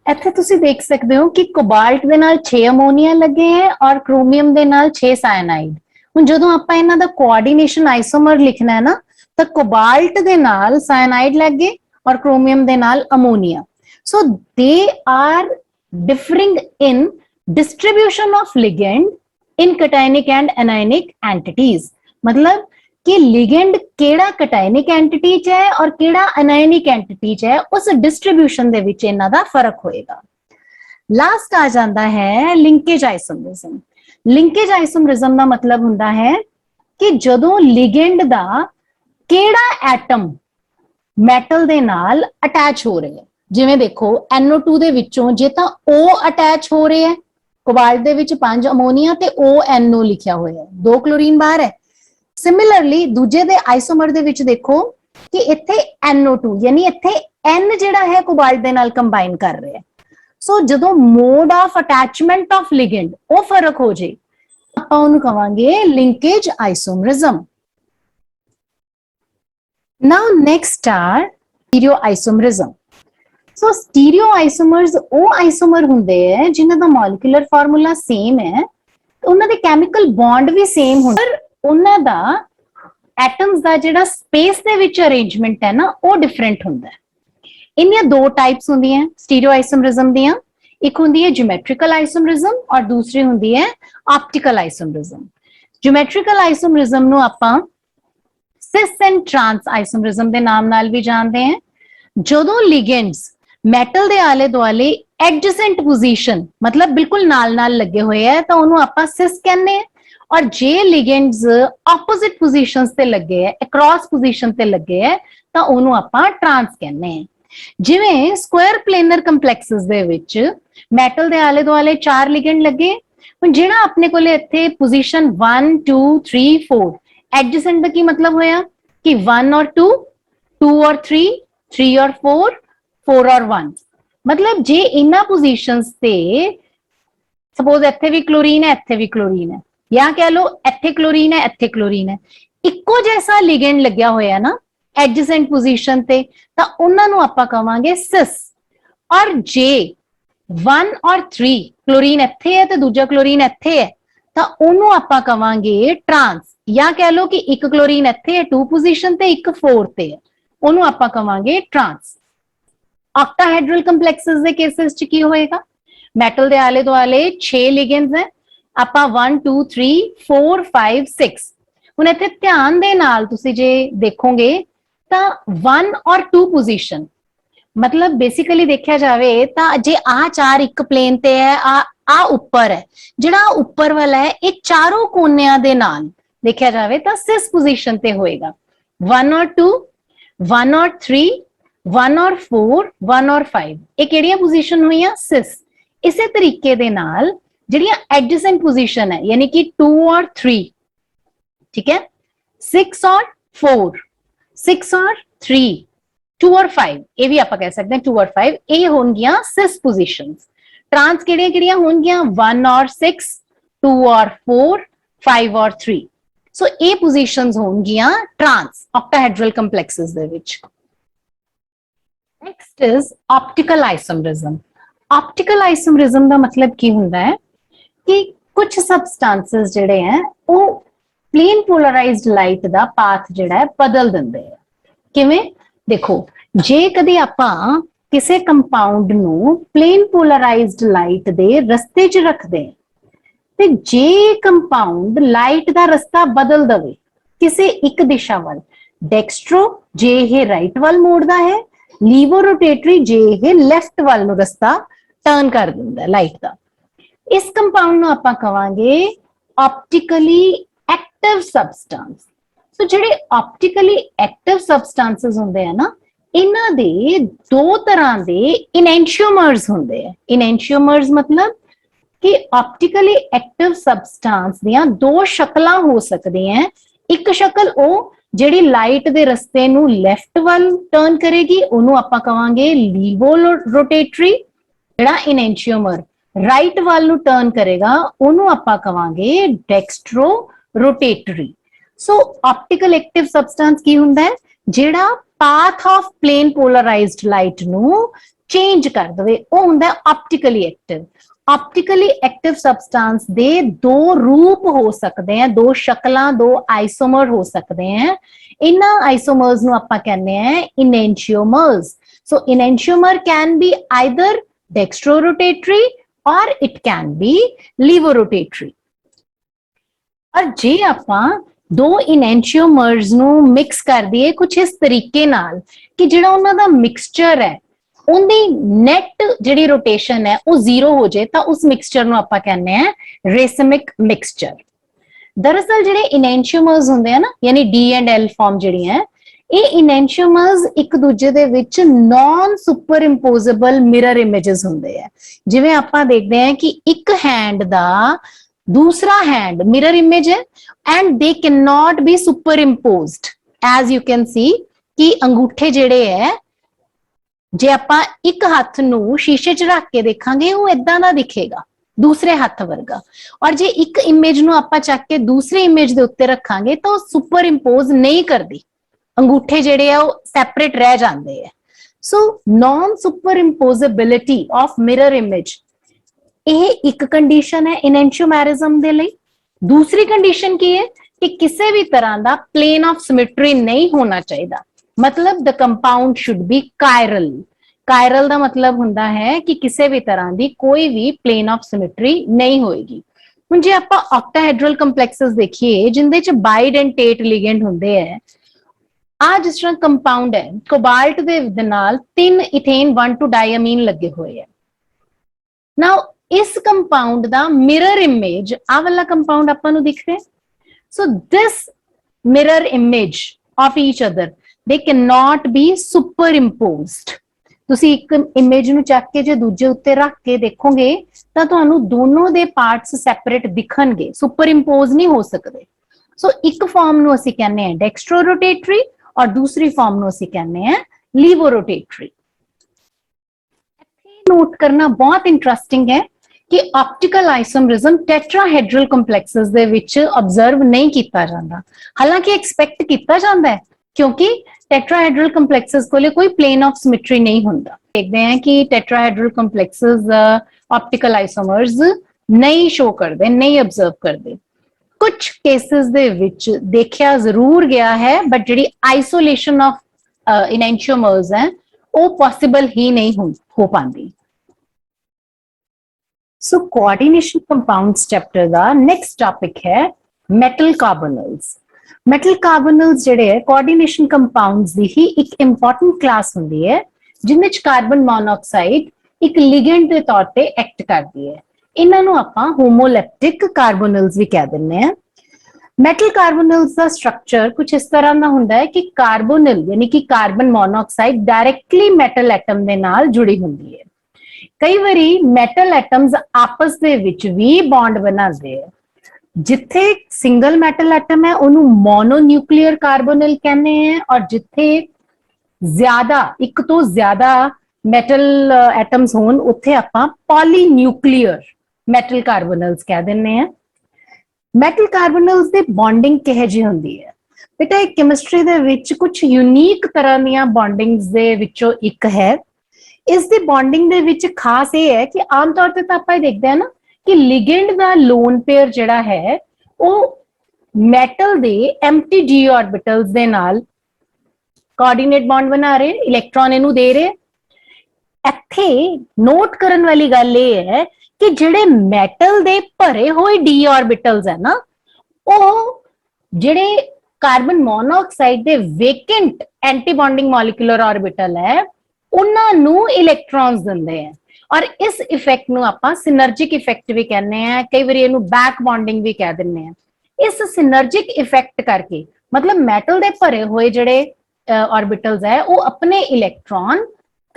इत्थे तुसी देख सकते हो कि कोबाल्ट दे नाल 6 अमोनिया लगे हैं और क्रोमियम दे नाल 6 साइनाइड। हुण जदों आपां इन्हां दा कोऑर्डिनेशन आइसोमर लिखना है ना तो कोबाल्ट दे नाल साइनाइड लगे और क्रोमियम दे नाल ammonia. So they are differing in distribution of ligand in cationic and anionic entities. मतलब कि लिगेंड केड़ा कैटायनिक एंटिटी च है और केड़ा एनायनिक एंटिटी च है, उस डिस्ट्रीब्यूशन दे विच इन्हां दा फर्क होएगा। लास्ट आ जाता है लिंकेज आइसोमरिज्म। लिंकेज आइसोमरिज्म का मतलब हुंदा है कि जदों लिगेंड दा केड़ा एटम मैटल दे नाल अटैच हो रहे हैं। जिवें देखो NO2 दे विचों जे तां O अटैच हो रहे हैं, कोबाल्ट दे विच 5 अमोनिया ते ONO लिखिया होया है, 2 क्लोरीन बाहर है। सिमिलरली दूजे दे आइसोमर दे विच देखो कि इत्थे NO2 यानी इत्थे N जिहड़ा है कोबाल्ट दे नाल कंबाइन कर रहे हैं। सो जदों mode of attachment of ligand वो फर्क हो जाए आपां उहनूं कहांगे linkage isomerism. Now next are stereo isomerism. So stereo isomers वो आइसोमर हुंदे हैं जिन्हां दा मॉलिक्यूलर फार्मूला सेम है, उन्हां दे केमिकल बॉन्ड भी सेम हुंदे पर उन्हां दा एटम्स दा जिहड़ा स्पेस दे विच अरेंजमेंट है ना वो डिफरेंट हुंदा है। इन्हां दो टाइप्स हुंदियां स्टीरियो आइसोमरिज्म दियां, एक हुंदी है ज्योमेट्रिकल आइसोमरिज्म और दूसरी हुंदी है ऑप्टिकल आइसोमरिज्म। ज्योमेट्रिकल आइसोमरिज्म नूं आपां सिस एंड ट्रांस आइसोमरिज्म दे नाम नाल भी जानदे हैं। जदों लिगेंड्स मैटल दे आले दुआले एडजेसेंट पोजीशन मतलब बिल्कुल नाल नाल लगे हुए हैं तो उन्होंने आपां सिस कहने हैं, और जे लिगेंड्स ऑपोजिट पोजीशंस ते लगे है अक्रॉस पोजीशन ते लगे है तो उन्होंने आपां ट्रांस कहने हैं। जिवें स्क्वायर प्लेनर कंप्लेक्सेस दे विच मैटल दे आले दुआले 4 लिगेंड लगे ਹੁਣ ਜਿਹੜਾ ਆਪਣੇ ਕੋਲੇ ਇੱਥੇ ਪੋਜੀਸ਼ਨ 1 2 3 4 ਐਡਜੈਸੈਂਟ ਦਾ ਕੀ ਮਤਲਬ ਹੋਇਆ ਕਿ 1 और 2 2 और 3 3 और 4 4 और 1 मतलब जे इन्ना पोजीशंस ते सपोज ਇੱਥੇ ਵੀ क्लोरीन है ਇੱਥੇ भी क्लोरीन है या कह लो ਇੱਥੇ क्लोरीन है ਇੱਥੇ क्लोरीन है ਇੱਕੋ ਜੈਸਾ ਲਿਗੈਂਡ ਲੱਗਿਆ ਹੋਇਆ ਨਾ ਐਡਜੈਸੈਂਟ ਪੋਜੀਸ਼ਨ ਤੇ ਤਾਂ ਉਹਨਾਂ ਨੂੰ ਆਪਾਂ ਕਵਾਂਗੇ ਸਿਸ ਔਰ ਜੇ 1 और 3 क्लोरीन ਇੱਥੇ ਹੈ ਤੇ ਦੂਜਾ क्लोरीन ਇੱਥੇ ਹੈ ਤਾਂ ਉਹਨੂੰ ਆਪਾਂ ਕਵਾਂਗੇ ਟਰਾਂਸ ਜਾਂ ਕਹਿ ਲਓ ਕਿ ਇੱਕ क्लोरीन ਇੱਥੇ ਹੈ 2 ਪੋਜੀਸ਼ਨ ਤੇ ਇੱਕ 4 ਤੇ ਹੈ ਉਹਨੂੰ ਆਪਾਂ ਕਵਾਂਗੇ ਟਰਾਂਸ ऑक्टाहेड्रल ਕੰਪਲੈਕਸਸ ਦੇ ਕੇਸਿਸ ਚ ਕੀ ਹੋਏਗਾ ਮੈਟਲ ਦੇ ਆਲੇ ਦੁਆਲੇ 6 ਲਿਗੈਂਡਸ ਹੈ ਆਪਾਂ 1 2 3 4 5 6 ਹੁਣ ਇੱਥੇ ਧਿਆਨ ਦੇ ਨਾਲ ਤੁਸੀਂ ਜੇ ਦੇਖੋਗੇ ਤਾਂ 1 ਔਰ 2 ਪੋਜੀਸ਼ਨ मतलब बेसिकली देखा जाए तो जे आ चार एक प्लेन ते है आ ऊपर है जिहड़ा ऊपर वाला है ये चारों कोनियां दे नाल देखा जाए तो सिस पोजीशन ते होएगा 1 और 2 1 और 3 1 और 4 1 और 5 ये किहड़ियां पोजीशन हुईयां सिस इसे तरीके दे नाल जिहड़ियां एडजेसेंट पोजीशन है यानी कि 2 और 3 ठीक है 6 और 4 6 और 3 2 और 5 ये भी आप कह सकते हैं 2 और 5 ये होंगियां सिस पोजीशंस ट्रांस किहड़ियां होंगियां 1 और 6 2 और 4 5 और 3 सो ये पोजीशंस होंगियां ट्रांस ऑक्टाहेड्रल कंप्लेक्सेस दे विच next is optical isomerism optical isomerism दा मतलब की हुंदा है कि कुछ सबस्टांसेस जिहड़े हैं वो प्लेन पोलराइज्ड लाइट दा पाथ जिहड़ा है बदल दिंदे हैं किवें देखो जे कदी आपां किसे कंपाउंड नू प्लेन पोलराइज्ड लाइट दे रस्ते च रखदे ते जे कंपाउंड लाइट दा रस्ता बदल दवे किसे एक दिशा वाल डेक्स्ट्रो जे ये राइट वाल मोड़दा है लीवो रोटेटरी जे ये लेफ्ट वाल नू रस्ता टर्न कर दिंदा है लाइट दा इस कंपाउंड नू आपां कवांगे ऑप्टिकली एक्टिव सबस्टेंस सो ਜਿਹੜੇ ऑप्टिकली एक्टिव सबस्टेंसेस ਹੁੰਦੇ ਆ ਨਾ ਇਹਨਾਂ ਦੇ ਦੋ ਤਰ੍ਹਾਂ ਦੇ ਇਨੈਂਸ਼ੀਓਮਰਸ ਹੁੰਦੇ ਆ ਇਨੈਂਸ਼ੀਓਮਰਸ ਮਤਲਬ ਕਿ ऑप्टिकली एक्टिव सबस्टेंस ਦੀਆਂ ਦੋ ਸ਼ਕਲਾਂ ਹੋ ਸਕਦੀਆਂ ਇੱਕ ਸ਼ਕਲ ਉਹ ਜਿਹੜੀ ਲਾਈਟ ਦੇ ਰਸਤੇ ਨੂੰ ਲੈਫਟ ਵੱਲ ਟਰਨ ਕਰੇਗੀ ਉਹਨੂੰ ਆਪਾਂ ਕਵਾਂਗੇ ਲੀਵੋ ਰੋਟੇਟਰੀ ਜਿਹੜਾ ਇਨੈਂਸ਼ੀਓਮਰ ਰਾਈਟ ਵੱਲ ਨੂੰ ਟਰਨ ਕਰੇਗਾ ਉਹਨੂੰ ਆਪਾਂ ਕਵਾਂਗੇ dextrorotatory so optical active substance की हुंदा है जेड़ा path of plane polarised light नु चेंज कर दवे ओ हुंदा है ऑप्टिकली एक्टिव सबस्टेंस दे दो रूप हो सकते हैं दो शक्लां दो आइसोमर हो सकते हैं इन्हां आइसोमर्स नु आपां कहने हैं enantiomers so enantiomer can be either dextrorotatory और इट कैन बी लीवोरोटेटरी और जे आपां दो इनैंशियोमर्स ਨੂੰ ਮਿਕਸ ਕਰ ਦਈਏ ਕੁਝ ਇਸ ਤਰੀਕੇ ਨਾਲ ਕਿ ਜਿਹੜਾ ਉਹਨਾਂ ਦਾ ਮਿਕਸਚਰ ਹੈ ਉਹਦੀ ਨੈਟ ਜਿਹੜੀ ਰੋਟੇਸ਼ਨ ਹੈ ਉਹ ਜ਼ੀਰੋ ਹੋ ਜਾਏ ਤਾਂ ਉਸ ਮਿਕਸਚਰ ਨੂੰ ਆਪਾਂ ਕਹਿੰਦੇ ਆ ਰੇਸਮਿਕ ਮਿਕਸਚਰ ਦਰਅਸਲ ਜਿਹੜੇ ਇਨੈਂशियोमर्स ਹੁੰਦੇ ਆ ਨਾ ਯਾਨੀ ਡੀ ਐਂਡ ਐਲ ਫਾਰਮ ਜਿਹੜੀਆਂ ਇਹ ਇਨੈਂशियोमर्स ਇੱਕ ਦੂਜੇ ਦੇ ਵਿੱਚ ਨਾਨ ਸੁਪਰ ਇੰਪੋਜ਼ੇਬਲ ਮਿਰਰ ਇਮੇजेस ਹੁੰਦੇ ਆ ਜਿਵੇਂ ਆਪਾਂ ਦੇਖਦੇ ਆ ਕਿ ਇੱਕ ਹੈਂਡ ਦਾ दूसरा हैंड मिरर इमेज है and they can not be superimposed as you can see कि अंगूठे जेड़े है जे आपां एक हाथ नू शीशे च रख के देखांगे वो इदां दा दिखेगा दूसरे हाथ वर्गा और जे एक इमेज नू आपां चक के दूसरे इमेज दे उत्ते रखांगे तो सुपर इंपोज नहीं करदी अंगूठे जेड़े है वो सैपरेट रह जांदे है so non superimposability of mirror image ਇਹ ਇੱਕ ਕੰਡੀਸ਼ਨ ਹੈ ਇਨੈਂਸ਼ੀਓਮੈਰਿਜ਼ਮ ਦੇ ਲਈ ਦੂਸਰੀ ਕੰਡੀਸ਼ਨ ਕੀ ਹੈ ਕਿ ਕਿਸੇ ਵੀ ਤਰ੍ਹਾਂ ਦਾ ਪਲੇਨ ਆਫ ਸਿਮੈਟਰੀ ਨਹੀਂ ਹੋਣਾ ਚਾਹੀਦਾ ਮਤਲਬ ਦ ਕੰਪਾਊਂਡ ਸ਼ੁੱਡ ਬੀ ਕਾਇਰਲ ਕਾਇਰਲ ਦਾ ਮਤਲਬ ਹੁੰਦਾ ਹੈ ਕਿ ਕਿਸੇ ਵੀ ਤਰ੍ਹਾਂ ਦੀ ਕੋਈ ਵੀ ਪਲੇਨ ਆਫ ਸਿਮੈਟਰੀ ਨਹੀਂ ਹੋਏਗੀ ਹੁਣ ਜੇ ਆਪਾਂ ਆਕਟਾਹੈਡਰਲ ਕੰਪਲੈਕਸਸ ਦੇਖੀਏ ਜਿੰਦੇ ਚ ਬਾਈਡੈਂਟੇਟ ਲਿਗੈਂਡ ਹੁੰਦੇ ਹੈ ਆ ਜਿਸ ਤਰ੍ਹਾਂ ਕੰਪਾਊਂਡ ਹੈ ਕੋਬਾਲਟ ਦੇ ਨਾਲ 3 ਇਥੇਨ 1,2 ਡਾਇਆਮੀਨ ਲੱਗੇ ਹੋਏ ਹੈ ਨਾਓ इस कंपाउंड दा मिरर इमेज आ वाला कंपाउंड आपां नूं दिख रहा है so this mirror image of each other they can not be super imposed ਤੁਸੀਂ ਇੱਕ ਇਮੇਜ ਨੂੰ ਚੱਕ ਕੇ ਜੇ ਦੂਜੇ ਉੱਤੇ ਰੱਖ ਕੇ ਦੇਖੋਗੇ ਤਾਂ ਤੁਹਾਨੂੰ ਦੋਨੋਂ ਦੇ ਪਾਰਟਸ ਸੈਪਰੇਟ ਦਿਖਣਗੇ, ਸੁਪਰ ਇੰਪੋਜ਼ ਨਹੀਂ ਹੋ ਸਕਦੇ। ਸੋ ਇੱਕ ਫਾਰਮ ਨੂੰ ਅਸੀਂ ਕਹਿੰਦੇ ਹਾਂ ਡੈਕਸਟਰੋ ਰੋਟੇਟਰੀ ਔਰ ਦੂਸਰੀ ਫਾਰਮ ਨੂੰ ਅਸੀਂ ਕਹਿੰਦੇ ਹਾਂ ਲੀਵੋ ਰੋਟੇਟਰੀ। ਨੋਟ ਕਰਨਾ ਬਹੁਤ ਇੰਟਰਸਟਿੰਗ ਹੈ ਕਿ ਆਪਟੀਕਲ ਆਈਸੋਮਰਿਜ਼ਮ ਟੈਟਰਾਹੈਡਰਲ ਕੰਪਲੈਕਸਸ ਦੇ ਵਿੱਚ ਆਬਜ਼ਰਵ ਨਹੀਂ ਕੀਤਾ ਜਾਂਦਾ, ਹਾਲਾਂਕਿ ਐਕਸਪੈਕਟ ਕੀਤਾ ਜਾਂਦਾ ਹੈ ਕਿਉਂਕਿ ਟੈਟਰਾਹੈਡਰਲ ਕੰਪਲੈਕਸਸ ਕੋਲੇ ਕੋਈ ਪਲੇਨ ਆਫ ਸਿਮੈਟਰੀ ਨਹੀਂ ਹੁੰਦਾ। ਦੇਖਦੇ ਹਾਂ ਕਿ ਟੈਟਰਾਹੈਡਰਲ ਕੰਪਲੈਕਸਸ ਆਪਟੀਕਲ ਆਈਸੋਮਰਸ ਨਹੀਂ ਸ਼ੋ ਕਰਦੇ, ਨਹੀਂ ਆਬਜ਼ਰਵ ਕਰਦੇ। ਕੁਝ ਕੇਸਿਸ ਦੇ ਵਿੱਚ ਦੇਖਿਆ ਜ਼ਰੂਰ ਗਿਆ ਹੈ, ਬਟ ਜਿਹੜੀ ਆਈਸੋਲੇਸ਼ਨ ਆਫ ਇਨੈਂਸ਼ੀਓਮਰਸ ਹੈ ਉਹ ਪੋਸੀਬਲ ਹੀ ਨਹੀਂ ਹੋ ਪਾਉਂਦੀ। ਸੋ ਕੋਆਰਡੀਨੇਸ਼ਨ ਕੰਪਾਊਂਡਸ ਚੈਪਟਰ ਦਾ ਨੈਕਸਟ ਟਾਪਿਕ ਹੈ ਮੈਟਲ ਕਾਰਬੋਨਲਸ। ਮੈਟਲ ਕਾਰਬੋਨਲਸ ਜਿਹੜੇ ਹੈ ਕੋਆਰਡੀਨੇਸ਼ਨ ਕੰਪਾਊਂਡਸ ਦੀ ਹੀ ਇੱਕ ਇੰਪੋਰਟੈਂਟ ਕਲਾਸ ਹੁੰਦੀ ਹੈ, ਜਿਨ੍ਹਾਂ ਵਿੱਚ ਕਾਰਬਨ ਮੋਨੋਆਕਸਾਈਡ ਇੱਕ ਲਿਗੈਂਡ ਦੇ ਤੌਰ ਤੇ ਐਕਟ ਕਰਦੀ ਹੈ। ਇਹਨਾਂ ਨੂੰ ਆਪਾਂ ਹੋਮੋਲੈਪਟਿਕ ਕਾਰਬੋਨਲਸ ਵੀ ਕਹਿ ਦਿੰਦੇ ਹਾਂ। ਮੈਟਲ ਕਾਰਬੋਨਲਸ ਦਾ ਸਟਰਕਚਰ ਕੁਝ ਇਸ ਤਰ੍ਹਾਂ ਦਾ ਹੁੰਦਾ ਹੈ ਕਿ ਕਾਰਬੋਨਲ ਯਾਨੀ ਕਿ carbon monoxide directly metal atom ਦੇ ਨਾਲ ਜੁੜੀ ਹੁੰਦੀ ਹੈ। ਕਈ ਵਾਰੀ ਮੈਟਲ ਐਟਮਸ ਆਪਸ ਦੇ ਵਿੱਚ ਵੀ ਬੌਂਡ ਬਣਾਉਂਦੇ ਆ। ਜਿੱਥੇ ਸਿੰਗਲ ਮੈਟਲ ਐਟਮ ਹੈ ਉਹਨੂੰ ਮੋਨੋਨਿਊਕਲੀਅਰ ਕਾਰਬੋਨਲ ਕਹਿੰਦੇ ਆ, ਔਰ ਜਿੱਥੇ ਜ਼ਿਆਦਾ ਇੱਕ ਤੋਂ ਜ਼ਿਆਦਾ ਮੈਟਲ ਐਟਮਸ ਹੋਣ ਉੱਥੇ ਆਪਾਂ ਪੋਲੀਨਿਊਕਲੀਅਰ ਮੈਟਲ ਕਾਰਬੋਨਲਸ ਕਹਿ ਦਿੰਦੇ ਆ। ਮੈਟਲ ਕਾਰਬੋਨਲਸ ਦੀ ਬੌਂਡਿੰਗ ਕਿਹੋ ਜਿਹੀ ਹੁੰਦੀ ਹੈ ਬੇਟਾ? ਇਹ ਕੈਮਿਸਟਰੀ ਦੇ ਵਿੱਚ ਕੁਝ ਯੂਨੀਕ ਤਰ੍ਹਾਂ ਦੀਆਂ ਬੌਂਡਿੰਗਸ ਦੇ ਵਿੱਚੋਂ ਇੱਕ ਹੈ। ਇਸ ਦੀ ਬੌਂਡਿੰਗ ਦੇ ਵਿੱਚ ਖਾਸ ਇਹ ਹੈ ਕਿ ਆਮ ਤੌਰ ਤੇ ਤਾਂ ਆਪਾਂ ਇਹ ਦੇਖਦੇ ਹਾਂ ਨਾ ਕਿ ਲਿਗੈਂਡ ਦਾ ਲੋਨ ਪੇਅਰ ਜਿਹੜਾ ਹੈ ਉਹ ਮੈਟਲ ਦੇ ਐਮਪਟੀ ਡੀ ਆਰਬਿਟਲਸ ਦੇ ਨਾਲ ਕੋਆਰਡੀਨੇਟ ਬੌਂਡ ਬਣਾ ਰਹੇ, ਇਲੈਕਟ੍ਰੋਨ ਇਹਨੂੰ ਦੇ ਰਹੇ। ਇੱਥੇ ਨੋਟ ਕਰਨ ਵਾਲੀ ਗੱਲ ਇਹ ਹੈ ਕਿ ਜਿਹੜੇ ਮੈਟਲ ਦੇ ਭਰੇ ਹੋਏ ਡੀ ਆਰਬਿਟਲਸ ਹੈ ਨਾ, ਉਹ ਜਿਹੜੇ ਕਾਰਬਨ ਮੋਨੋਆਕਸਾਈਡ ਦੇ vacant anti bonding molecular orbital ਹੈ ਉਹਨਾਂ ਨੂੰ ਇਲੈਕਟ੍ਰੋਨਸ ਦਿੰਦੇ ਆ। ਔਰ ਇਸ ਇਫੈਕਟ ਨੂੰ ਆਪਾਂ ਸਿਨਰਜਿਕ ਇਫੈਕਟ ਵੀ ਕਹਿੰਦੇ ਆ, ਕਈ ਵਾਰੀ ਇਹਨੂੰ ਬੈਕ ਬੌਂਡਿੰਗ ਵੀ ਕਹਿ ਦਿੰਦੇ ਆ। ਇਸ ਸਿਨਰਜਿਕ ਇਫੈਕਟ ਕਰਕੇ ਮਤਲਬ ਮੈਟਲ ਦੇ ਭਰੇ ਹੋਏ ਜਿਹੜੇ ਆਰਬਿਟਲਸ ਹੈ ਉਹ ਆਪਣੇ ਇਲੈਕਟ੍ਰੋਨ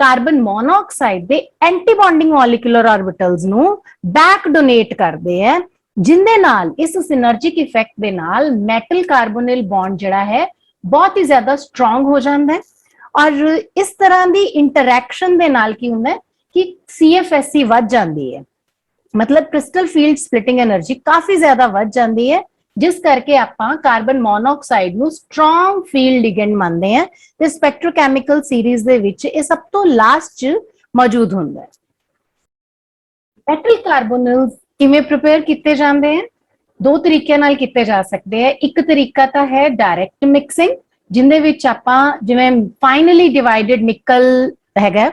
ਕਾਰਬਨ ਮੋਨੋਆਕਸਾਈਡ ਦੇ ਐਂਟੀ ਬੌਂਡਿੰਗ ਮੋਲੀਕੂਲਰ ਆਰਬਿਟਲਸ ਨੂੰ ਬੈਕ ਡੋਨੇਟ ਕਰਦੇ ਆ, ਜਿੰਦੇ ਨਾਲ ਇਸ ਸਿਨਰਜਿਕ ਇਫੈਕਟ ਦੇ ਨਾਲ ਮੈਟਲ ਕਾਰਬੋਨਿਲ ਬੌਂਡ ਜਿਹੜਾ ਹੈ ਬਹੁਤ ਹੀ ਜ਼ਿਆਦਾ ਸਟਰੋਂਗ ਹੋ ਜਾਂਦਾ ਹੈ। ਔਰ ਇਸ ਤਰ੍ਹਾਂ ਦੀ ਇੰਟਰੈਕਸ਼ਨ ਦੇ ਨਾਲ ਕੀ ਹੁੰਦਾ ਹੈ ਕਿ CFSE ਵੱਧ ਜਾਂਦੀ ਹੈ, ਮਤਲਬ ਕ੍ਰਿਸਟਲ ਫੀਲਡ ਸਪਲਿਟਿੰਗ એનર્ਜੀ ਕਾਫੀ ਜ਼ਿਆਦਾ ਵੱਧ ਜਾਂਦੀ ਹੈ, ਜਿਸ ਕਰਕੇ ਆਪਾਂ ਕਾਰਬਨ ਮੋਨੋਆਕਸਾਈਡ ਨੂੰ ਸਟਰੋਂਗ ਫੀਲਡ ਲਿਗੈਂਡ ਮੰਨਦੇ ਆ ਤੇ ਸਪੈਕਟ੍ਰੋਕੈਮੀਕਲ ਸੀਰੀਜ਼ ਦੇ ਵਿੱਚ ਇਹ ਸਭ ਤੋਂ ਲਾਸਟ 'ਚ ਮੌਜੂਦ ਹੁੰਦਾ ਹੈ। ਮੈਟਲ ਕਾਰਬੋਨਲਸ ਕਿਵੇਂ ਪ੍ਰਿਪੇਅਰ ਕੀਤੇ ਜਾਂਦੇ ਆ? ਦੋ ਤਰੀਕਿਆਂ ਨਾਲ ਕੀਤੇ ਜਾ ਸਕਦੇ ਆ। ਇੱਕ ਤਰੀਕਾ ਤਾਂ ਹੈ ਡਾਇਰੈਕਟ ਮਿਕਸਿੰਗ, ਜਿੰਦੇ ਵਿੱਚ ਆਪਾਂ ਜਿਵੇਂ ਫਾਈਨਲੀ ਡਿਵਾਈਡਡ ਨਿਕਲ ਹੈਗਾ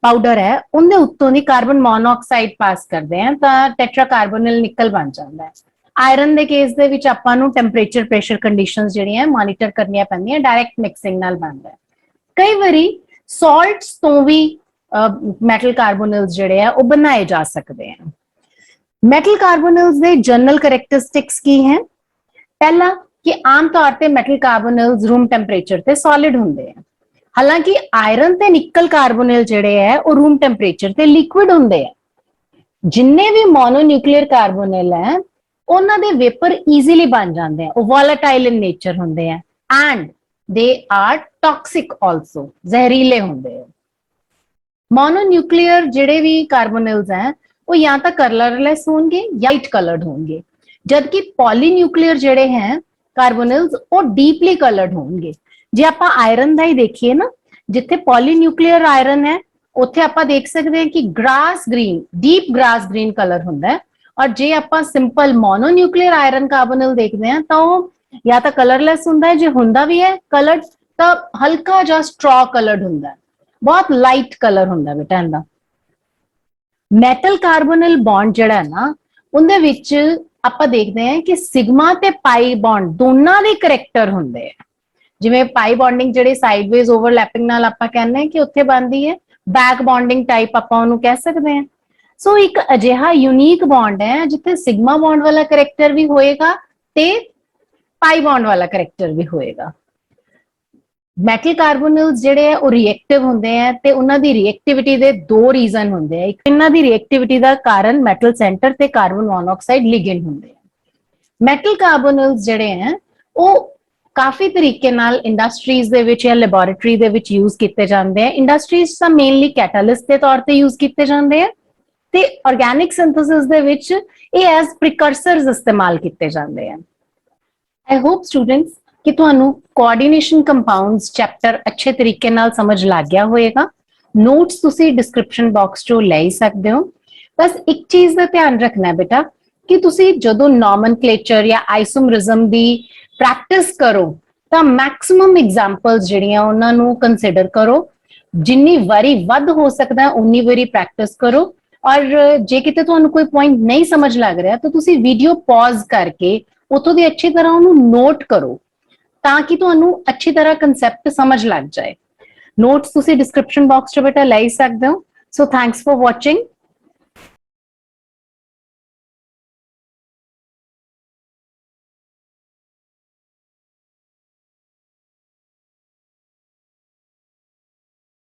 ਪਾਊਡਰ ਹੈ ਉਹਦੇ ਉੱਤੋਂ ਦੀ ਕਾਰਬਨ ਮੋਨੋਆਕਸਾਈਡ ਪਾਸ ਕਰਦੇ ਆ ਤਾਂ ਟੈਟਰਾ ਕਾਰਬੋਨਿਲ ਨਿਕਲ ਬਣ ਜਾਂਦਾ ਹੈ। ਆਇਰਨ ਦੇ ਕੇਸ ਦੇ ਵਿੱਚ ਆਪਾਂ ਨੂੰ ਟੈਂਪਰੇਚਰ ਪ੍ਰੈਸ਼ਰ ਕੰਡੀਸ਼ਨਸ ਜਿਹੜੀਆਂ ਮੋਨੀਟਰ ਕਰਨੀਆਂ ਪੈਂਦੀਆਂ, ਡਾਇਰੈਕਟ ਮਿਕਸਿੰਗ ਨਾਲ ਬਣਦਾ ਹੈ। ਕਈ ਵਾਰੀ ਸਾਲਟਸ ਤੋਂ ਵੀ ਮੈਟਲ ਕਾਰਬੋਨਲਸ ਜਿਹੜੇ ਆ ਉਹ ਬਣਾਏ ਜਾ ਸਕਦੇ ਆ। ਮੈਟਲ ਕਾਰਬੋਨਲਸ ਦੇ ਜਨਰਲ ਕੈਰੈਕਟਰਿਸਟਿਕਸ ਕੀ ਹੈ? ਪਹਿਲਾ ਕਿ ਆਮ ਤੌਰ ਤੇ ਮੈਟਲ ਕਾਰਬੋਨਲਸ ਰੂਮ ਟੈਂਪਰੇਚਰ ਤੇ ਸੋਲਿਡ ਹੁੰਦੇ ਆ, ਹਾਲਾਂਕਿ ਆਇਰਨ ਤੇ ਨਿਕਲ ਕਾਰਬੋਨਲ ਜਿਹੜੇ ਹੈ ਉਹ ਰੂਮ ਟੈਂਪਰੇਚਰ ਤੇ ਲਿਕੁਇਡ ਹੁੰਦੇ ਆ। ਜਿੰਨੇ ਵੀ ਮੋਨੋਨਿਊਕਲੀਅਰ ਕਾਰਬੋਨਲ ਹੈ ਉਹਨਾਂ ਦੇ ਵੇਪਰ ਈਜ਼ੀਲੀ ਬਣ ਜਾਂਦੇ ਆ, ਉਹ ਵੋਲੇਟਾਈਲ ਇਨ ਨੇਚਰ ਹੁੰਦੇ ਆ and they are toxic also, ਜ਼ਹਿਰੀਲੇ ਹੁੰਦੇ ਆ। ਮੋਨੋਨਿਊਕਲੀਅਰ ਜਿਹੜੇ ਵੀ ਕਾਰਬੋਨਲਸ ਹੈ ਉਹ ਜਾਂ ਤਾਂ ਕਲਰਲੈਸ ਹੋਣਗੇ ਜਾਂ ਲਾਈਟ ਕਲਰਡ ਹੋਣਗੇ, ਜਦਕਿ ਪੋਲੀਨਿਊਕਲੀਅਰ ਜਿਹੜੇ ਹੈ ਕਾਰਬੋਨਲਸ ਉਹ ਡੀਪਲੀ ਕਲਰਡ ਹੋਣਗੇ। ਜੇ ਆਪਾਂ ਆਇਰਨ ਦਾ ਹੀ ਦੇਖੀਏ ਨਾ, ਜਿੱਥੇ ਪੋਲੀਨਿਊਕਲੀਅਰ ਆਇਰਨ ਹੈ ਉੱਥੇ ਆਪਾਂ ਦੇਖ ਸਕਦੇ ਹਾਂ ਕਿ grass green, deep grass green colour ਹੁੰਦਾ ਹੈ, ਔਰ ਜੇ ਆਪਾਂ ਸਿੰਪਲ ਮੋਨੋਨਿਊਕਲੀਅਰ ਆਇਰਨ ਕਾਰਬੋਨਲ ਦੇਖਦੇ ਹਾਂ ਤਾਂ ਉਹ ਜਾਂ ਤਾਂ ਕਲਰਲੈਸ ਹੁੰਦਾ ਹੈ, ਜੇ ਹੁੰਦਾ ਵੀ ਹੈ ਕਲਰਡ ਤਾਂ ਹਲਕਾ ਜਿਹਾ ਸਟ੍ਰॉ ਕਲਰਡ ਹੁੰਦਾ ਹੈ, ਬਹੁਤ ਲਾਈਟ ਕਲਰ ਹੁੰਦਾ ਬੇਟਾ ਇਹਦਾ। ਮੈਟਲ ਕਾਰਬੋਨਲ ਬੌਂਡ ਜਿਹੜਾ ਹੈ ਨਾ ਉਹਦੇ ਵਿੱਚ ਆਪਾਂ ਦੇਖਦੇ ਹਾਂ ਕਿ ਸਿਗਮਾ ਤੇ ਪਾਈ ਬੌਂਡ ਦੋਨਾਂ ਦੇ ਕਰੈਕਟਰ ਹੁੰਦੇ ਆ। ਜਿਵੇਂ ਪਾਈ ਬੌਂਡਿੰਗ ਜਿਹੜੇ ਸਾਈਡਵੇਜ਼ ਓਵਰਲੈਪਿੰਗ ਨਾਲ ਆਪਾਂ ਕਹਿੰਦੇ ਹਾਂ ਕਿ ਉੱਥੇ ਬਣਦੀ ਹੈ, ਬੈਕ ਬੌਂਡਿੰਗ ਟਾਈਪ ਆਪਾਂ ਉਹਨੂੰ ਕਹਿ ਸਕਦੇ ਹਾਂ। ਸੋ ਇੱਕ ਅਜਿਹਾ ਯੂਨੀਕ ਬੌਂਡ ਹੈ ਜਿੱਥੇ ਸਿਗਮਾ ਬੌਂਡ ਵਾਲਾ ਕਰੈਕਟਰ ਵੀ ਹੋਏਗਾ ਤੇ ਪਾਈ ਬੌਂਡ ਵਾਲਾ ਕਰੈਕਟਰ ਵੀ ਹੋਏਗਾ। ਮੈਟਲ ਕਾਰਬੋਨਲਸ ਜਿਹੜੇ ਆ ਉਹ ਰਿਐਕਟਿਵ ਹੁੰਦੇ ਆ ਤੇ ਉਹਨਾਂ ਦੀ ਰਿਐਕਟਿਵਿਟੀ ਦੇ ਦੋ ਰੀਜ਼ਨ ਹੁੰਦੇ ਆ। ਇੱਕ ਇਹਨਾਂ ਦੀ ਰਿਐਕਟਿਵਿਟੀ ਦਾ ਕਾਰਨ ਮੈਟਲ ਸੈਂਟਰ ਤੇ ਕਾਰਬਨ ਮੋਨੋਆਕਸਾਈਡ ਲਿਗੈਂਡ ਹੁੰਦੇ ਆ। ਮੈਟਲ ਕਾਰਬੋਨਲਸ ਜਿਹੜੇ ਆ ਉਹ ਕਾਫੀ ਤਰੀਕੇ ਨਾਲ ਇੰਡਸਟਰੀਜ਼ ਦੇ ਵਿੱਚ ਜਾਂ ਲੈਬੋਰੇਟਰੀ ਦੇ ਵਿੱਚ ਯੂਜ਼ ਕੀਤੇ ਜਾਂਦੇ ਆ। ਇੰਡਸਟਰੀਜ਼ ਤਾਂ ਮੇਨਲੀ ਕੈਟਾਲਿਸਟ ਦੇ ਤੌਰ ਤੇ ਯੂਜ਼ ਕੀਤੇ ਜਾਂਦੇ ਆ ਤੇ ਆਰਗੈਨਿਕ ਸਿੰਥੇਸਿਸ ਦੇ ਵਿੱਚ ਇਹ ਐਜ਼ ਪ੍ਰੀਕਰਸਰਸ ਇਸਤੇਮਾਲ ਕੀਤੇ ਜਾਂਦੇ ਆ। ਆਈ ਹੋਪ ਸਟੂਡੈਂਟਸ ਕਿ ਤੁਹਾਨੂੰ ਕੋਆਰਡੀਨੇਸ਼ਨ ਕੰਪਾਊਂਡਸ ਚੈਪਟਰ ਅੱਛੇ ਤਰੀਕੇ ਨਾਲ ਸਮਝ ਲੱਗ ਗਿਆ ਹੋਵੇਗਾ। ਨੋਟਸ ਤੁਸੀਂ ਡਿਸਕ੍ਰਿਪਸ਼ਨ ਬਾਕਸ ਚੋਂ ਲੈ ਹੀ ਸਕਦੇ ਹੋ। ਬਸ ਇੱਕ ਚੀਜ਼ ਦਾ ਧਿਆਨ ਰੱਖਣਾ ਹੈ ਬੇਟਾ ਕਿ ਤੁਸੀਂ ਜਦੋਂ ਨੋਮਨਕਲੇਚਰ ਜਾਂ ਆਈਸੋਮਰਿਜ਼ਮ ਦੀ ਪ੍ਰੈਕਟਿਸ ਕਰੋ ਤਾਂ ਮੈਕਸਿਮਮ ਐਗਜ਼ਾਮਪਲਸ ਜਿਹੜੀਆਂ ਉਹਨਾਂ ਨੂੰ ਕੰਸੀਡਰ ਕਰੋ। ਜਿੰਨੀ ਵਾਰੀ ਵੱਧ ਹੋ ਸਕਦਾ ਉਨੀ ਵਾਰੀ ਪ੍ਰੈਕਟਿਸ ਕਰੋ ਔਰ ਜੇ ਕਿਤੇ ਤੁਹਾਨੂੰ ਕੋਈ ਪੁਆਇੰਟ ਨਹੀਂ ਸਮਝ ਲੱਗ ਰਿਹਾ ਤਾਂ ਤੁਸੀਂ ਵੀਡੀਓ ਪੌਜ਼ ਕਰਕੇ ਉਤੋਂ ਦੀ ਅੱਛੀ ਤਰ੍ਹਾਂ ਉਹਨੂੰ ਨੋਟ ਕਰੋ ਤਾਂ ਕਿ ਤੁਹਾਨੂੰ ਅੱਛੀ ਤਰ੍ਹਾਂ ਕਨਸੈਪਟ ਸਮਝ ਲੱਗ ਜਾਏ। ਨੋਟਸ ਤੁਸੀਂ ਡਿਸਕ੍ਰਿਪਸ਼ਨ ਬਾਕਸ 'ਚ ਬੇਟਾ ਲੈ ਸਕਦੇ ਹੋ। So thanks for watching.